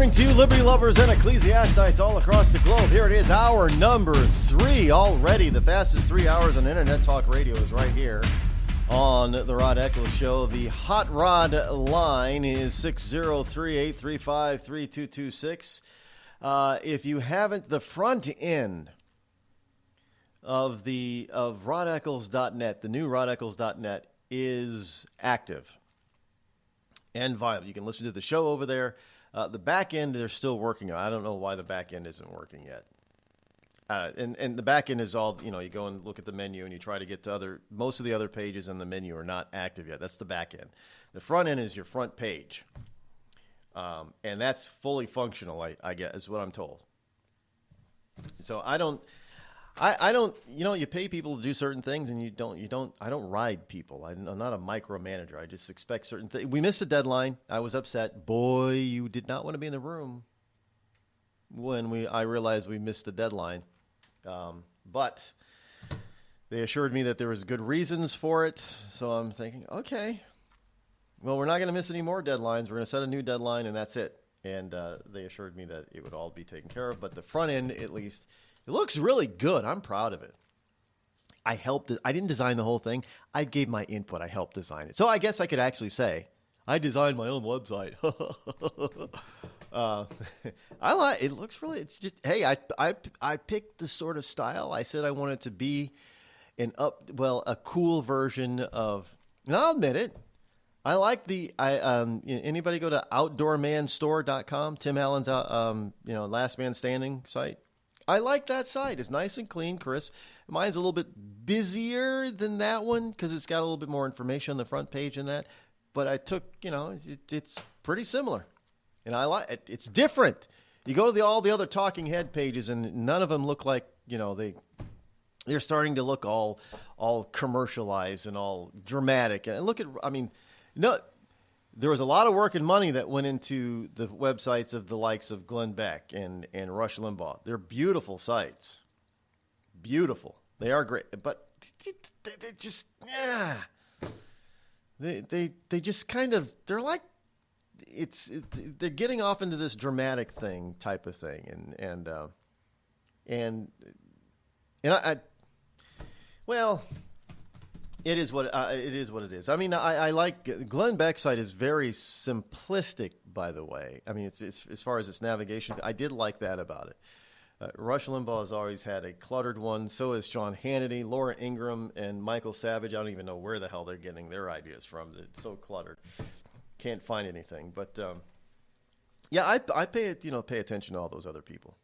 To you, liberty lovers and ecclesiastites all across the globe. Here it is, hour number 3 already. The fastest 3 hours on Internet Talk Radio is right here on the Rod Eccles Show. The Hot Rod line is 603-835-3226. If you haven't, the front end of RodEccles.net, the new RodEccles.net, is active and viable. You can listen to the show over there. The back end, they're still working on. I don't know why the back end isn't working yet. And the back end is all, you go and look at the menu and you try to get to most of the other pages on the menu are not active yet. That's the back end. The front end is your front page. And that's fully functional, I guess, is what I'm told. So I don't, you pay people to do certain things and I don't ride people. I'm not a micromanager. I just expect certain things. We missed a deadline. I was upset. Boy, you did not want to be in the room when I realized we missed the deadline. But they assured me that there was good reasons for it. So I'm thinking, okay, well, we're not going to miss any more deadlines. We're going to set a new deadline and that's it. And they assured me that it would all be taken care of. But the front end, at least, it looks really good. I'm proud of it. I helped it. I didn't design the whole thing. I gave my input. I helped design it. So I guess I could actually say, I designed my own website. I like it. Looks really, it's just, hey, I picked the sort of style. I said I wanted to be a cool version of, and I'll admit it. I like anybody go to outdoormanstore.com, Tim Allen's, last man standing site. I like that site. It's nice and clean, crisp. Mine's a little bit busier than that one because it's got a little bit more information on the front page than that. But I took, it's pretty similar. And I like it. It's different. You go to all the other talking head pages and none of them look like, they're starting to look all commercialized and all dramatic. And look at, there was a lot of work and money that went into the websites of the likes of Glenn Beck and Rush Limbaugh. They're beautiful sites. Beautiful. They are great. But they just, they just kind of, they're like, they're getting off into this dramatic thing type of thing. And It is what it is. I mean, I like Glenn Beck's site is very simplistic, by the way. I mean, it's as far as its navigation, I did like that about it. Rush Limbaugh has always had a cluttered one. So has Sean Hannity, Laura Ingraham, and Michael Savage. I don't even know where the hell they're getting their ideas from. It's so cluttered, can't find anything. But yeah, I pay attention to all those other people.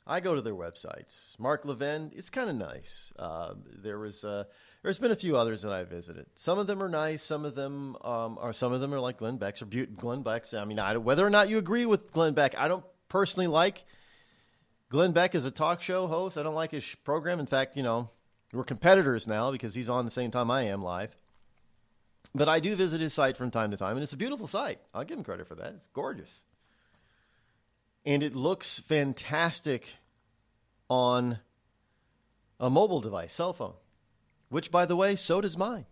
I go to their websites. Mark Levin, it's kind of nice. There's been a few others that I visited. Some of them are nice. Some of them are like Glenn Beck's. Glenn Beck's. I mean, whether or not you agree with Glenn Beck, I don't personally like Glenn Beck as a talk show host. I don't like his program. In fact, we're competitors now because he's on the same time I am live. But I do visit his site from time to time, and it's a beautiful site. I'll give him credit for that. It's gorgeous. And it looks fantastic on a mobile device, cell phone, which, by the way, so does mine.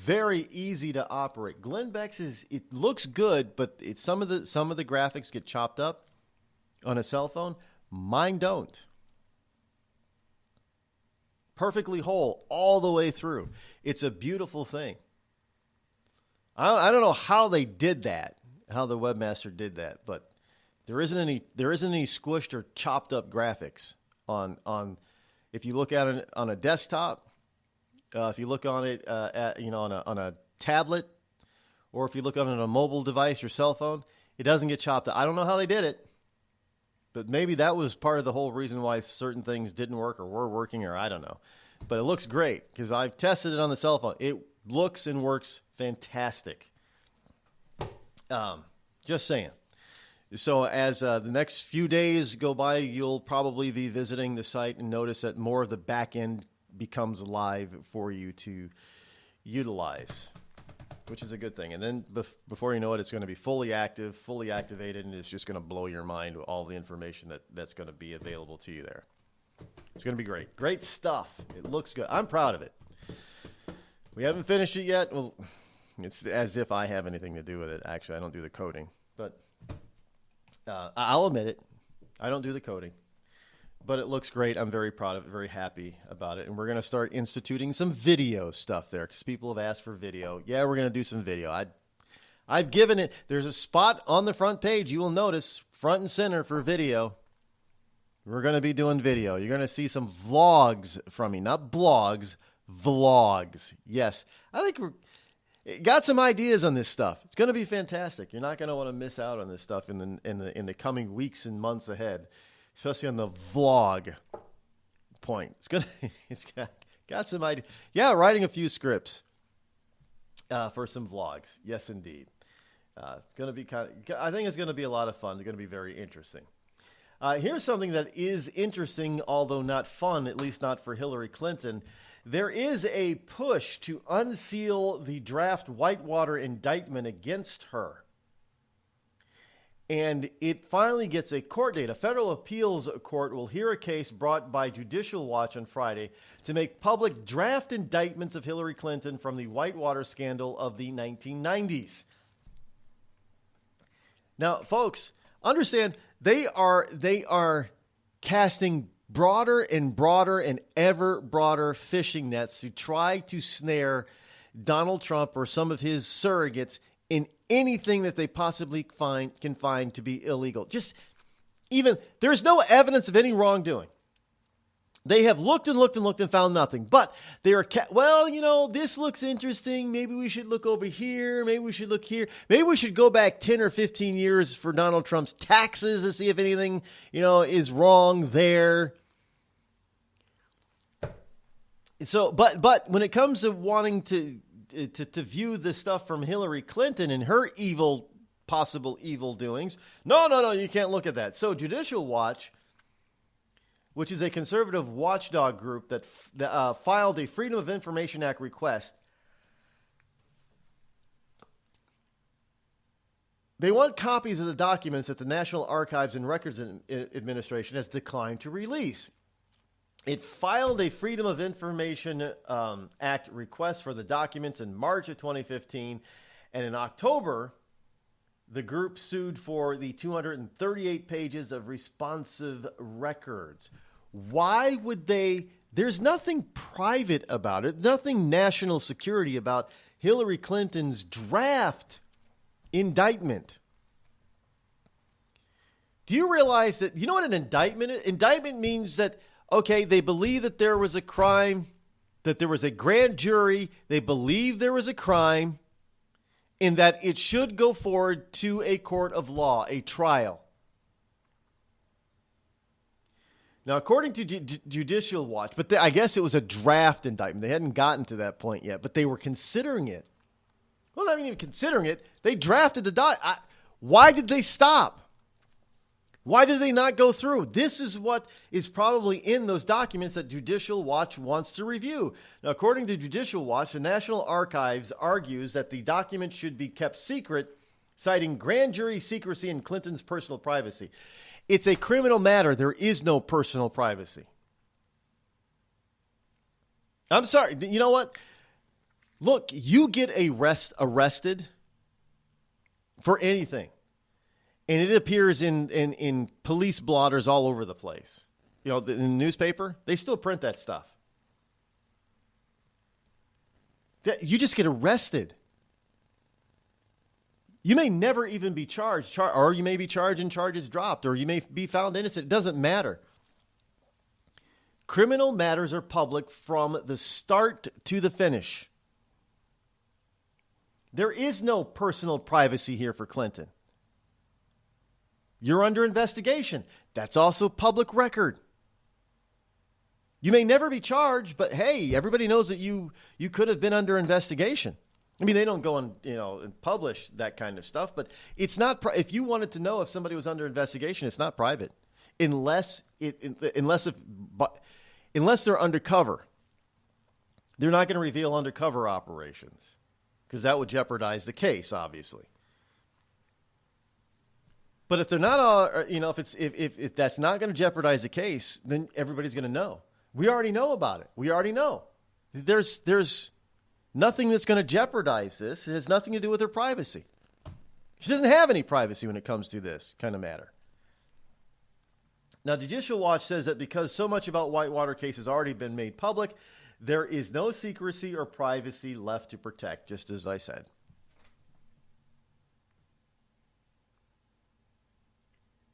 Very easy to operate. Glenn Beck's it looks good, but some of the graphics get chopped up on a cell phone. Mine don't. Perfectly whole all the way through. It's a beautiful thing. I don't know how they did that, how the webmaster did that, but there isn't any squished or chopped up graphics on if you look at it on a desktop, if you look on it on a tablet, or if you look on it on a mobile device, your cell phone, it doesn't get chopped up. I don't know how they did it, but maybe that was part of the whole reason why certain things didn't work or were working, or I don't know. But it looks great because I've tested it on the cell phone. It looks and works fantastic. Just saying. So as the next few days go by, you'll probably be visiting the site and notice that more of the back end becomes live for you to utilize, which is a good thing. And then before you know it, it's going to be fully active, fully activated, and it's just going to blow your mind with all the information that's going to be available to you there. It's going to be great. Great stuff. It looks good. I'm proud of it. We haven't finished it yet. Well, it's as if I have anything to do with it. Actually, I don't do the coding. But I'll admit it. I don't do the coding. But it looks great. I'm very proud of it, very happy about it. And we're going to start instituting some video stuff there because people have asked for video. Yeah, we're going to do some video. I've given it. There's a spot on the front page. You will notice front and center for video. We're going to be doing video. You're going to see some vlogs from me. Not blogs, vlogs. Yes. I think got some ideas on this stuff. It's going to be fantastic. You're not going to want to miss out on this stuff in the coming weeks and months ahead, especially on the vlog point. It's got some ideas. Yeah, writing a few scripts for some vlogs. Yes, indeed. It's going to be I think it's going to be a lot of fun. It's going to be very interesting. Here's something that is interesting, although not fun, at least not for Hillary Clinton. There is a push to unseal the draft Whitewater indictment against her. And it finally gets a court date. A federal appeals court will hear a case brought by Judicial Watch on Friday to make public draft indictments of Hillary Clinton from the Whitewater scandal of the 1990s. Now, folks, understand they are casting broader and broader and ever broader fishing nets to try to snare Donald Trump or some of his surrogates in anything that they possibly can find to be illegal. There's no evidence of any wrongdoing. They have looked and looked and looked and found nothing. But they are, this looks interesting. Maybe we should look over here. Maybe we should look here. Maybe we should go back 10 or 15 years for Donald Trump's taxes to see if anything, is wrong there. So, but when it comes to wanting to view the stuff from Hillary Clinton and her possible evil doings, no, you can't look at that. So Judicial Watch, which is a conservative watchdog group that filed a Freedom of Information Act request. They want copies of the documents that the National Archives and Records Administration has declined to release. It filed a Freedom of Information Act request for the documents in March of 2015, and in October, the group sued for the 238 pages of responsive records. Why would they? There's nothing private about it, nothing national security about Hillary Clinton's draft indictment. Do you realize that, you know what an indictment is? Indictment means that, okay, they believe that there was a crime, that there was a grand jury, they believe there was a crime, and that it should go forward to a court of law, a trial. Now, according to Judicial Watch, but I guess it was a draft indictment. They hadn't gotten to that point yet, but they were considering it. Well, not even considering it. They drafted the why did they stop? Why did they not go through? This is what is probably in those documents that Judicial Watch wants to review. Now, according to Judicial Watch, the National Archives argues that the document should be kept secret, citing grand jury secrecy and Clinton's personal privacy. It's a criminal matter. There is no personal privacy. I'm sorry. You know what? Look, you get arrested for anything. And it appears in police blotters all over the place. You know, in the newspaper, they still print that stuff. You just get arrested. You may never even be charged, or you may be charged and charges dropped, or you may be found innocent. It doesn't matter. Criminal matters are public from the start to the finish. There is no personal privacy here for Clinton. You're under investigation. That's also public record. You may never be charged, but hey, everybody knows that you could have been under investigation. I mean, they don't go and publish that kind of stuff, but it's not. If you wanted to know if somebody was under investigation, it's not private, unless they're undercover. They're not going to reveal undercover operations because that would jeopardize the case, obviously. But if they're not, if that's not going to jeopardize the case, then everybody's going to know. We already know about it. We already know. There's nothing that's going to jeopardize this. It has nothing to do with her privacy. She doesn't have any privacy when it comes to this kind of matter. Now, Judicial Watch says that because so much about Whitewater case has already been made public, there is no secrecy or privacy left to protect, just as I said.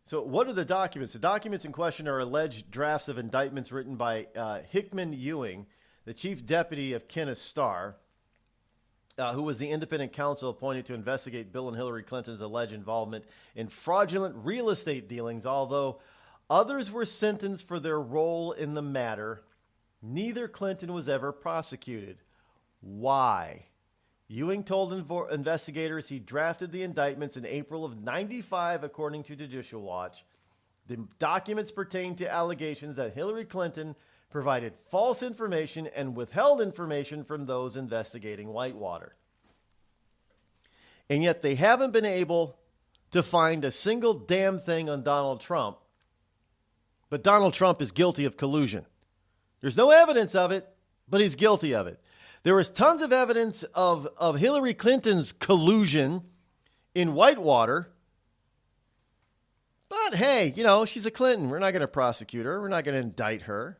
So what are the documents? The documents in question are alleged drafts of indictments written by Hickman Ewing, the chief deputy of Kenneth Starr, who was the independent counsel appointed to investigate Bill and Hillary Clinton's alleged involvement in fraudulent real estate dealings. Although others were sentenced for their role in the matter, neither Clinton was ever prosecuted. Why? Ewing told investigators he drafted the indictments in April of '95, according to Judicial Watch. The documents pertain to allegations that Hillary Clinton provided false information and withheld information from those investigating Whitewater. And yet they haven't been able to find a single damn thing on Donald Trump. But Donald Trump is guilty of collusion. There's no evidence of it, but he's guilty of it. There was tons of evidence of Hillary Clinton's collusion in Whitewater. But hey, she's a Clinton. We're not going to prosecute her. We're not going to indict her.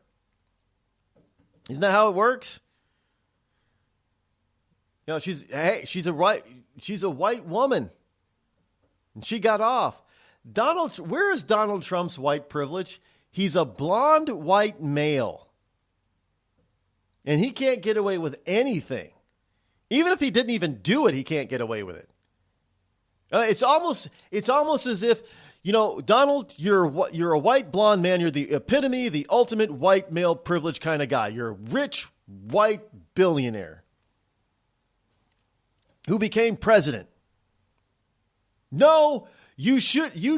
Isn't that how it works? She's a white woman. And she got off. Where is Donald Trump's white privilege? He's a blonde white male. And he can't get away with anything. Even if he didn't even do it, he can't get away with it. It's almost as if, Donald, you're a white blonde man. You're the epitome, the ultimate white male privilege kind of guy. You're a rich white billionaire who became president. No, you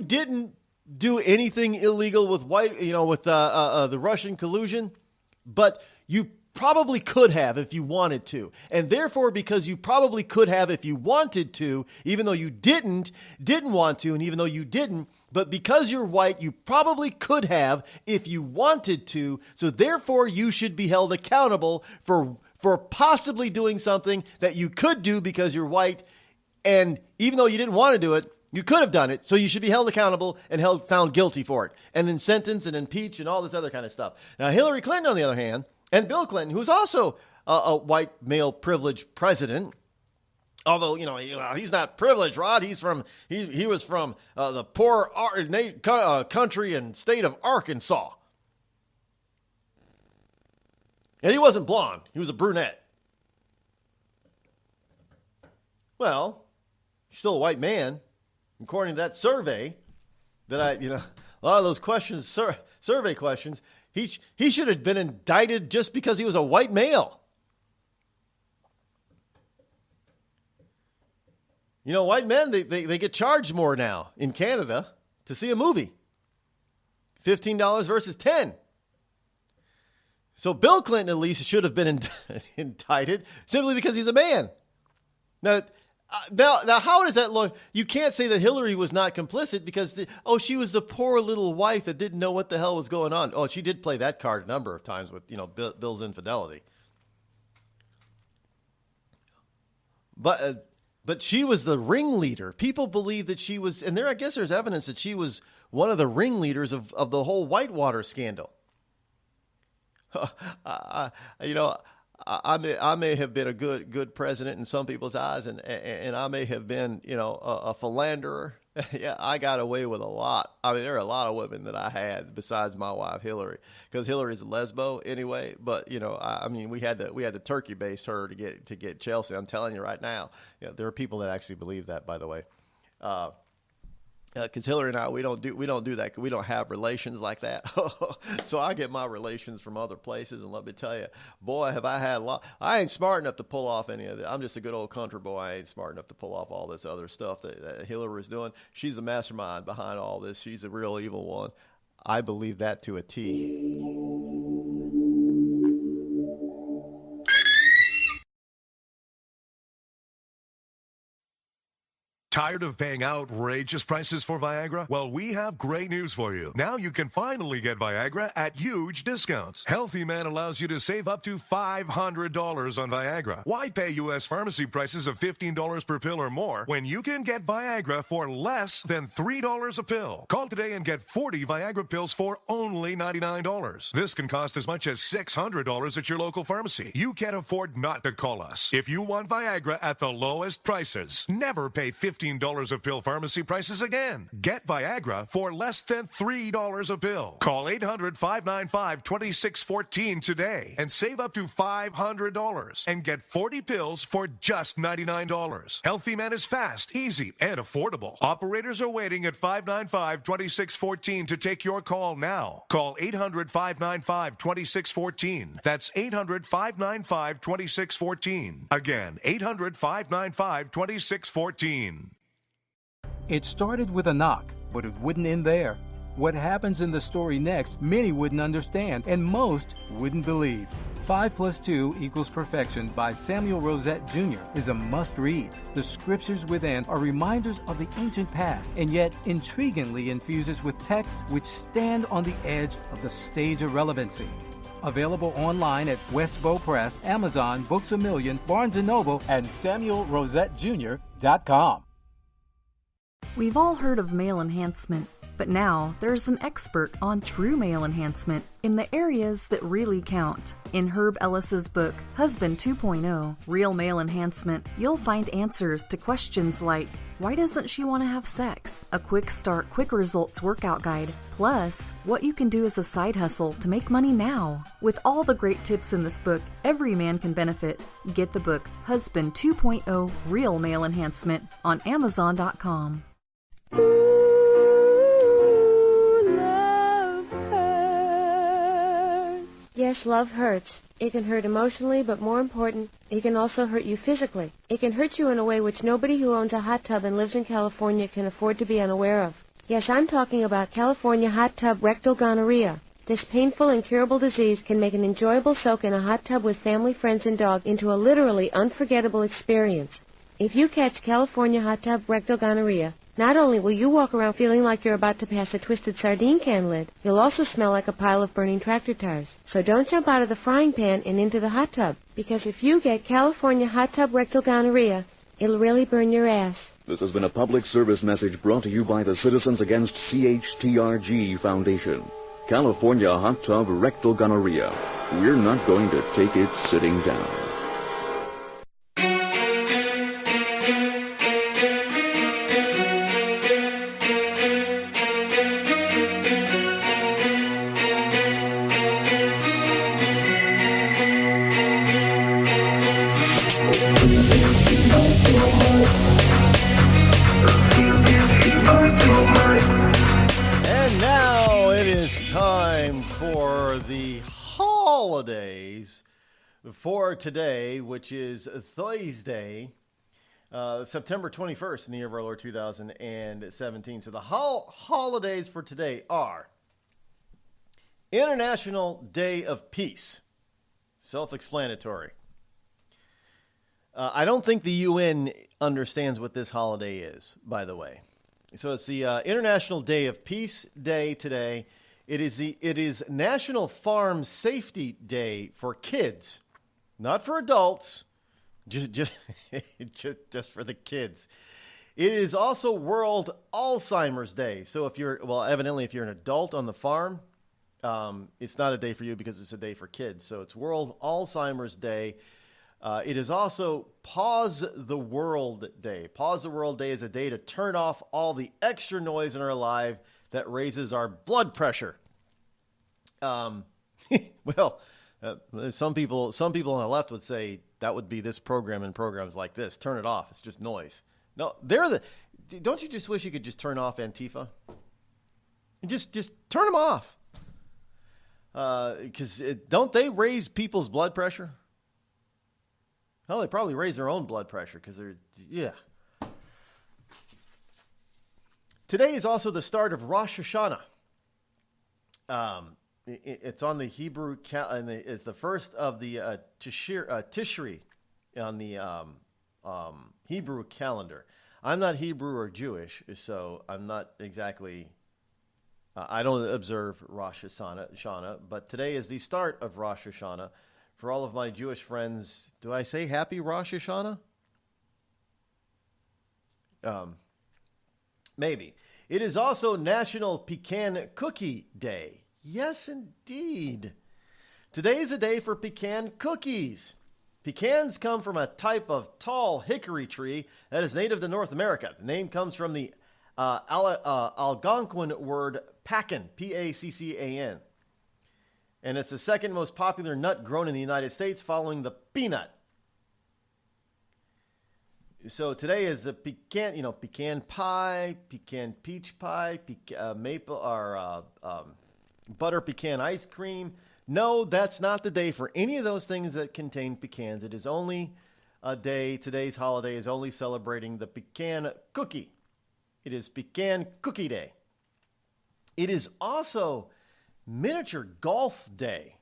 didn't do anything illegal with the Russian collusion, but you probably could have if you wanted to. And therefore, because you probably could have if you wanted to, even though you didn't want to, and even though you didn't, but because you're white, you probably could have if you wanted to. So therefore, you should be held accountable for possibly doing something that you could do because you're white. And even though you didn't want to do it, You could have done it, so you should be held accountable and found guilty for it, and then sentenced and impeached and all this other kind of stuff. Now, Hillary Clinton, on the other hand, and Bill Clinton, who's also a white male privileged president, although he's not privileged, Rod. He was from the poor country and state of Arkansas, and he wasn't blonde. He was a brunette. Well, he's still a white man. According to that survey, that a lot of those questions, survey questions, he should have been indicted just because he was a white male. White men, they get charged more now in Canada to see a movie. $15 versus $10. So Bill Clinton at least should have been indicted simply because he's a man. Now, how does that look? You can't say that Hillary was not complicit because, she was the poor little wife that didn't know what the hell was going on. Oh, she did play that card a number of times with, Bill's infidelity. But she was the ringleader. People believe that she was, and I guess there's evidence that she was one of the ringleaders of the whole Whitewater scandal. I may have been a good president in some people's eyes, and I may have been, a philanderer. Yeah, I got away with a lot. I mean, there are a lot of women that I had besides my wife Hillary, because Hillary's a lesbo anyway. But we had to turkey baste her to get Chelsea. I'm telling you right now, there are people that actually believe that. By the way. Because Hillary and I, we don't do that. We don't have relations like that. So I get my relations from other places, and let me tell you, boy, have I had a lot. I ain't smart enough to pull off any of that. I'm just a good old country boy. I ain't smart enough to pull off all this other stuff that Hillary is doing. She's a mastermind behind all this. She's a real evil one. I believe that to a T. Tired of paying outrageous prices for Viagra? Well, we have great news for you. Now you can finally get Viagra at huge discounts. Healthy Man allows you to save up to $500 on Viagra. Why pay U.S. pharmacy prices of $15 per pill or more when you can get Viagra for less than $3 a pill? Call today and get 40 Viagra pills for only $99. This can cost as much as $600 at your local pharmacy. You can't afford not to call us. If you want Viagra at the lowest prices, never pay $15 a pill pharmacy prices again. Get Viagra for less than $3 a pill. Call 800-595-2614 today and save up to $500 and get 40 pills for just $99. Healthy Man is fast, easy, and affordable. Operators are waiting at 595-2614 to take your call now. Call 800-595-2614. That's 800-595-2614. Again, 800-595-2614. It started with a knock, but it wouldn't end there. What happens in the story next, many wouldn't understand, and most wouldn't believe. 5 + 2 = Perfection by Samuel Rosette Jr. is a must-read. The scriptures within are reminders of the ancient past, and yet intriguingly infuses with texts which stand on the edge of the stage of relevancy. Available online at Westbow Press, Amazon, Books A Million, Barnes & Noble, and SamuelRosetteJr.com. We've all heard of male enhancement, but now there's an expert on true male enhancement in the areas that really count. In Herb Ellis's book, Husband 2.0, Real Male Enhancement, you'll find answers to questions like, why doesn't she want to have sex? A quick start, quick results workout guide, plus what you can do as a side hustle to make money now. With all the great tips in this book, every man can benefit. Get the book, Husband 2.0, Real Male Enhancement, on Amazon.com. Yes, love hurts. It can hurt emotionally, but more important, it can also hurt you physically. It can hurt you in a way which nobody who owns a hot tub and lives in California can afford to be unaware of. Yes, I'm talking about California hot tub rectal gonorrhea. This painful, incurable disease can make an enjoyable soak in a hot tub with family, friends, and dog into a literally unforgettable experience. If you catch California hot tub rectal gonorrhea, not only will you walk around feeling like you're about to pass a twisted sardine can lid, you'll also smell like a pile of burning tractor tires. So don't jump out of the frying pan and into the hot tub, because if you get California hot tub rectal gonorrhea, it'll really burn your ass. This has been a public service message brought to you by the Citizens Against CHTRG Foundation. California hot tub rectal gonorrhea. We're not going to take it sitting down. And now it is time for the holidays for today, which is Thursday, September 21st in the year of our Lord 2017. So the holidays for today are International Day of Peace. Self-explanatory. I don't think the UN understands what this holiday is, by the way. So it's the International Day of Peace Day today. It is National Farm Safety Day for kids, not for adults, just for the kids. It is also World Alzheimer's Day. So evidently if you're an adult on the farm, it's not a day for you because it's a day for kids. So it's World Alzheimer's Day. It is also Pause the World Day. Pause the World Day is a day to turn off all the extra noise in our life that raises our blood pressure. Some people on the left would say that would be this program and programs like this. Turn it off. It's just noise. No, don't you just wish you could just turn off Antifa? Just turn them off. Because don't they raise people's blood pressure? Oh, they probably raise their own blood pressure because yeah. Today is also the start of Rosh Hashanah. It's on the Hebrew calendar. It's the first of the Tishri on the Hebrew calendar. I'm not Hebrew or Jewish, so I'm not exactly. I don't observe Rosh Hashanah, but today is the start of Rosh Hashanah. For all of my Jewish friends, do I say Happy Rosh Hashanah? Maybe. It is also National Pecan Cookie Day. Yes, indeed. Today is a day for pecan cookies. Pecans come from a type of tall hickory tree that is native to North America. The name comes from the Algonquin word paccan, P-A-C-C-A-N. And it's the second most popular nut grown in the United States following the peanut. So today is the pecan pie, pecan peach pie, maple or butter pecan ice cream. No, that's not the day for any of those things that contain pecans. It is only a day, today's holiday is only celebrating the pecan cookie. It is Pecan Cookie Day. It is also Miniature Golf Day.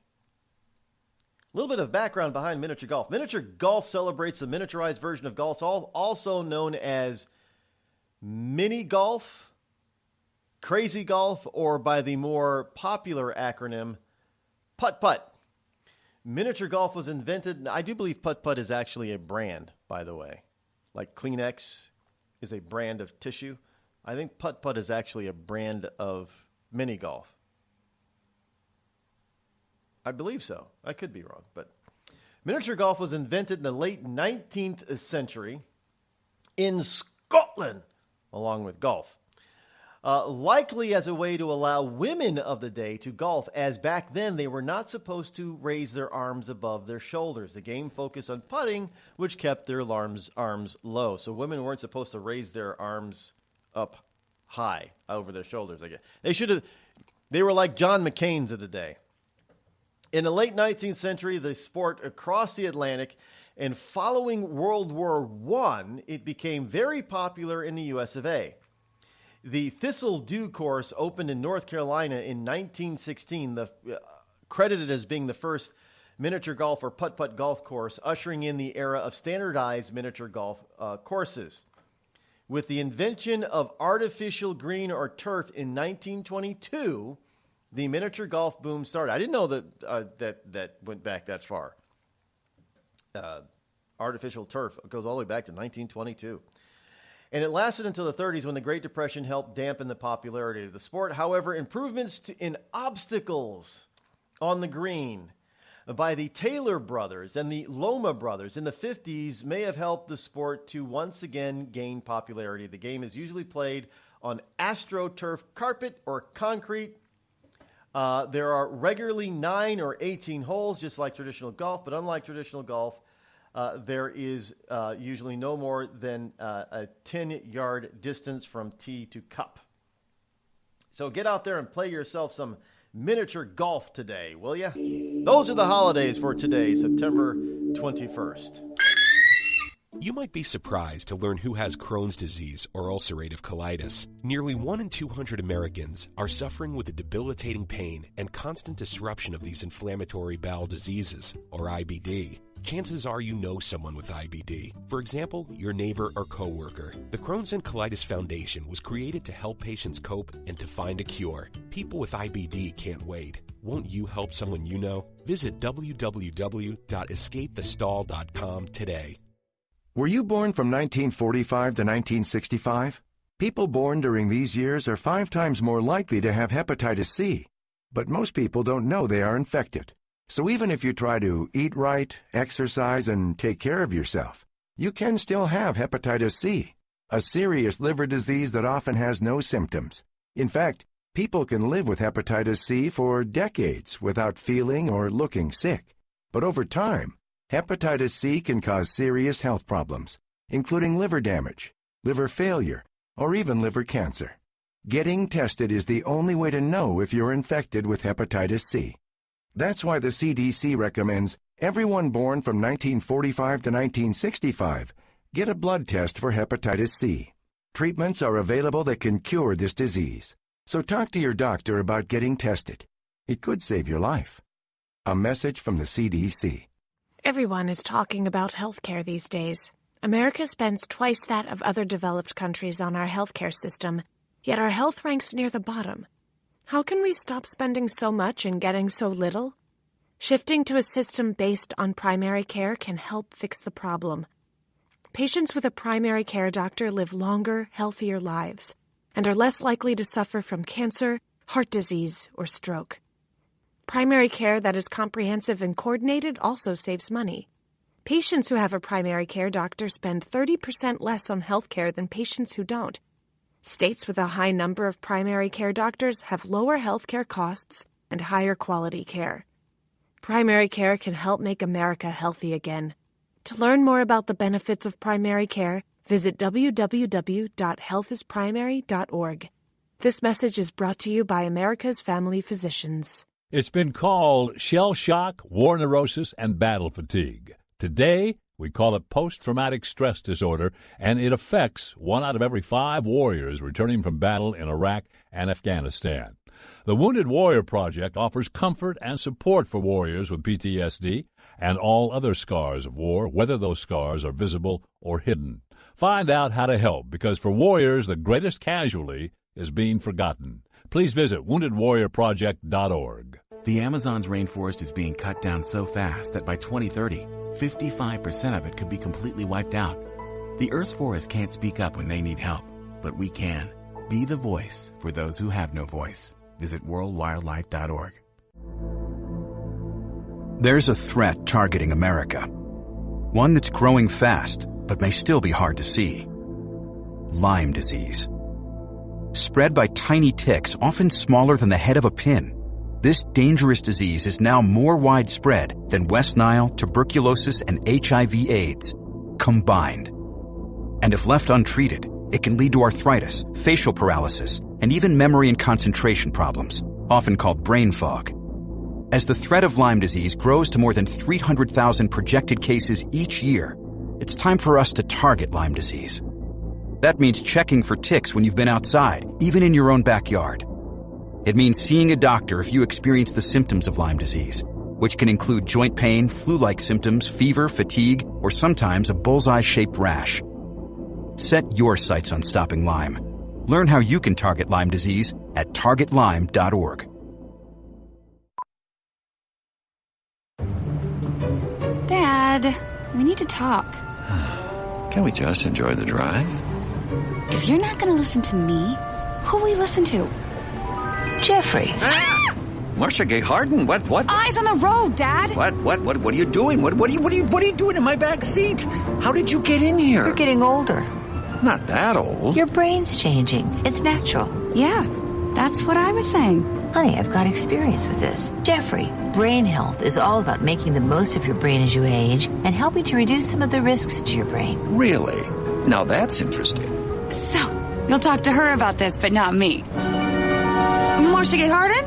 A little bit of background behind miniature golf. Miniature golf celebrates the miniaturized version of golf, also known as mini golf, crazy golf, or by the more popular acronym, putt-putt. Miniature golf was invented, I do believe putt-putt is actually a brand, by the way. Like Kleenex is a brand of tissue. I think putt-putt is actually a brand of mini golf. I believe so. I could be wrong, but miniature golf was invented in the late 19th century in Scotland, along with golf. Likely as a way to allow women of the day to golf, as back then they were not supposed to raise their arms above their shoulders. The game focused on putting, which kept their arms low. So women weren't supposed to raise their arms up high over their shoulders. I guess they were like John McCain's of the day. In the late 19th century, the sport across the Atlantic, and following World War I, it became very popular in the US of A. The Thistle Dew course opened in North Carolina in 1916, credited as being the first miniature golf or putt-putt golf course, ushering in the era of standardized miniature golf courses. With the invention of artificial green or turf in 1922, the miniature golf boom started. I didn't know that went back that far. Artificial turf goes all the way back to 1922. And it lasted until the 30s when the Great Depression helped dampen the popularity of the sport. However, improvements in obstacles on the green by the Taylor brothers and the Loma brothers in the 50s may have helped the sport to once again gain popularity. The game is usually played on AstroTurf carpet or concrete. There are regularly 9 or 18 holes, just like traditional golf, but unlike traditional golf, there is usually no more than a 10-yard distance from tee to cup. So get out there and play yourself some miniature golf today, will you? Those are the holidays for today, September 21st. You might be surprised to learn who has Crohn's disease or ulcerative colitis. Nearly 1 in 200 Americans are suffering with the debilitating pain and constant disruption of these inflammatory bowel diseases, or IBD. Chances are you know someone with IBD. For example, your neighbor or coworker. The Crohn's and Colitis Foundation was created to help patients cope and to find a cure. People with IBD can't wait. Won't you help someone you know? Visit www.escapethestall.com today. Were you born from 1945 to 1965? People born during these years are 5 times more likely to have hepatitis C. But most people don't know they are infected. So even if you try to eat right, exercise, and take care of yourself, you can still have hepatitis C, a serious liver disease that often has no symptoms. In fact, people can live with hepatitis C for decades without feeling or looking sick. But over time, hepatitis C can cause serious health problems, including liver damage, liver failure, or even liver cancer. Getting tested is the only way to know if you're infected with hepatitis C. That's why the CDC recommends everyone born from 1945 to 1965 get a blood test for hepatitis C. Treatments are available that can cure this disease. So talk to your doctor about getting tested. It could save your life. A message from the CDC. Everyone is talking about healthcare these days. America spends twice that of other developed countries on our healthcare system, yet our health ranks near the bottom. How can we stop spending so much and getting so little? Shifting to a system based on primary care can help fix the problem. Patients with a primary care doctor live longer, healthier lives and are less likely to suffer from cancer, heart disease, or stroke. Primary care that is comprehensive and coordinated also saves money. Patients who have a primary care doctor spend 30% less on health care than patients who don't. States with a high number of primary care doctors have lower health care costs and higher quality care. Primary care can help make America healthy again. To learn more about the benefits of primary care, visit www.healthisprimary.org. This message is brought to you by America's Family Physicians. It's been called shell shock, war neurosis, and battle fatigue. Today, we call it post-traumatic stress disorder, and it affects 1 out of every 5 warriors returning from battle in Iraq and Afghanistan. The Wounded Warrior Project offers comfort and support for warriors with PTSD and all other scars of war, whether those scars are visible or hidden. Find out how to help, because for warriors, the greatest casualty is being forgotten. Please visit woundedwarriorproject.org. The Amazon's rainforest is being cut down so fast that by 2030, 55% of it could be completely wiped out. The Earth's forests can't speak up when they need help, but we can. Be the voice for those who have no voice. Visit worldwildlife.org. There's a threat targeting America. One that's growing fast, but may still be hard to see. Lyme disease. Spread by tiny ticks, often smaller than the head of a pin. This dangerous disease is now more widespread than West Nile, tuberculosis, and HIV/AIDS combined. And if left untreated, it can lead to arthritis, facial paralysis, and even memory and concentration problems, often called brain fog. As the threat of Lyme disease grows to more than 300,000 projected cases each year, it's time for us to target Lyme disease. That means checking for ticks when you've been outside, even in your own backyard. It means seeing a doctor if you experience the symptoms of Lyme disease, which can include joint pain, flu-like symptoms, fever, fatigue, or sometimes a bullseye-shaped rash. Set your sights on stopping Lyme. Learn how you can target Lyme disease at targetlyme.org. Dad, we need to talk. Can we just enjoy the drive? If you're not going to listen to me, who will you listen to? Jeffrey. Ah! Marcia Gay Harden, what? Eyes on the road, Dad. What are you doing? What are you doing in my back seat? How did you get in here? You're getting older. Not that old. Your brain's changing. It's natural. Yeah, that's what I was saying. Honey, I've got experience with this. Jeffrey, brain health is all about making the most of your brain as you age and helping to reduce some of the risks to your brain. Really? Now that's interesting. So, you'll talk to her about this, but not me. Marcia Gay Harden?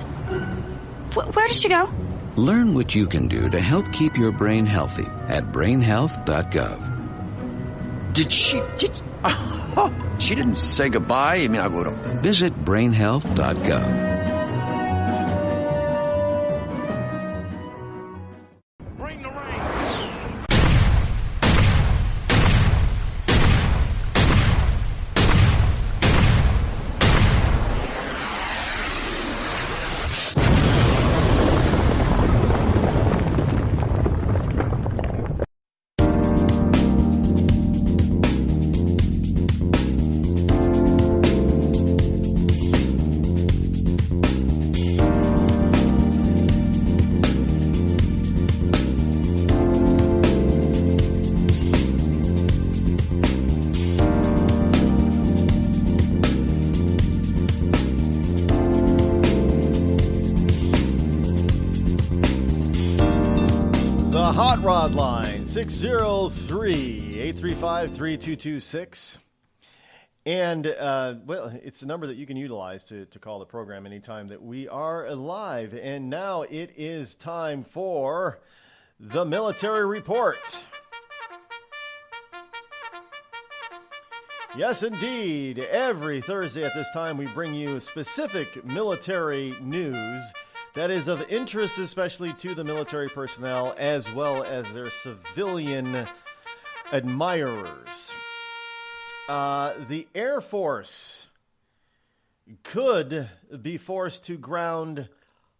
Where did she go? Learn what you can do to help keep your brain healthy at brainhealth.gov. She didn't say goodbye? I mean, I would have. Visit brainhealth.gov. Rod line 603-835-3226. And, well, it's a number that you can utilize to call the program anytime that we are live. And now it is time for the Military Report. Yes, indeed. Every Thursday at this time, we bring you specific military news that is of interest, especially to the military personnel as well as their civilian admirers. The Air Force could be forced to ground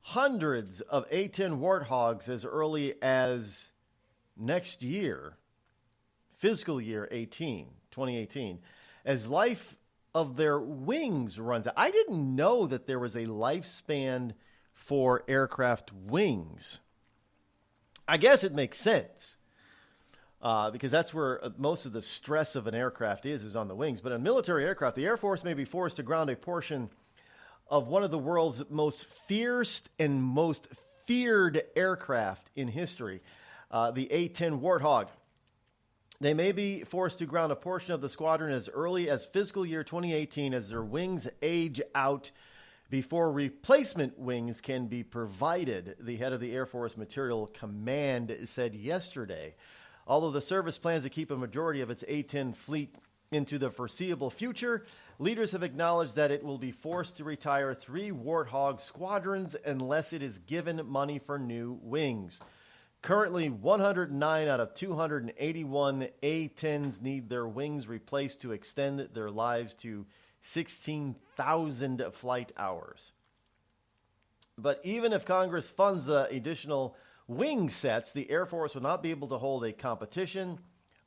hundreds of A-10 Warthogs as early as next year, fiscal year 2018, as life of their wings runs out. I didn't know that there was a lifespan for aircraft wings. I guess it makes sense because that's where most of the stress of an aircraft is on the wings. But on military aircraft, the Air Force may be forced to ground a portion of one of the world's most fierce and most feared aircraft in history, the A-10 Warthog. They may be forced to ground a portion of the squadron as early as fiscal year 2018 as their wings age out before replacement wings can be provided, the head of the Air Force Materiel Command said yesterday. Although the service plans to keep a majority of its A-10 fleet into the foreseeable future, leaders have acknowledged that it will be forced to retire 3 Warthog squadrons unless it is given money for new wings. Currently, 109 out of 281 A-10s need their wings replaced to extend their lives to 16,000 flight hours. But even if Congress funds the additional wing sets, the Air Force will not be able to hold a competition,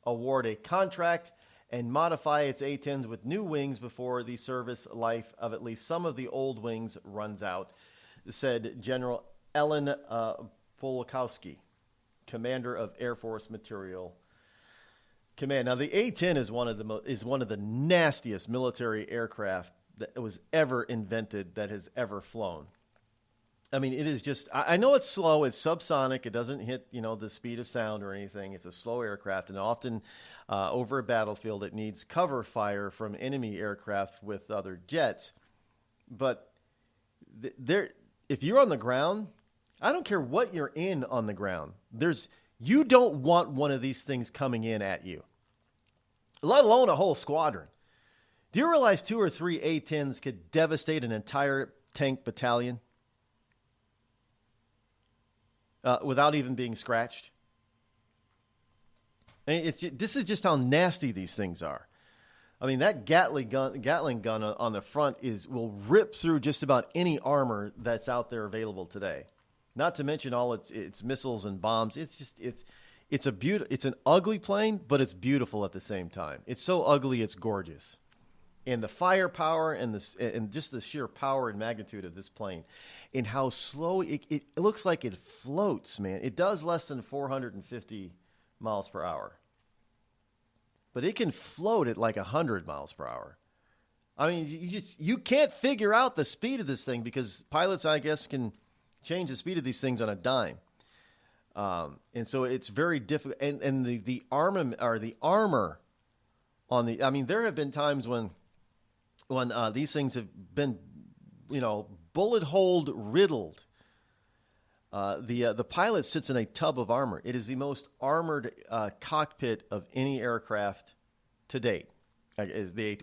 award a contract, and modify its A-10s with new wings before the service life of at least some of the old wings runs out, said General Ellen Polakowski, commander of Air Force Materiel Command. Now, the A-10 is one of the nastiest military aircraft that was ever invented, that has ever flown. I mean, it is just, I know it's slow, it's subsonic, it doesn't hit, the speed of sound or anything. It's a slow aircraft, and often over a battlefield it needs cover fire from enemy aircraft with other jets. But if you're on the ground, I don't care what you're in on the ground. You don't want one of these things coming in at you, let alone a whole squadron. Do you realize 2 or 3 A-10s could devastate an entire tank battalion without even being scratched? I mean, this is just how nasty these things are. I mean, that Gatling gun on the front will rip through just about any armor that's out there available today. Not to mention all its missiles and bombs. It's an ugly plane, but it's beautiful at the same time. It's so ugly, it's gorgeous. And the firepower and just the sheer power and magnitude of this plane, and how slow it looks like it floats, man. It does less than 450 miles per hour, but it can float at like 100 miles per hour. I mean, you can't figure out the speed of this thing because pilots, I guess, can change the speed of these things on a dime. And so it's very difficult. And the armor on the, I mean, there have been times when these things have been, bullet hole riddled. The pilot sits in a tub of armor. It is the most armored cockpit of any aircraft to date. They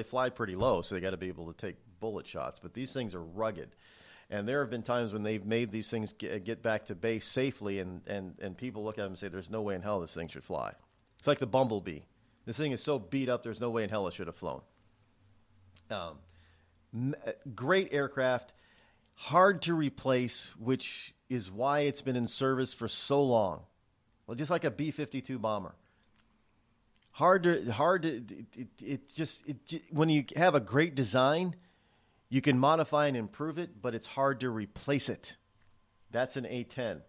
fly pretty low, so they got to be able to take bullet shots. But these things are rugged, and there have been times when they've made these things get back to base safely, and people look at them and say, "There's no way in hell this thing should fly." It's like the Bumblebee. This thing is so beat up, there's no way in hell it should have flown. Great aircraft, hard to replace, which is why it's been in service for so long. Well, just like a B-52 bomber. When you have a great design, you can modify and improve it, but it's hard to replace it. That's an A-10.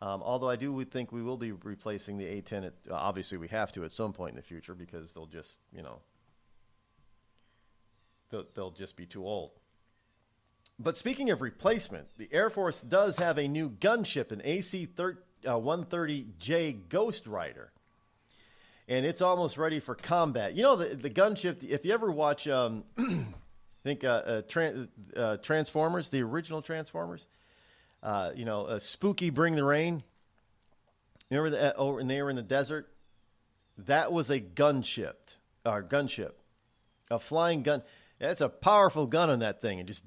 Although I would think we will be replacing the A-10. Obviously, we have to at some point in the future because they'll just, they'll just be too old. But speaking of replacement, the Air Force does have a new gunship, an AC-130J Ghost Rider. And it's almost ready for combat. The gunship, if you ever watch, Transformers, the original Transformers, Spooky Bring the Rain. Remember that? And they were in the desert. That was a gunship, a flying gun. That's a powerful gun on that thing, and just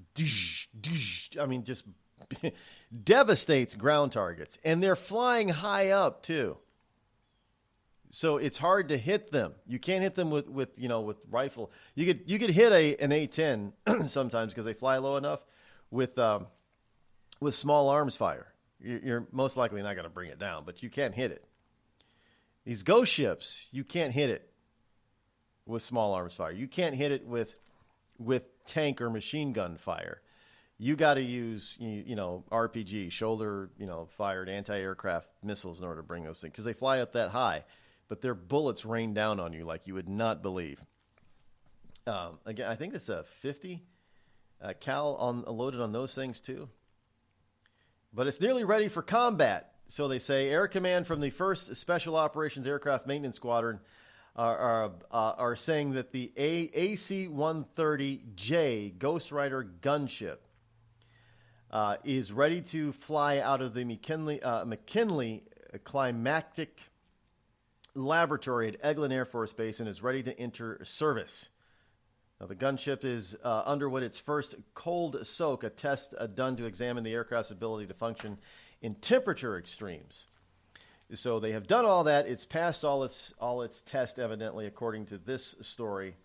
devastates ground targets. And they're flying high up too, so it's hard to hit them. You can't hit them with rifle. You could hit an A-10 sometimes because they fly low enough with small arms fire. You're most likely not going to bring it down, but you can't hit it. These ghost ships, you can't hit it with small arms fire. You can't hit it with tank or machine gun fire. You got to use RPG, shoulder fired anti-aircraft missiles in order to bring those things, because they fly up that high, but their bullets rain down on you like you would not believe. Again, I think it's a 50 cal loaded on those things too. But it's nearly ready for combat, so they say. Air Command from the 1st Special Operations Aircraft Maintenance Squadron are saying that the AC-130J Ghost Rider gunship is ready to fly out of the McKinley Climactic Laboratory at Eglin Air Force Base and is ready to enter service. Now, the gunship is underwent its first cold soak, a test done to examine the aircraft's ability to function in temperature extremes. So they have done all that. It's passed all its tests, evidently, according to this story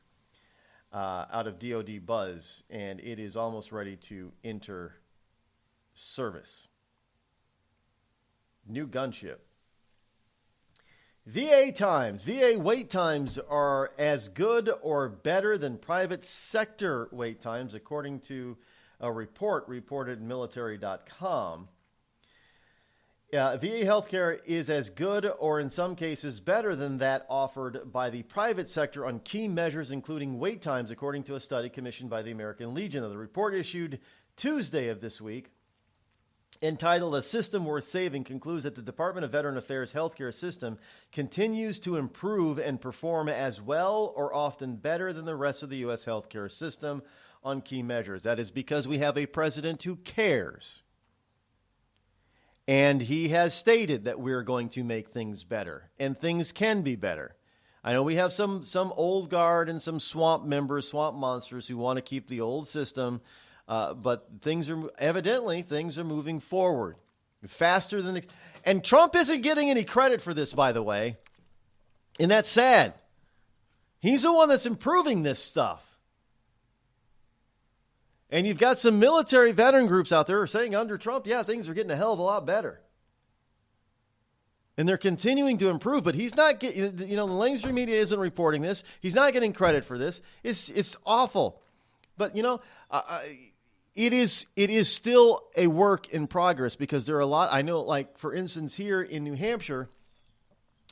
out of DoD Buzz, and it is almost ready to enter service. New gunship. VA wait times are as good or better than private sector wait times, according to a report reported in military.com. VA healthcare is as good or in some cases better than that offered by the private sector on key measures, including wait times, according to a study commissioned by the American Legion. The report issued Tuesday of this week, entitled "A System Worth Saving," concludes that the Department of Veteran Affairs healthcare system continues to improve and perform as well or often better than the rest of the U.S. healthcare system on key measures. That is because we have a president who cares. And he has stated that we're going to make things better, and things can be better. I know we have some old guard and some swamp monsters who want to keep the old system, but things are moving forward faster than. And Trump isn't getting any credit for this, by the way, and that's sad. He's the one that's improving this stuff. And you've got some military veteran groups out there who are saying under Trump, yeah, things are getting a hell of a lot better. And they're continuing to improve, but he's not getting, the mainstream media isn't reporting this. He's not getting credit for this. It's awful. But, it is still a work in progress because there are a lot. I know, like, for instance, here in New Hampshire,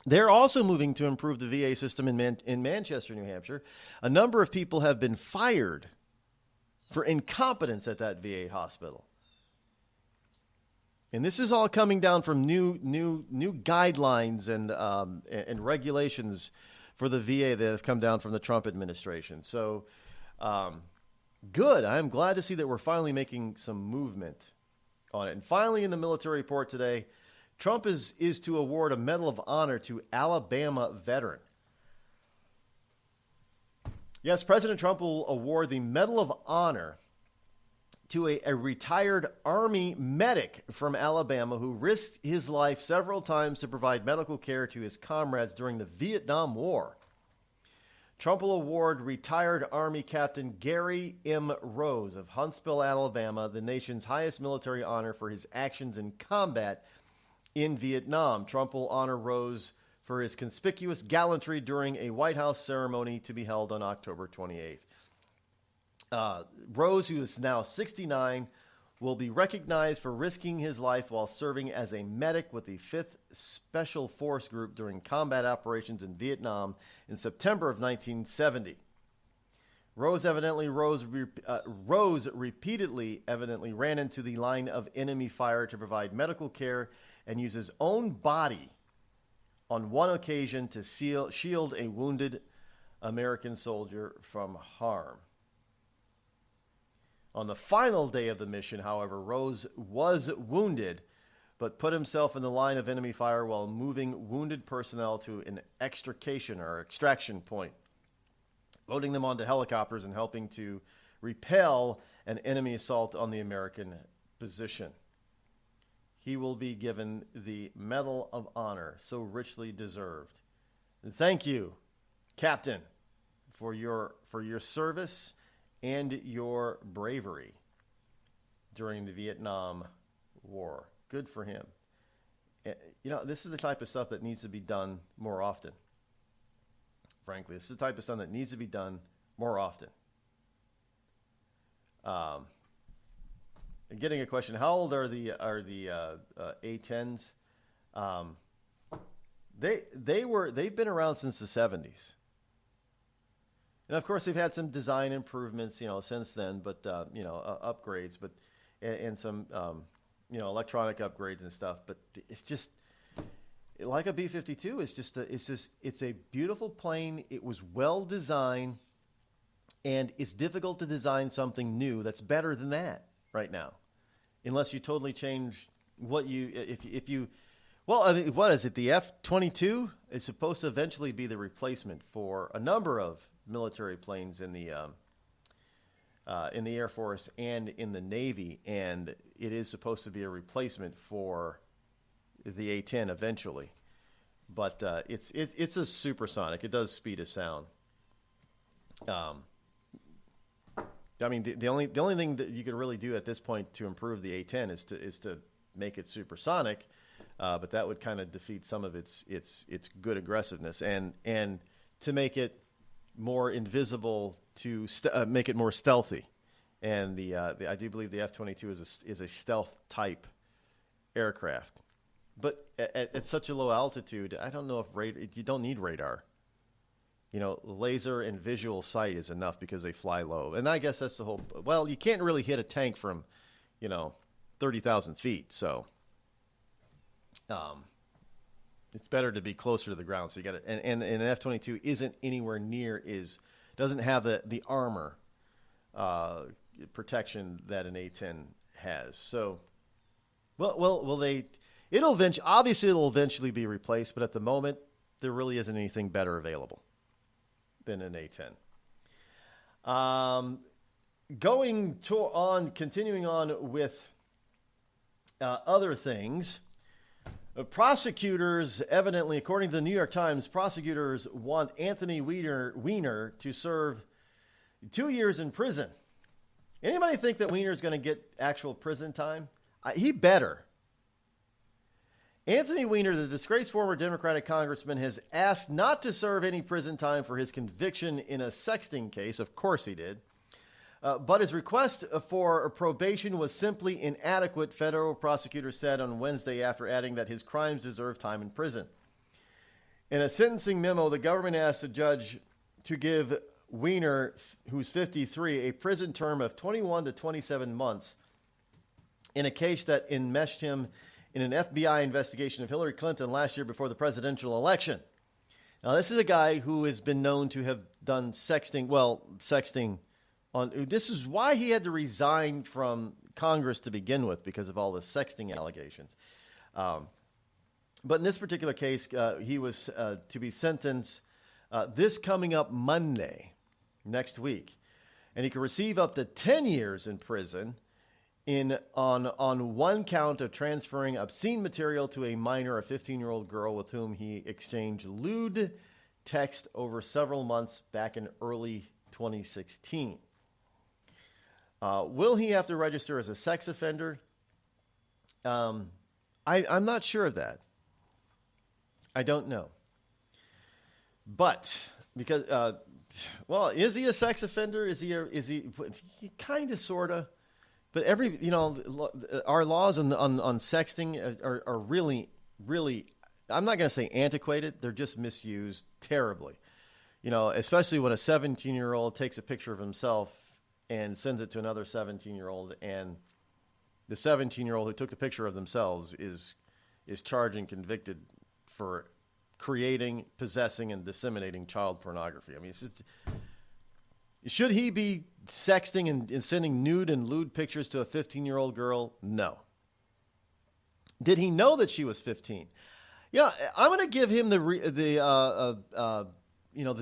they're also moving to improve the VA system in Manchester, New Hampshire. A number of people have been fired for incompetence at that VA hospital. And this is all coming down from new guidelines and regulations for the VA that have come down from the Trump administration. So, good. I'm glad to see that we're finally making some movement on it. And finally, in the military report today, Trump is to award a Medal of Honor to Alabama veteran. Yes, President Trump will award the Medal of Honor to a retired Army medic from Alabama who risked his life several times to provide medical care to his comrades during the Vietnam War. Trump will award retired Army Captain Gary M. Rose of Huntsville, Alabama, the nation's highest military honor for his actions in combat in Vietnam. Trump will honor Rose for his conspicuous gallantry during a White House ceremony to be held on October 28th. Rose, who is now 69, will be recognized for risking his life while serving as a medic with the 5th Special Force Group during combat operations in Vietnam in September of 1970. Rose repeatedly ran into the line of enemy fire to provide medical care and used his own body on one occasion to shield a wounded American soldier from harm. On the final day of the mission, however, Rose was wounded, but put himself in the line of enemy fire while moving wounded personnel to an extraction point, loading them onto helicopters and helping to repel an enemy assault on the American position. He will be given the Medal of Honor, so richly deserved. And thank you, Captain, for your service and your bravery during the Vietnam War. Good for him. This is the type of stuff that needs to be done more often. Frankly, this is the type of stuff that needs to be done more often. Getting a question: how old are the A-10s? They've been around since the 70s. And of course, they've had some design improvements, since then, but upgrades, but and some electronic upgrades and stuff. But it's just like a B-52. It's a beautiful plane. It was well designed, and it's difficult to design something new that's better than that right now, unless you totally change what you. Well, I mean, what is it? The F-22 is supposed to eventually be the replacement for a number of military planes in the Air Force and in the Navy, and it is supposed to be a replacement for the A-10 eventually. But it's a supersonic. It does speed of sound. I mean, the only thing that you could really do at this point to improve the A-10 is to make it supersonic, but that would kind of defeat some of its good aggressiveness, and to make it more invisible, to make it more stealthy. And I do believe the F-22 is a stealth type aircraft. But at such a low altitude, I don't know if you don't need radar. Laser and visual sight is enough because they fly low. And I guess that's the whole. Well, you can't really hit a tank from, 30,000 feet. So, it's better to be closer to the ground. So you got it. And an F-22 isn't anywhere near doesn't have the armor protection that an A-10 has. So, it'll eventually be replaced, but at the moment there really isn't anything better available than an A-10. Continuing on with other things. Prosecutors, evidently, according to the New York Times, prosecutors want Anthony Weiner to serve 2 years in prison. Anybody think that Weiner is going to get actual prison time? He better. Anthony Weiner, the disgraced former Democratic congressman, has asked not to serve any prison time for his conviction in a sexting case. Of course he did. But his request for probation was simply inadequate, federal prosecutors said on Wednesday, after adding that his crimes deserve time in prison. In a sentencing memo, the government asked the judge to give Weiner, who's 53, a prison term of 21 to 27 months in a case that enmeshed him in an FBI investigation of Hillary Clinton last year before the presidential election. Now, this is a guy who has been known to have done sexting. This is why he had to resign from Congress to begin with, because of all the sexting allegations. But in this particular case, he was to be sentenced this coming up Monday, next week. And he could receive up to 10 years in prison on one count of transferring obscene material to a minor, a 15-year-old girl with whom he exchanged lewd text over several months back in early 2016. Will he have to register as a sex offender? I'm not sure of that. I don't know. But because, is he a sex offender? Is he kind of, sort of? But our laws on sexting are really, really, I'm not going to say antiquated. They're just misused terribly. Especially when a 17-year-old takes a picture of himself and sends it to another 17-year-old, and the 17-year-old who took the picture of themselves is charged and convicted for creating, possessing, and disseminating child pornography. I mean, should he be sexting and sending nude and lewd pictures to a 15-year-old girl? No. Did he know that she was 15? I'm going to give him the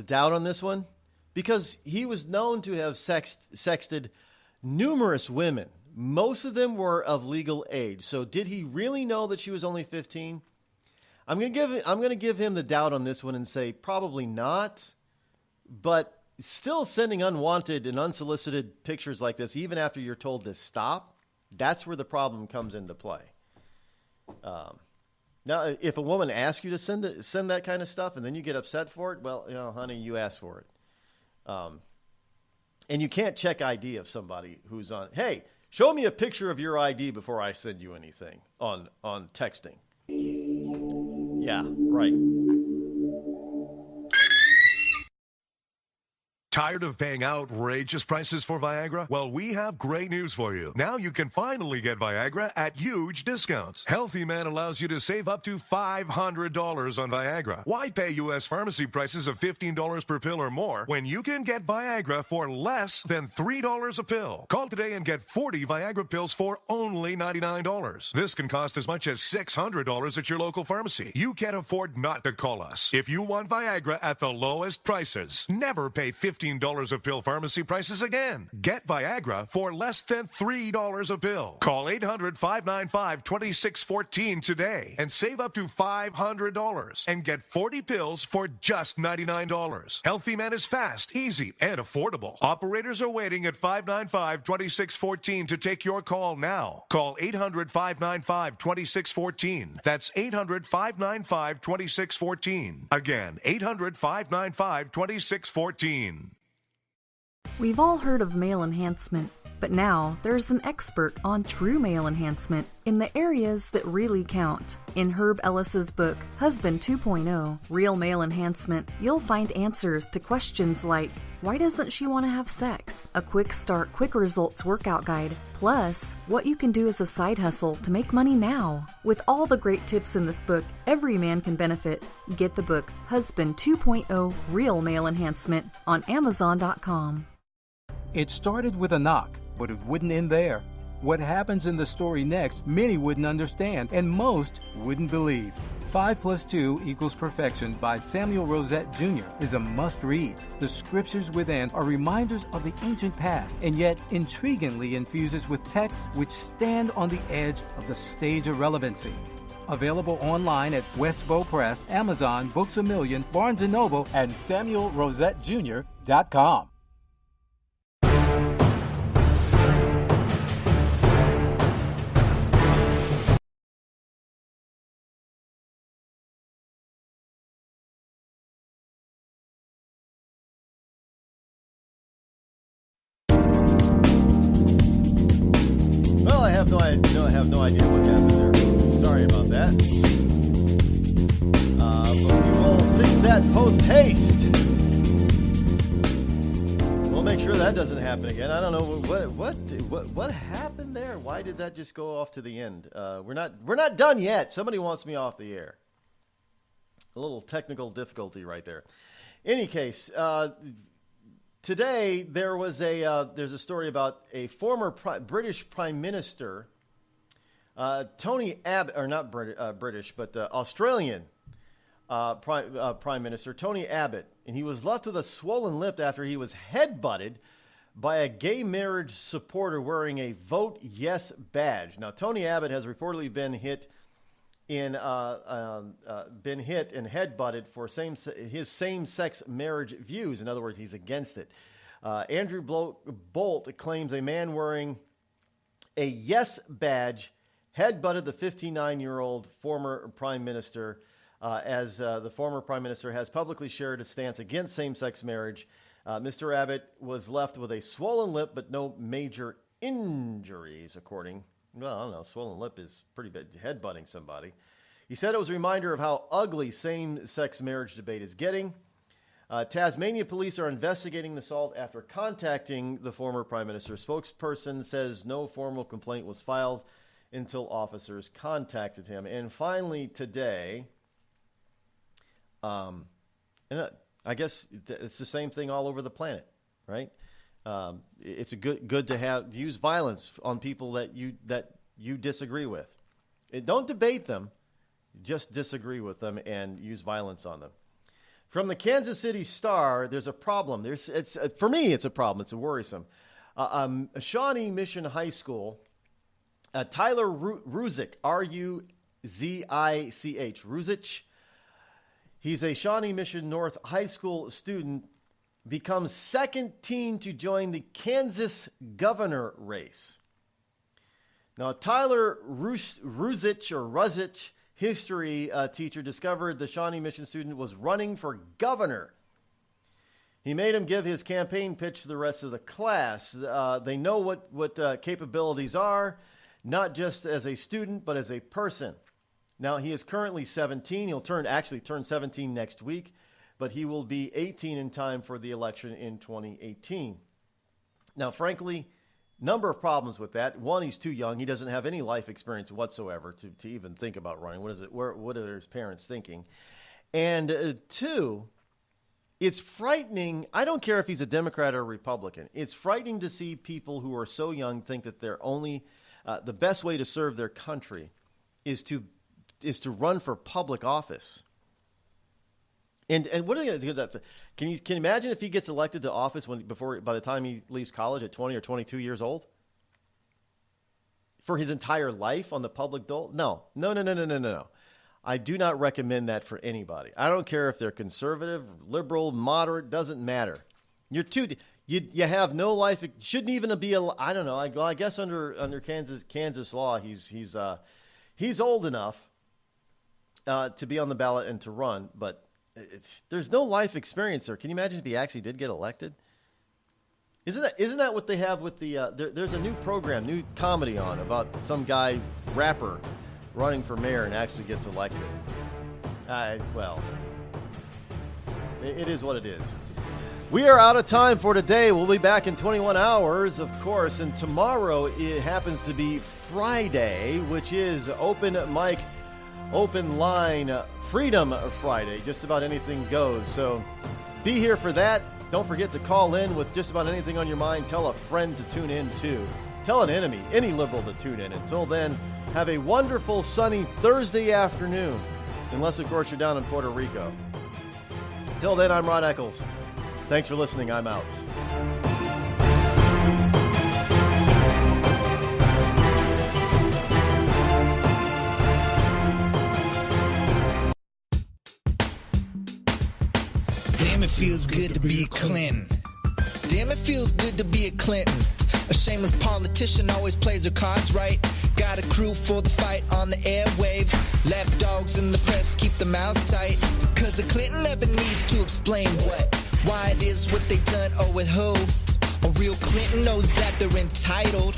doubt on this one, because he was known to have sexted numerous women. Most of them were of legal age. So did he really know that she was only 15? I'm going to give him the doubt on this one and say probably not. But still sending unwanted and unsolicited pictures like this, even after you're told to stop, that's where the problem comes into play. Now, if a woman asks you to send that kind of stuff and then you get upset for it, well, honey, you asked for it. And you can't check ID of somebody who's on, hey, show me a picture of your ID before I send you anything on texting. Yeah, right. Tired of paying outrageous prices for Viagra? Well, we have great news for you. Now you can finally get Viagra at huge discounts. Healthy Man allows you to save up to $500 on Viagra. Why pay U.S. pharmacy prices of $15 per pill or more when you can get Viagra for less than $3 a pill? Call today and get 40 Viagra pills for only $99. This can cost as much as $600 at your local pharmacy. You can't afford not to call us. If you want Viagra at the lowest prices, never pay $15 a pill pharmacy prices again. Get Viagra for less than $3 a pill. Call 800-595-2614 today and save up to $500 and get 40 pills for just $99. Healthy Man is fast, easy, and affordable. Operators are waiting at 595-2614 to take your call now. Call 800-595-2614. That's 800-595-2614. Again, 800-595-2614. We've all heard of male enhancement, but now there's an expert on true male enhancement in the areas that really count. In Herb Ellis's book, Husband 2.0, Real Male Enhancement, you'll find answers to questions like, why doesn't she want to have sex? A quick start, quick results workout guide, plus what you can do as a side hustle to make money now. With all the great tips in this book, every man can benefit. Get the book, Husband 2.0, Real Male Enhancement, on Amazon.com. It started with a knock, but it wouldn't end there. What happens in the story next, many wouldn't understand, and most wouldn't believe. 5 + 2 = Perfection by Samuel Rosette Jr. is a must-read. The scriptures within are reminders of the ancient past, and yet intriguingly infuses with texts which stand on the edge of the stage of relevancy. Available online at Westbow Press, Amazon, Books A Million, Barnes & Noble, and SamuelRosetteJr.com. I have no idea what happened there. Sorry about that. But we will fix that post-haste. We'll make sure that doesn't happen again. I don't know what happened there. Why did that just go off to the end? We're not done yet. Somebody wants me off the air. A little technical difficulty right there. Any case, today there's a story about a former British Prime Minister, Tony Abbott, or not British, but Australian Prime Minister Tony Abbott, and he was left with a swollen lip after he was headbutted by a gay marriage supporter wearing a Vote Yes badge. Now, Tony Abbott has reportedly been hit and headbutted for his same-sex marriage views. In other words, he's against it. Andrew Bolt claims a man wearing a Yes badge headbutted the 59-year-old former prime minister, as the former prime minister has publicly shared a stance against same-sex marriage. Mr. Abbott was left with a swollen lip, but no major injuries, according. Well, I don't know. Swollen lip is pretty bad. Headbutting somebody. He said it was a reminder of how ugly same-sex marriage debate is getting. Tasmania police are investigating the assault after contacting the former prime minister. A spokesperson says no formal complaint was filed until officers contacted him. And finally today, and I guess it's the same thing all over the planet, right? It's a good to use violence on people that you disagree with. Don't debate them, just disagree with them and use violence on them. From the Kansas City Star, there's a problem. For me, it's a problem. It's worrisome. Shawnee Mission High School, Tyler Ruzich, R-U-Z-I-C-H, Ruzich. He's a Shawnee Mission North High School student, becomes second teen to join the Kansas governor race. Now, Tyler Ruzich, history teacher, discovered the Shawnee Mission student was running for governor. He made him give his campaign pitch to the rest of the class. They know what capabilities are, not just as a student, but as a person. Now, he is currently 17. He'll turn 17 next week, but he will be 18 in time for the election in 2018. Now, frankly, number of problems with that. One, he's too young. He doesn't have any life experience whatsoever to even think about running. What are his parents thinking? And two, it's frightening. I don't care if he's a Democrat or a Republican. It's frightening to see people who are so young think that they're only the best way to serve their country is to run for public office. And what are they going to do that? Can you imagine if he gets elected to office by the time he leaves college at 20 or 22 years old? For his entire life on the public dole? No. I do not recommend that for anybody. I don't care if they're conservative, liberal, moderate, doesn't matter. You have no life. It shouldn't even be I don't know. I guess under Kansas law, he's old enough to be on the ballot and to run, but there's no life experience there. Can you imagine if he actually did get elected? Isn't that what they have with the? There's a new program, new comedy on about some guy rapper running for mayor and actually gets elected. Well, it is what it is. We are out of time for today. We'll be back in 21 hours, of course, and tomorrow it happens to be Friday, which is open mic, open line, Freedom Friday. Just about anything goes. So be here for that. Don't forget to call in with just about anything on your mind. Tell a friend to tune in too. Tell an enemy, any liberal, to tune in. Until then, have a wonderful sunny Thursday afternoon. Unless, of course, you're down in Puerto Rico. Till then, I'm Rod Eccles. Thanks for listening. I'm out. Damn, it feels good to be a Clinton. Damn, it feels good to be a Clinton. A shameless politician always plays her cards right. Got a crew for the fight on the airwaves. Left dogs in the press, keep the mouths tight. Cause a Clinton never needs to explain why it is what they done or with who. A real Clinton knows that they're entitled.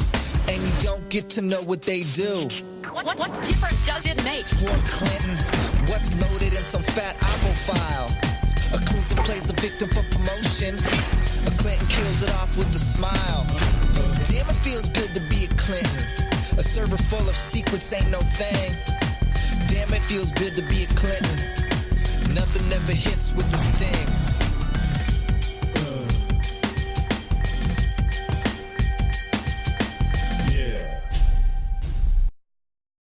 and you don't get to know what they do. What difference does it make? For Clinton, what's loaded in some fat Apple file? A Clinton plays the victim for promotion. A Clinton kills it off with a smile. Damn, it feels good to be a Clinton. A server full of secrets ain't no thing. Damn, it feels good to be a Clinton. Nothing ever hits with the sting.